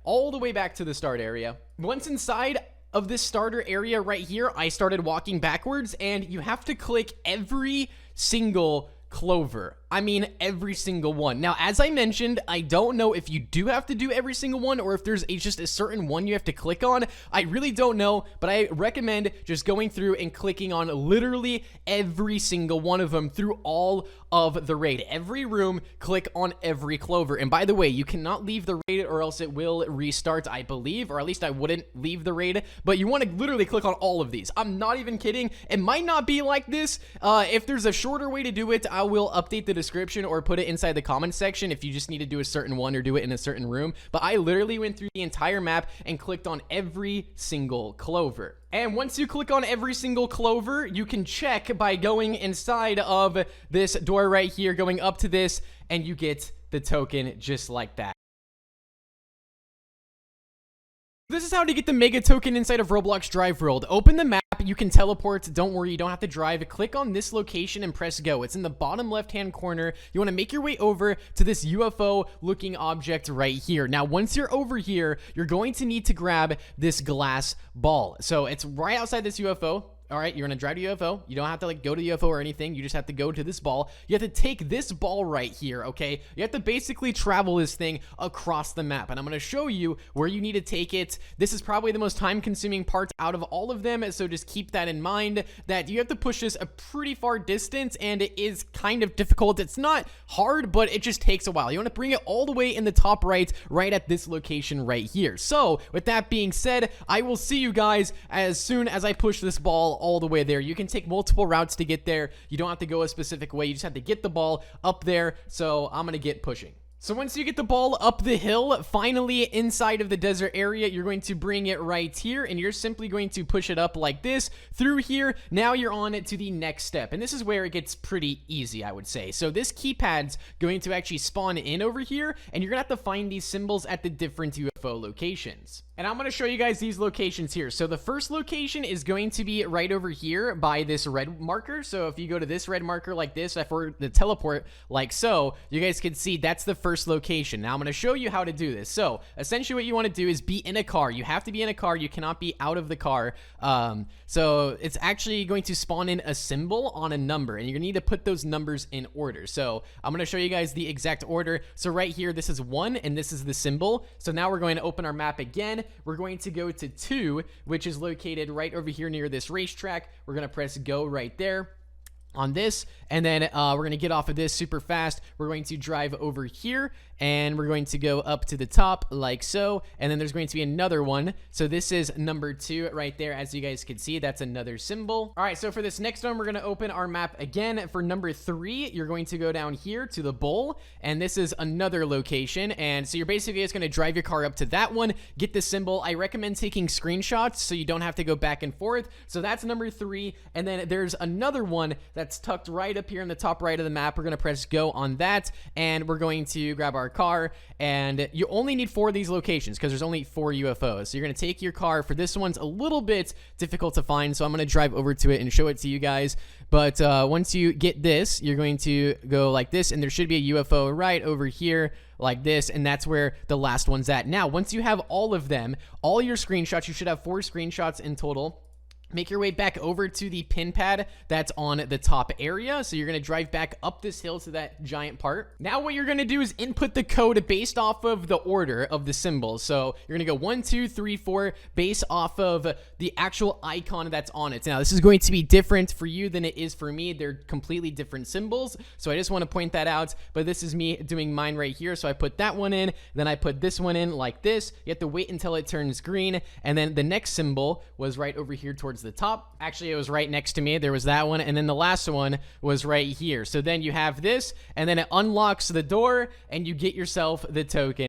Once inside of this starter area right here, I started walking backwards, and you have to click every single clover. I mean, every single one. Now, as I mentioned, I don't know if you do have to do every single one, or if there's just a certain one you have to click on. I really don't know, but I recommend just going through and clicking on literally every single one of them through all of the raid. Every room, click on every clover. And by the way, you cannot leave the raid, or else it will restart, I believe, or at least I wouldn't leave the raid, but you want to literally click on all of these. I'm not even kidding. It might not be like this. If there's a shorter way to do it, I will update the description or put it inside the comment section if you just need to do a certain one or do it in a certain room. But I literally went through the entire map and clicked on every single clover. And once you click on every single clover, you can check by going inside of this door right here, going up to this, and you get the token just like that. This is how to get the mega token inside of Roblox Drive World. Open the map, you can teleport, don't worry, you don't have to drive. Click on this location and press go. It's in the bottom left-hand corner. You want to make your way over to this UFO-looking object right here. Now, once you're over here, you're going to need to grab this glass ball. So it's right outside this UFO. All right, you're gonna drive to UFO. You don't have to like go to UFO or anything. You just have to go to this ball. You have to take this ball right here, okay? You have to basically travel this thing across the map, and I'm gonna show you where you need to take it. This is probably the most time-consuming part out of all of them, so just keep that in mind, that you have to push this a pretty far distance, and it is kind of difficult. It's not hard, but it just takes a while. You wanna bring it all the way in the top right at this location right here. So, with that being said, I will see you guys as soon as I push this ball all the way there. You can take multiple routes to get there. You don't have to go a specific way. You just have to get the ball up there. So I'm going to get pushing. So once you get the ball up the hill, finally inside of the desert area, you're going to bring it right here, and you're simply going to push it up like this through here. Now you're on to the next step, and this is where it gets pretty easy, I would say. So this keypad's going to actually spawn in over here, and you're gonna have to find these symbols at the different UFO locations. And I'm going to show you guys these locations here. So the first location is going to be right over here by this red marker. So if you go to this red marker like this, for the teleport like so, you guys can see that's the first location. Now I'm going to show you how to do this. So essentially what you want to do is be in a car. You have to be in a car. You cannot be out of the car. So it's actually going to spawn in a symbol on a number, and you're going to need to put those numbers in order. So I'm going to show you guys the exact order. So right here, this is 1, and this is the symbol. So now we're going to open our map again. We're going to go to 2, which is located right over here near this racetrack. We're going to press go right there on this, and then we're going to get off of this super fast. We're going to drive over here, and we're going to go up to the top like so, and then there's going to be another one. So this is number 2 right there. As you guys can see, that's another symbol. All right, so for this next one, we're going to open our map again. For number 3, you're going to go down here to the bowl, and this is another location. And so you're basically just going to drive your car up to that one, get the symbol. I recommend taking screenshots so you don't have to go back and forth. So that's number 3, and then there's another one that's tucked right up here in the top right of the map. We're going to press go on that, and we're going to grab our car, and you only need 4 of these locations because there's only 4 UFOs. So you're going to take your car. For this one's a little bit difficult to find, so I'm going to drive over to it and show it to you guys. But once you get this, you're going to go like this, and there should be a UFO right over here like this, and that's where the last one's at. Now, once you have all of them, all your screenshots, you should have 4 screenshots in total. Make your way back over to the pin pad that's on the top area. So you're going to drive back up this hill to that giant part. Now what you're going to do is input the code based off of the order of the symbols. So you're going to go 1, 2, 3, 4 based off of the actual icon that's on it. Now this is going to be different for you than it is for me. They're completely different symbols. So I just want to point that out. But this is me doing mine right here. So I put that one in. Then I put this one in like this. You have to wait until it turns green. And then the next symbol was right over here towards towards the top. Actually, it was right next to me. There was that one, and then the last one was right here. So then you have this, and then it unlocks the door, and you get yourself the token.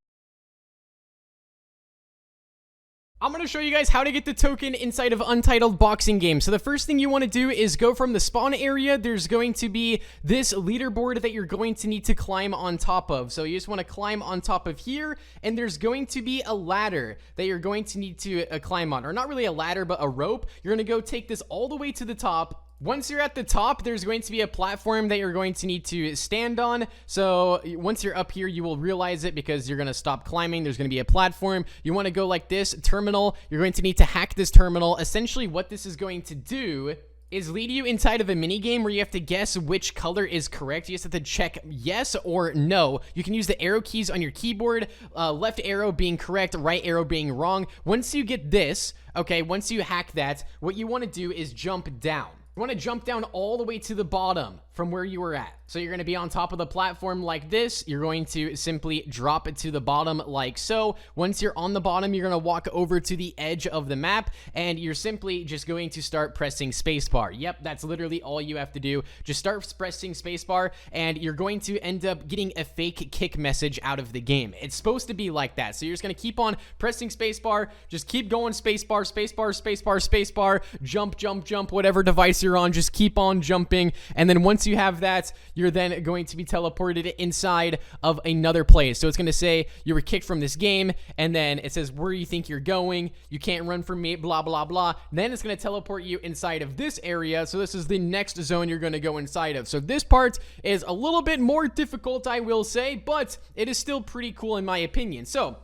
I'm going to show you guys how to get the token inside of Untitled Boxing Game. So the first thing you want to do is go from the spawn area. There's going to be this leaderboard that you're going to need to climb on top of. So you just want to climb on top of here, and there's going to be a ladder that you're going to need to climb on. Or not really a ladder, but a rope. You're going to go take this all the way to the top. Once you're at the top, there's going to be a platform that you're going to need to stand on. So once you're up here, you will realize it because you're going to stop climbing. There's going to be a platform. You want to go like this, terminal. You're going to need to hack this terminal. Essentially, what this is going to do is lead you inside of a mini game where you have to guess which color is correct. You just have to check yes or no. You can use the arrow keys on your keyboard, left arrow being correct, right arrow being wrong. Once you get this, okay, once you hack that, what you want to do is jump down. You want to jump down all the way to the bottom from where you were at. So you're going to be on top of the platform like this. You're going to simply drop it to the bottom like so. Once you're on the bottom, you're going to walk over to the edge of the map, and you're simply just going to start pressing spacebar. Yep, that's literally all you have to do. Just start pressing spacebar, and you're going to end up getting a fake kick message out of the game. It's supposed to be like that. So you're just going to keep on pressing spacebar. Just keep going spacebar, spacebar, spacebar, spacebar, jump, jump, jump, whatever device you're on. Just keep on jumping, and then once you have that, you're then going to be teleported inside of another place. So it's going to say you were kicked from this game, and then it says where you think you're going. You can't run from me, blah, blah, blah. Then it's going to teleport you inside of this area. So this is the next zone you're going to go inside of. So this part is a little bit more difficult, I will say, but it is still pretty cool in my opinion. So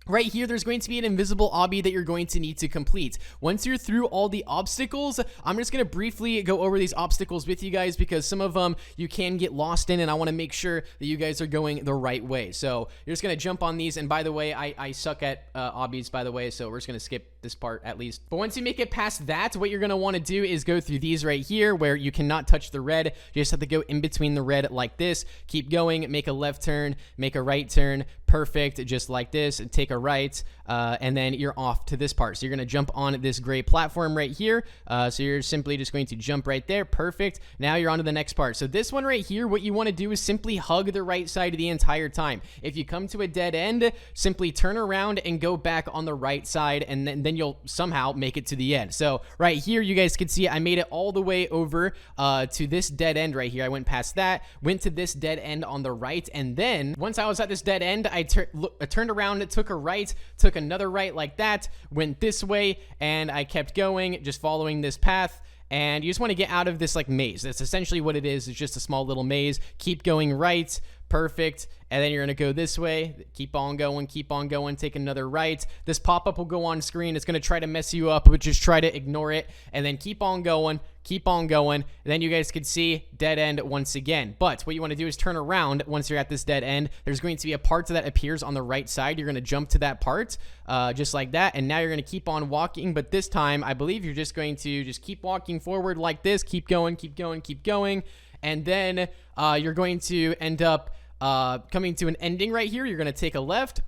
right here, there's going to be an invisible obby that you're going to need to complete. Once you're through all the obstacles, I'm just going to briefly go over these obstacles with you guys because some of them you can get lost in, and I want to make sure that you guys are going the right way. So you're just going to jump on these, and by the way, I suck at obbies, by the way, so we're just going to skip this part at least. But once you make it past that, what you're going to want to do is go through these right here where you cannot touch the red. You just have to go in between the red like this. Keep going, make a left turn, make a right turn, perfect, just like this, and take a right, and then you're off to this part. So you're going to jump on this gray platform right here. So you're simply just going to jump right there. Perfect. Now you're on to the next part. So this one right here, what you want to do is simply hug the right side the entire time. If you come to a dead end, simply turn around and go back on the right side, and then you'll somehow make it to the end. So right here, you guys can see I made it all the way over to this dead end right here. I went past that, went to this dead end on the right, and then once I was at this dead end, I turned around, took a right, took another right like that, went this way, and I kept going, just following this path. And you just want to get out of this like maze. That's essentially what it is. It's just a small little maze. Keep going right. Perfect. And then you're going to go this way. Keep on going. Keep on going. Take another right. This pop-up will go on screen. It's going to try to mess you up, but just try to ignore it. And then keep on going. Keep on going. And then you guys can see dead end once again. But what you want to do is turn around once you're at this dead end. There's going to be a part that appears on the right side. You're going to jump to that part just like that. And now you're going to keep on walking. But this time, I believe you're just going to just keep walking forward like this. Keep going, keep going, keep going. And then you're going to end up coming to an ending right here. You're going to take a left.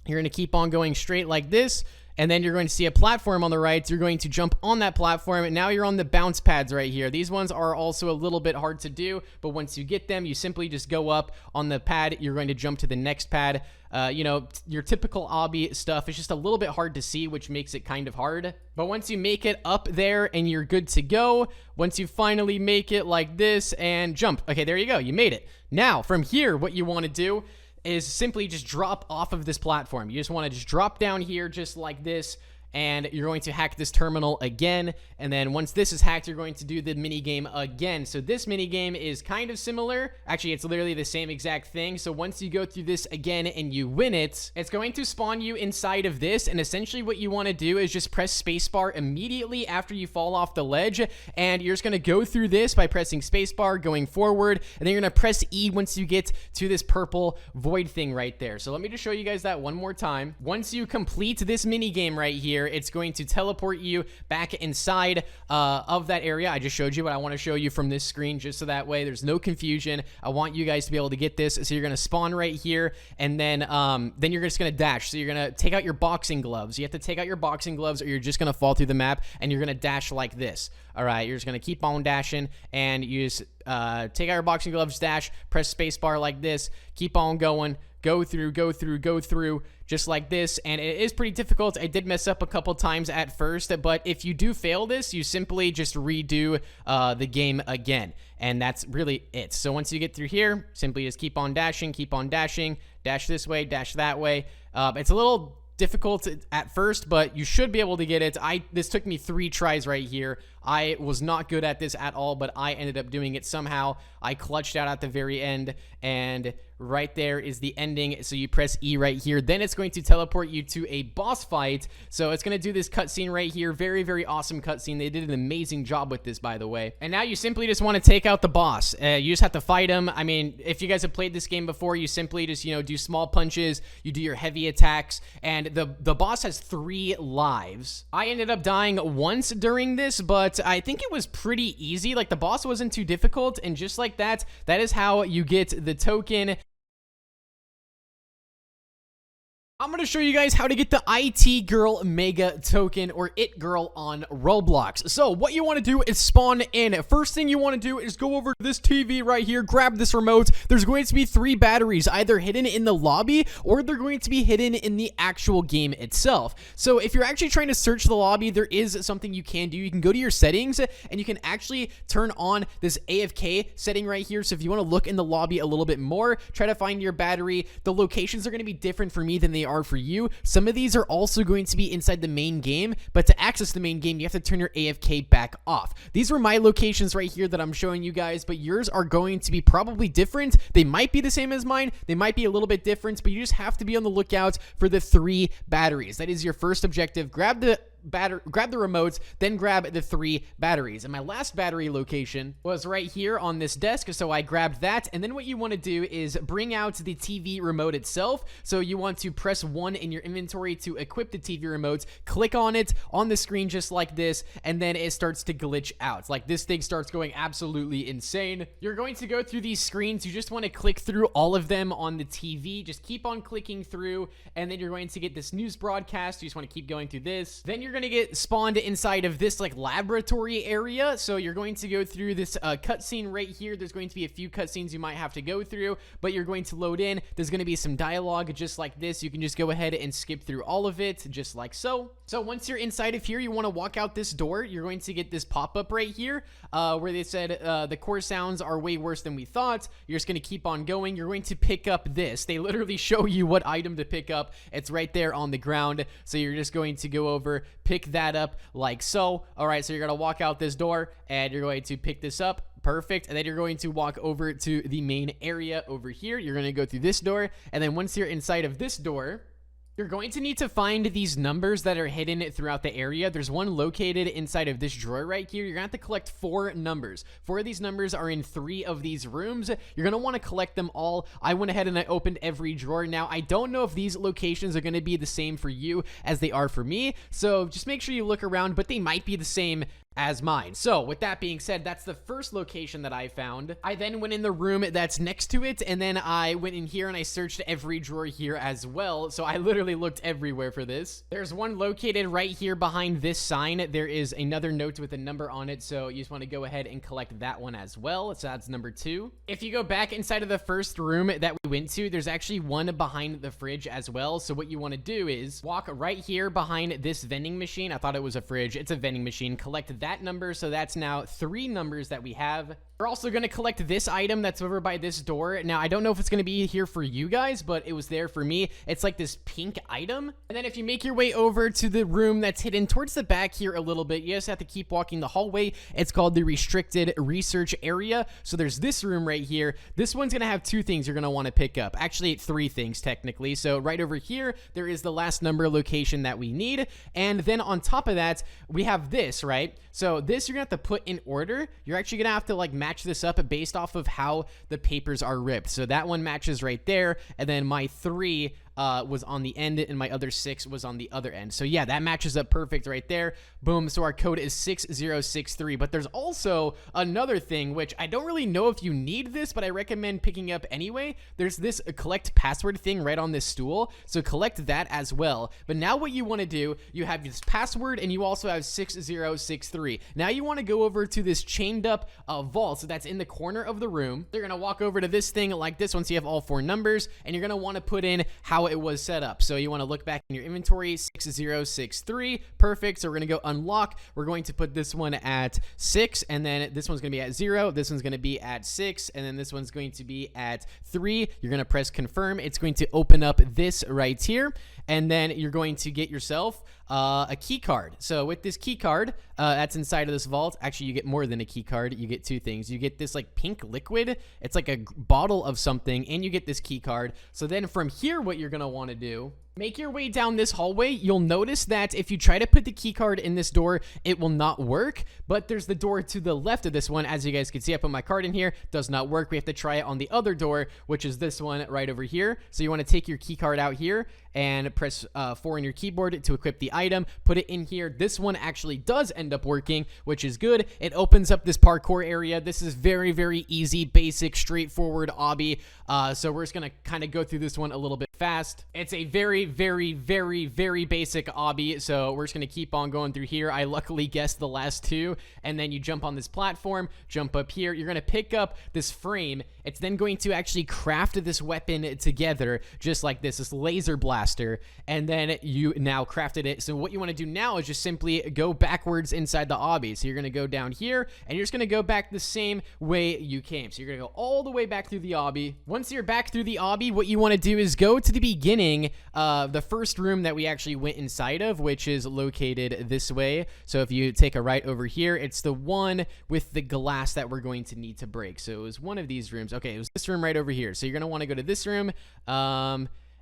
You're going to keep on going straight like this. And then you're going to see a platform on the right. You're going to jump on that platform, and now you're on the bounce pads right here. These ones are also a little bit hard to do, but once you get them, you simply just go up on the pad. You're going to jump to the next pad. You know, your typical obby stuff is just a little bit hard to see, which makes it kind of hard. But once you make it up there and you're good to go, once you finally make it like this and jump. Okay, there you go. You made it. Now, from here, what you want to do is simply just drop off of this platform. You just want to just drop down here just like this, and you're going to hack this terminal again. And then once this is hacked, you're going to do the mini game again. So this mini game is kind of similar. Actually, it's literally the same exact thing. So once you go through this again and you win it, it's going to spawn you inside of this. And essentially what you want to do is just press spacebar immediately after you fall off the ledge. And you're just going to go through this by pressing spacebar, going forward. And then you're going to press E once you get to this purple void thing right there. So let me just show you guys that one more time. Once you complete this mini game right here, here, it's going to teleport you back inside of that area. I just showed you, but I want to show you from this screen just so that way there's no confusion. I want you guys to be able to get this. So you're going to spawn right here, and then you're just going to dash. So you're going to take out your boxing gloves. You have to take out your boxing gloves or you're just going to fall through the map, and you're going to dash like this. All right, you're just going to keep on dashing, and you just take out your boxing gloves, dash, press spacebar like this, keep on going, go through, just like this. And it is pretty difficult. I did mess up a couple times at first, but if you do fail this, you simply just redo the game again, and that's really it. So once you get through here, simply just keep on dashing, dash this way, dash that way. It's a little difficult at first, but you should be able to get it. This took me 3 tries right here. I was not good at this at all, but I ended up doing it somehow. I clutched out at the very end, and right there is the ending. So you press E right here. Then it's going to teleport you to a boss fight. So it's going to do this cutscene right here. Very, very awesome cutscene. They did an amazing job with this, by the way. And now you simply just want to take out the boss. You just have to fight him. I mean, if you guys have played this game before, you simply just, do small punches. You do your heavy attacks, and the boss has 3 lives. I ended up dying once during this, but I think it was pretty easy. Like, the boss wasn't too difficult, and just like that, that is how you get the token. I'm going to show you guys how to get the IT Girl Mega Token, or It Girl, on Roblox. So what you want to do is spawn in. First thing you want to do is go over to this TV right here, grab this remote. There's going to be 3 batteries, either hidden in the lobby or they're going to be hidden in the actual game itself. So if you're actually trying to search the lobby, there is something you can do. You can go to your settings and you can actually turn on this AFK setting right here. So if you want to look in the lobby a little bit more, try to find your battery. The locations are going to be different for me than they are for you. Some of these are also going to be inside the main game, but to access the main game, you have to turn your AFK back off. These were my locations right here that I'm showing you guys, but yours are going to be probably different. They might be the same as mine. They might be a little bit different, but you just have to be on the lookout for the 3 batteries. That is your first objective. Grab the remotes, then grab the 3 batteries. And my last battery location was right here on this desk, so I grabbed that. And then what you want to do is bring out the TV remote itself. So you want to press 1 in your inventory to equip the TV remote, click on it on the screen just like this, and then it starts to glitch out. Like, this thing starts going absolutely insane. You're going to go through these screens. You just want to click through all of them on the TV. Just keep on clicking through, and then you're going to get this news broadcast. You just want to keep going through this. Then you're going to get spawned inside of this like laboratory area. So you're going to go through this cutscene right here. There's going to be a few cutscenes you might have to go through, but you're going to load in. There's going to be some dialogue just like this. You can just go ahead and skip through all of it just like so. So once you're inside of here, you want to walk out this door. You're going to get this pop-up right here where they said the core sounds are way worse than we thought. You're just going to keep on going. You're going to pick up this. They literally show you what item to pick up. It's right there on the ground. So you're just going to go over, pick that up like so. All right, so you're going to walk out this door and you're going to pick this up. Perfect. And then you're going to walk over to the main area over here. You're going to go through this door, and then once you're inside of this door, you're going to need to find these numbers that are hidden throughout the area. There's one located inside of this drawer right here. You're going to have to collect 4 numbers. 4 of these numbers are in 3 of these rooms. You're going to want to collect them all. I went ahead and I opened every drawer. Now, I don't know if these locations are going to be the same for you as they are for me, so just make sure you look around, but they might be the same as mine. So with that being said, that's the first location that I found. I then went in the room that's next to it, and then I went in here and I searched every drawer here as well. So I literally looked everywhere for this. There's one located right here behind this sign. There is another note with a number on it, so you just want to go ahead and collect that one as well. So that's number 2. If you go back inside of the first room that we went to, there's actually one behind the fridge as well. So what you want to do is walk right here behind this vending machine. I thought it was a fridge. It's a vending machine. Collect that number. So that's now 3 numbers that we have. We're also going to collect this item that's over by this door. Now, I don't know if it's going to be here for you guys, but it was there for me. It's like this pink item. And then if you make your way over to the room that's hidden towards the back here a little bit, you just have to keep walking the hallway. It's called the restricted research area. So there's this room right here. This one's going to have 2 things you're going to want to pick up. Actually, 3 things technically. So right over here, there is the last number location that we need. And then on top of that, we have this, right? So this you're going to have to put in order. You're actually going to have to like match this up based off of how the papers are ripped. So that one matches right there, and then my 3 was on the end and my other 6 was on the other end. So yeah, that matches up perfect right there. Boom. So our code is 6063. But there's also another thing, which I don't really know if you need this, but I recommend picking up anyway. There's this collect password thing right on this stool. So collect that as well. But now what you want to do, you have this password and you also have 6063. Now you want to go over to this chained up vault. So that's in the corner of the room. They're going to walk over to this thing like this once you have all 4 numbers, and you're going to want to put in how it was set up. So you want to look back in your inventory, 6063. Perfect. So we're going to go unlock. We're going to put this one at 6, and then this one's going to be at 0. This one's going to be at 6, and then this one's going to be at 3. You're going to press confirm. It's going to open up this right here, and then you're going to get yourself a key card. So with this key card that's inside of this vault, actually you get more than a key card. You get 2 things. You get this like pink liquid. It's like a bottle of something, and you get this key card. So then from here, what you're going to want to do, make your way down this hallway. You'll notice that if you try to put the key card in this door, it will not work. But there's the door to the left of this one. As you guys can see, I put my card in here. Does not work. We have to try it on the other door, which is this one right over here. So you want to take your key card out here and press 4 on your keyboard to equip the item. Put it in here. This one actually does end up working, which is good. It opens up this parkour area. This is very, very easy, basic, straightforward obby. So we're just going to kind of go through this one a little bit fast. It's a very, very, very, very basic obby. So we're just going to keep on going through here. I luckily guessed the last 2. And then you jump on this platform, jump up here. You're going to pick up this frame. It's then going to actually craft this weapon together, just like this laser blaster. And then you now crafted it. So what you want to do now is just simply go backwards inside the obby. So you're going to go down here, and you're just going to go back the same way you came. So you're going to go all the way back through the obby. Once you're back through the obby, what you want to do is go to the beginning of the first room that we actually went inside of, which is located this way. So if you take a right over here, it's the one with the glass that we're going to need to break. So it was one of these rooms. Okay, it was this room right over here. So you're going to want to go to this room.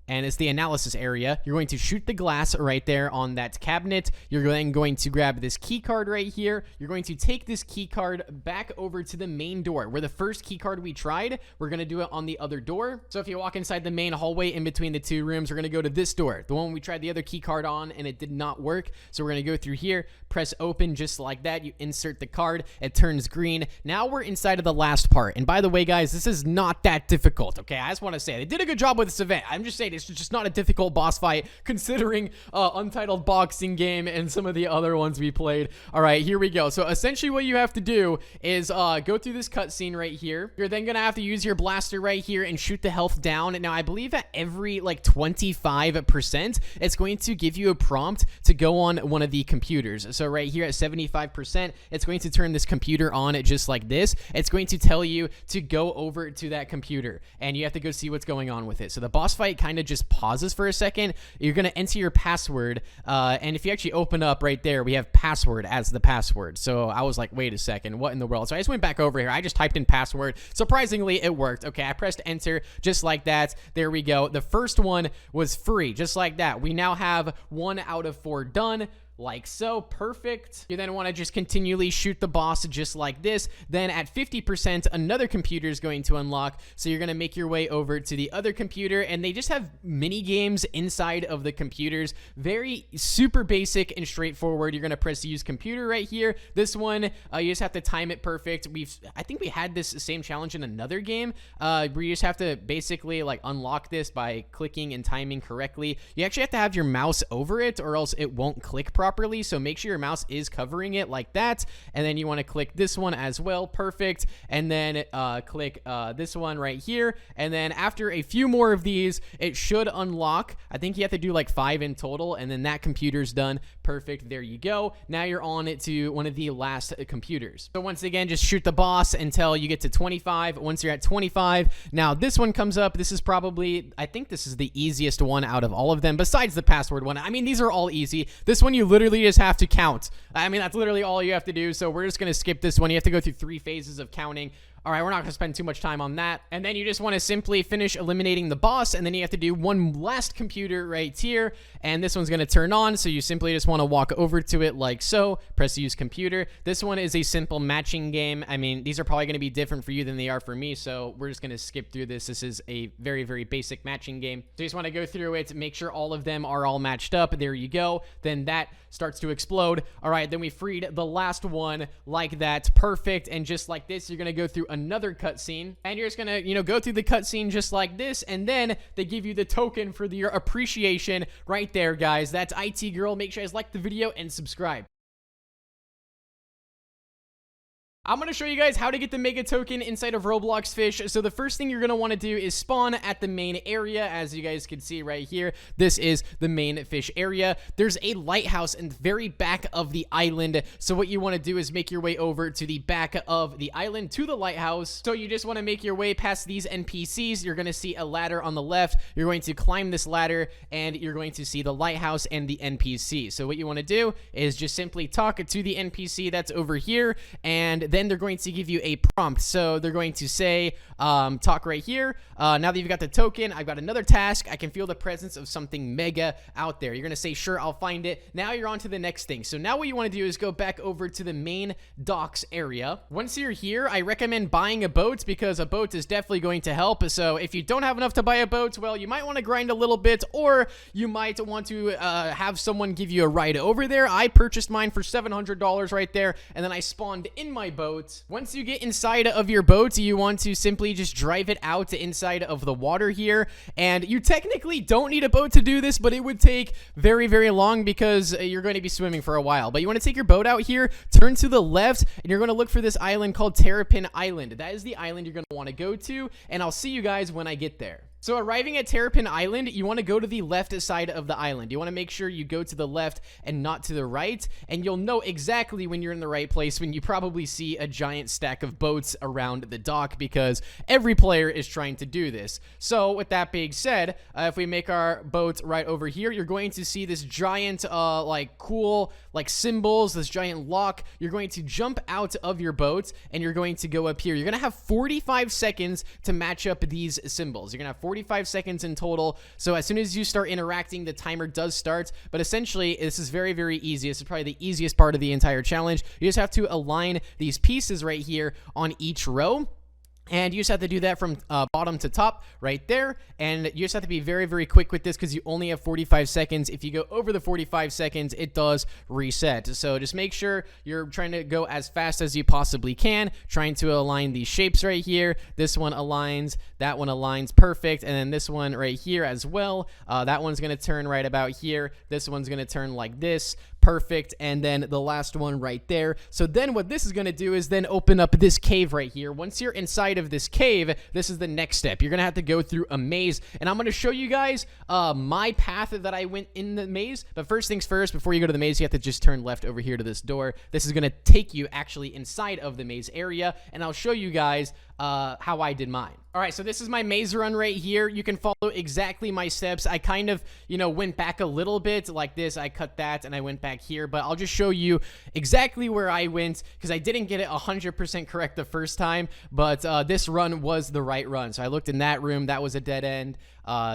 And it's the analysis area. You're going to shoot the glass right there on that cabinet. You're then going to grab this key card right here. You're going to take this key card back over to the main door where the first key card we tried. We're going to do it on the other door. So if you walk inside the main hallway in between the 2 rooms, we're going to go to this door, the one we tried the other key card on, and it did not work. So we're going to go through here, press open just like that. You insert the card. It turns green. Now we're inside of the last part. And by the way, guys, this is not that difficult. Okay, I just want to say they did a good job with this event. I'm just saying it's just not a difficult boss fight considering Untitled Boxing Game and some of the other ones we played. All right, here we go. So essentially what you have to do is go through this cutscene right here. You're then gonna have to use your blaster right here and shoot the health down. Now I believe at every like 25%, it's going to give you a prompt to go on one of the computers. So right here at 75%, it's going to turn this computer on just like this. It's going to tell you to go over to that computer, and you have to go see what's going on with it. So the boss fight kind of just pauses for a second. You're going to enter your password, and if you actually open up right there, we have password as the password. So I was like, wait a second, what in the world? So I just went back over here. I just typed in password. Surprisingly, it worked. Okay, I pressed enter just like that. There we go. The first one was free, just like that. We now have 1 out of 4 done. Like so. Perfect. You then want to just continually shoot the boss just like this. Then at 50%, another computer is going to unlock. So you're going to make your way over to the other computer, and they just have mini games inside of the computers. Very super basic and straightforward. You're going to press use computer right here. This one, you just have to time it perfect. I think we had this same challenge in another game where you just have to basically like unlock this by clicking and timing correctly. You actually have to have your mouse over it or else it won't click properly. So make sure your mouse is covering it like that, and then you want to click this one as well. Perfect. And then click this one right here, and then after a few more of these, it should unlock. I think you have to do like 5 in total, and then that computer's done. Perfect. There you go. Now you're on it to one of the last computers. So once again, just shoot the boss until you get to 25. Once you're at 25, now this one comes up. This is probably, I think this is the easiest one out of all of them besides the password one. I mean, these are all easy. This one you literally just have to count. I mean, that's literally all you have to do. So we're just going to skip this one. You have to go through 3 phases of counting. All right, we're not going to spend too much time on that. And then you just want to simply finish eliminating the boss, and then you have to do one last computer right here, and this one's going to turn on, so you simply just want to walk over to it like so, press use computer. This one is a simple matching game. I mean, these are probably going to be different for you than they are for me, so we're just going to skip through this. This is a very, very basic matching game. So you just want to go through it, make sure all of them are all matched up. There you go. Then that starts to explode. All right, then we freed the last one like that. Perfect. And just like this, you're going to go through another cutscene, and you're just going to, go through the cutscene just like this, and then they give you the token for your appreciation right there, guys. That's IT Girl. Make sure you guys like the video and subscribe. I'm going to show you guys how to get the mega token inside of Roblox Fisch. So the first thing you're going to want to do is spawn at the main area. As you guys can see right here, this is the main Fisch area. There's a lighthouse in the very back of the island. So what you want to do is make your way over to the back of the island to the lighthouse. So you just want to make your way past these NPCs. You're going to see a ladder on the left. You're going to climb this ladder, and you're going to see the lighthouse and the NPC. So what you want to do is just simply talk to the NPC that's over here, and then they're going to give you a prompt. So they're going to say, talk right here. Now that you've got the token, I've got another task. I can feel the presence of something mega out there. You're going to say, sure, I'll find it. Now you're on to the next thing. So now what you want to do is go back over to the main docks area. Once you're here, I recommend buying a boat, because a boat is definitely going to help. So if you don't have enough to buy a boat, well, you might want to grind a little bit, or you might want to have someone give you a ride over there. I purchased mine for $700 right there, and then I spawned in my boat. Once you get inside of your boat, you want to simply just drive it out inside of the water here, and you technically don't need a boat to do this, but it would take very, very long because you're going to be swimming for a while. But you want to take your boat out here, turn to the left, and you're going to look for this island called Terrapin Island. That is the island you're going to want to go to, and I'll see you guys when I get there. So arriving at Terrapin Island, you want to go to the left side of the island. You want to make sure you go to the left and not to the right, and you'll know exactly when you're in the right place when you probably see a giant stack of boats around the dock, because every player is trying to do this. So with that being said, if we make our boat right over here, you're going to see this giant cool symbols, this giant lock. You're going to jump out of your boat, and you're going to go up here. You're going to have 45 seconds to match up these symbols. You're going to have 45 seconds in total. So as soon as you start interacting, the timer does start. But essentially, this is very, very easy. This is probably the easiest part of the entire challenge. You just have to align these pieces right here on each row. And you just have to do that from bottom to top right there. And you just have to be very, very quick with this, because you only have 45 seconds. If you go over the 45 seconds, it does reset. So just make sure you're trying to go as fast as you possibly can, trying to align these shapes right here. This one aligns, that one aligns perfect. And then this one right here as well. That one's going to turn right about here. This one's going to turn like this. Perfect. And then the last one right there. So then what this is going to do is then open up this cave right here. Once you're inside of this cave, this is the next step. You're going to have to go through a maze, and I'm going to show you guys my path that I went in the maze. But first things first, before you go to the maze, you have to just turn left over here to this door. This is going to take you actually inside of the maze area, and I'll show you guys how I did mine. All right, so this is my maze run right here. You can follow exactly my steps. I kind of, went back a little bit like this. I cut that and I went back here, but I'll just show you exactly where I went, because I didn't get it 100% correct the first time, but this run was the right run. So I looked in that room. That was a dead end.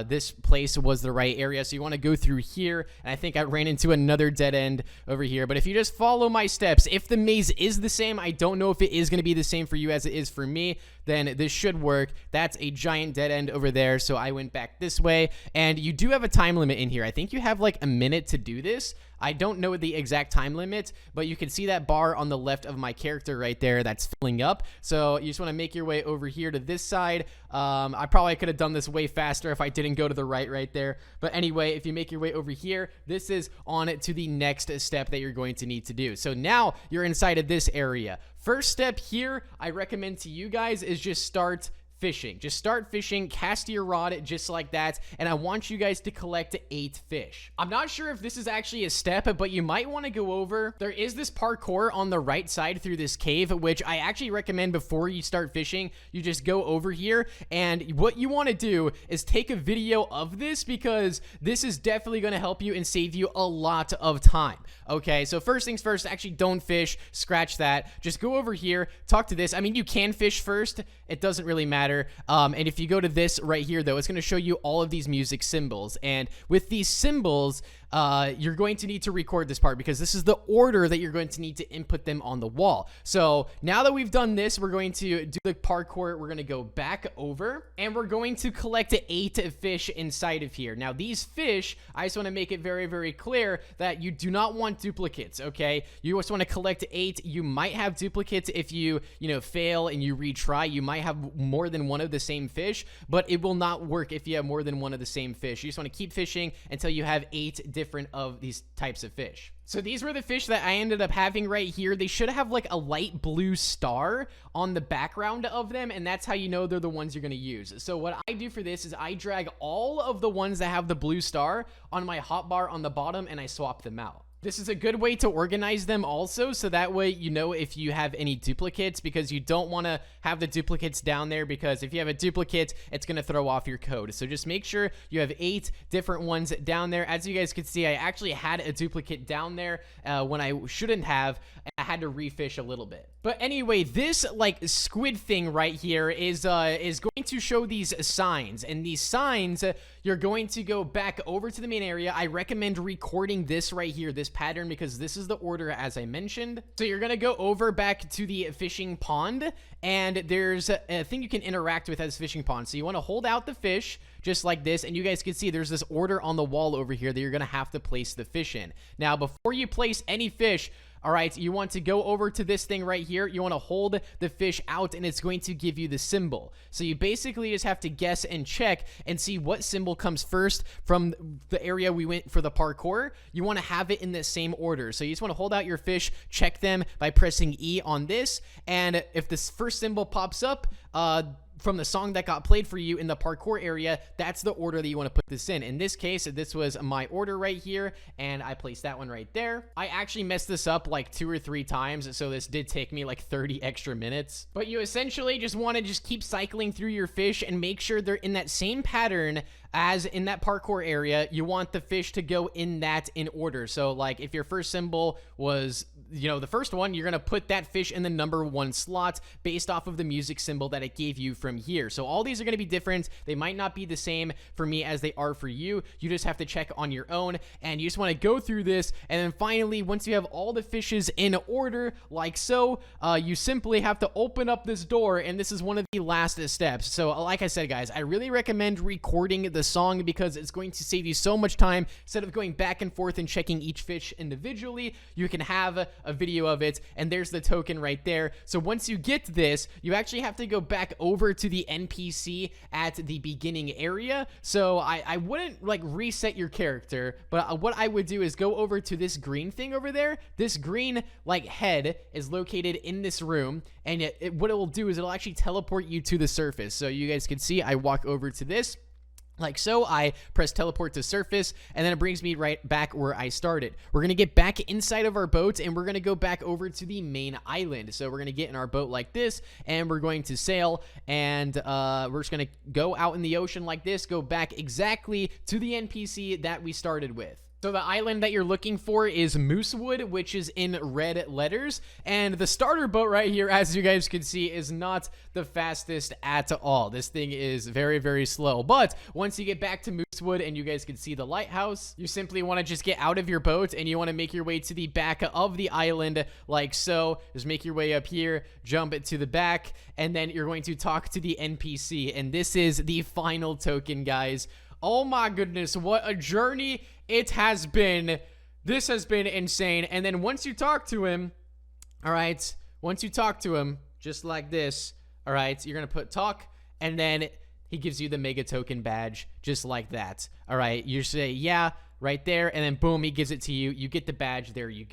This place was the right area, so you want to go through here, and I think I ran into another dead end over here. But if you just follow my steps, if the maze is the same, I don't know if it is going to be the same for you as it is for me, then this should work. That's a giant dead end over there, so I went back this way, and you do have a time limit in here. I think you have like a minute to do this. I don't know the exact time limit, but you can see that bar on the left of my character right there that's filling up. So you just want to make your way over here to this side. I probably could have done this way faster if I didn't go to the right there. But anyway, if you make your way over here, this is on to the next step that you're going to need to do. So now you're inside of this area. First step here, I recommend to you guys is just start fishing. Just start fishing, cast your rod just like that, and I want you guys to collect 8 fish. I'm not sure if this is actually a step, but you might want to go over. There is this parkour on the right side through this cave, which I actually recommend before you start fishing, you just go over here, and what you want to do is take a video of this because this is definitely going to help you and save you a lot of time. Okay, so first things first, actually don't fish, scratch that. Just go over here, talk to this. I mean, you can fish first. It doesn't really matter. And if you go to this right here, though, it's going to show you all of these music symbols. And with these symbols, you're going to need to record this part because this is the order that you're going to need to input them on the wall. So now that we've done this, we're going to do the parkour. We're going to go back over and we're going to collect 8 fish inside of here. Now, these fish, I just want to make it very, very clear that you do not want duplicates, okay? You just want to collect 8. You might have duplicates if you fail and you retry. You might have more than one of the same fish, but it will not work if you have more than one of the same fish. You just want to keep fishing until you have 8 different of these types of fish. So these were the fish that I ended up having right here. They should have like a light blue star on the background of them, and that's how you know they're the ones you're going to use. So what I do for this is I drag all of the ones that have the blue star on my hotbar on the bottom, and I swap them out. This is a good way to organize them also, so that way you know if you have any duplicates, because you don't want to have the duplicates down there, because if you have a duplicate, it's going to throw off your code. So just make sure you have 8 different ones down there. As you guys can see, I actually had a duplicate down there when I shouldn't have. I had to refish a little bit. But anyway, this like squid thing right here is going to show these signs, and these signs you're going to go back over to the main area. I recommend recording this right here, this pattern, because this is the order as I mentioned. So you're gonna go over back to the fishing pond, and there's a thing you can interact with as fishing pond. So you want to hold out the fish just like this, and you guys can see there's this order on the wall over here that you're gonna have to place the fish in. Now, before you place any fish, all right, you want to go over to this thing right here. You want to hold the fish out, and it's going to give you the symbol. So you basically just have to guess and check and see what symbol comes first from the area we went for the parkour. You want to have it in the same order. So you just want to hold out your fish, check them by pressing E on this, and if this first symbol pops up, from the song that got played for you in the parkour area, that's the order that you want to put this in. In this case, this was my order right here, and I placed that one right there. I actually messed this up like 2 or 3 times, so this did take me like 30 extra minutes. But you essentially just want to just keep cycling through your fish and make sure they're in that same pattern as in that parkour area. You want the fish to go in order. So like if your first symbol was the first one, you're going to put that fish in the number 1 slot based off of the music symbol that it gave you from here. So all these are going to be different. They might not be the same for me as they are for you. You just have to check on your own, and you just want to go through this. And then finally, once you have all the fishes in order, like so, you simply have to open up this door, and this is one of the last steps. So like I said, guys, I really recommend recording the song because it's going to save you so much time. Instead of going back and forth and checking each fish individually, you can have a video of it, and there's the token right there. So once you get this, you actually have to go back over to the NPC at the beginning area. So I wouldn't like reset your character, but what I would do is go over to this green thing over there. This green like head is located in this room, and what it will do is it'll actually teleport you to the surface. So you guys can see I walk over to this like so. I press teleport to surface, and then it brings me right back where I started. We're going to get back inside of our boat, and we're going to go back over to the main island. So we're going to get in our boat like this, and we're going to sail, and we're just going to go out in the ocean like this, go back exactly to the NPC that we started with. So the island that you're looking for is Moosewood, which is in red letters. And the starter boat right here, as you guys can see, is not the fastest at all. This thing is very, very slow. But once you get back to Moosewood and you guys can see the lighthouse, you simply want to just get out of your boat and you want to make your way to the back of the island like so. Just make your way up here, jump it to the back, and then you're going to talk to the NPC. And this is the final token, guys. Oh my goodness, what a journey it has been. This has been insane. And then once you talk to him, all right, once you talk to him, just like this, all right, you're going to put talk, and then he gives you the mega token badge, just like that. All right, you say, yeah, right there, and then boom, he gives it to you. You get the badge. There you go.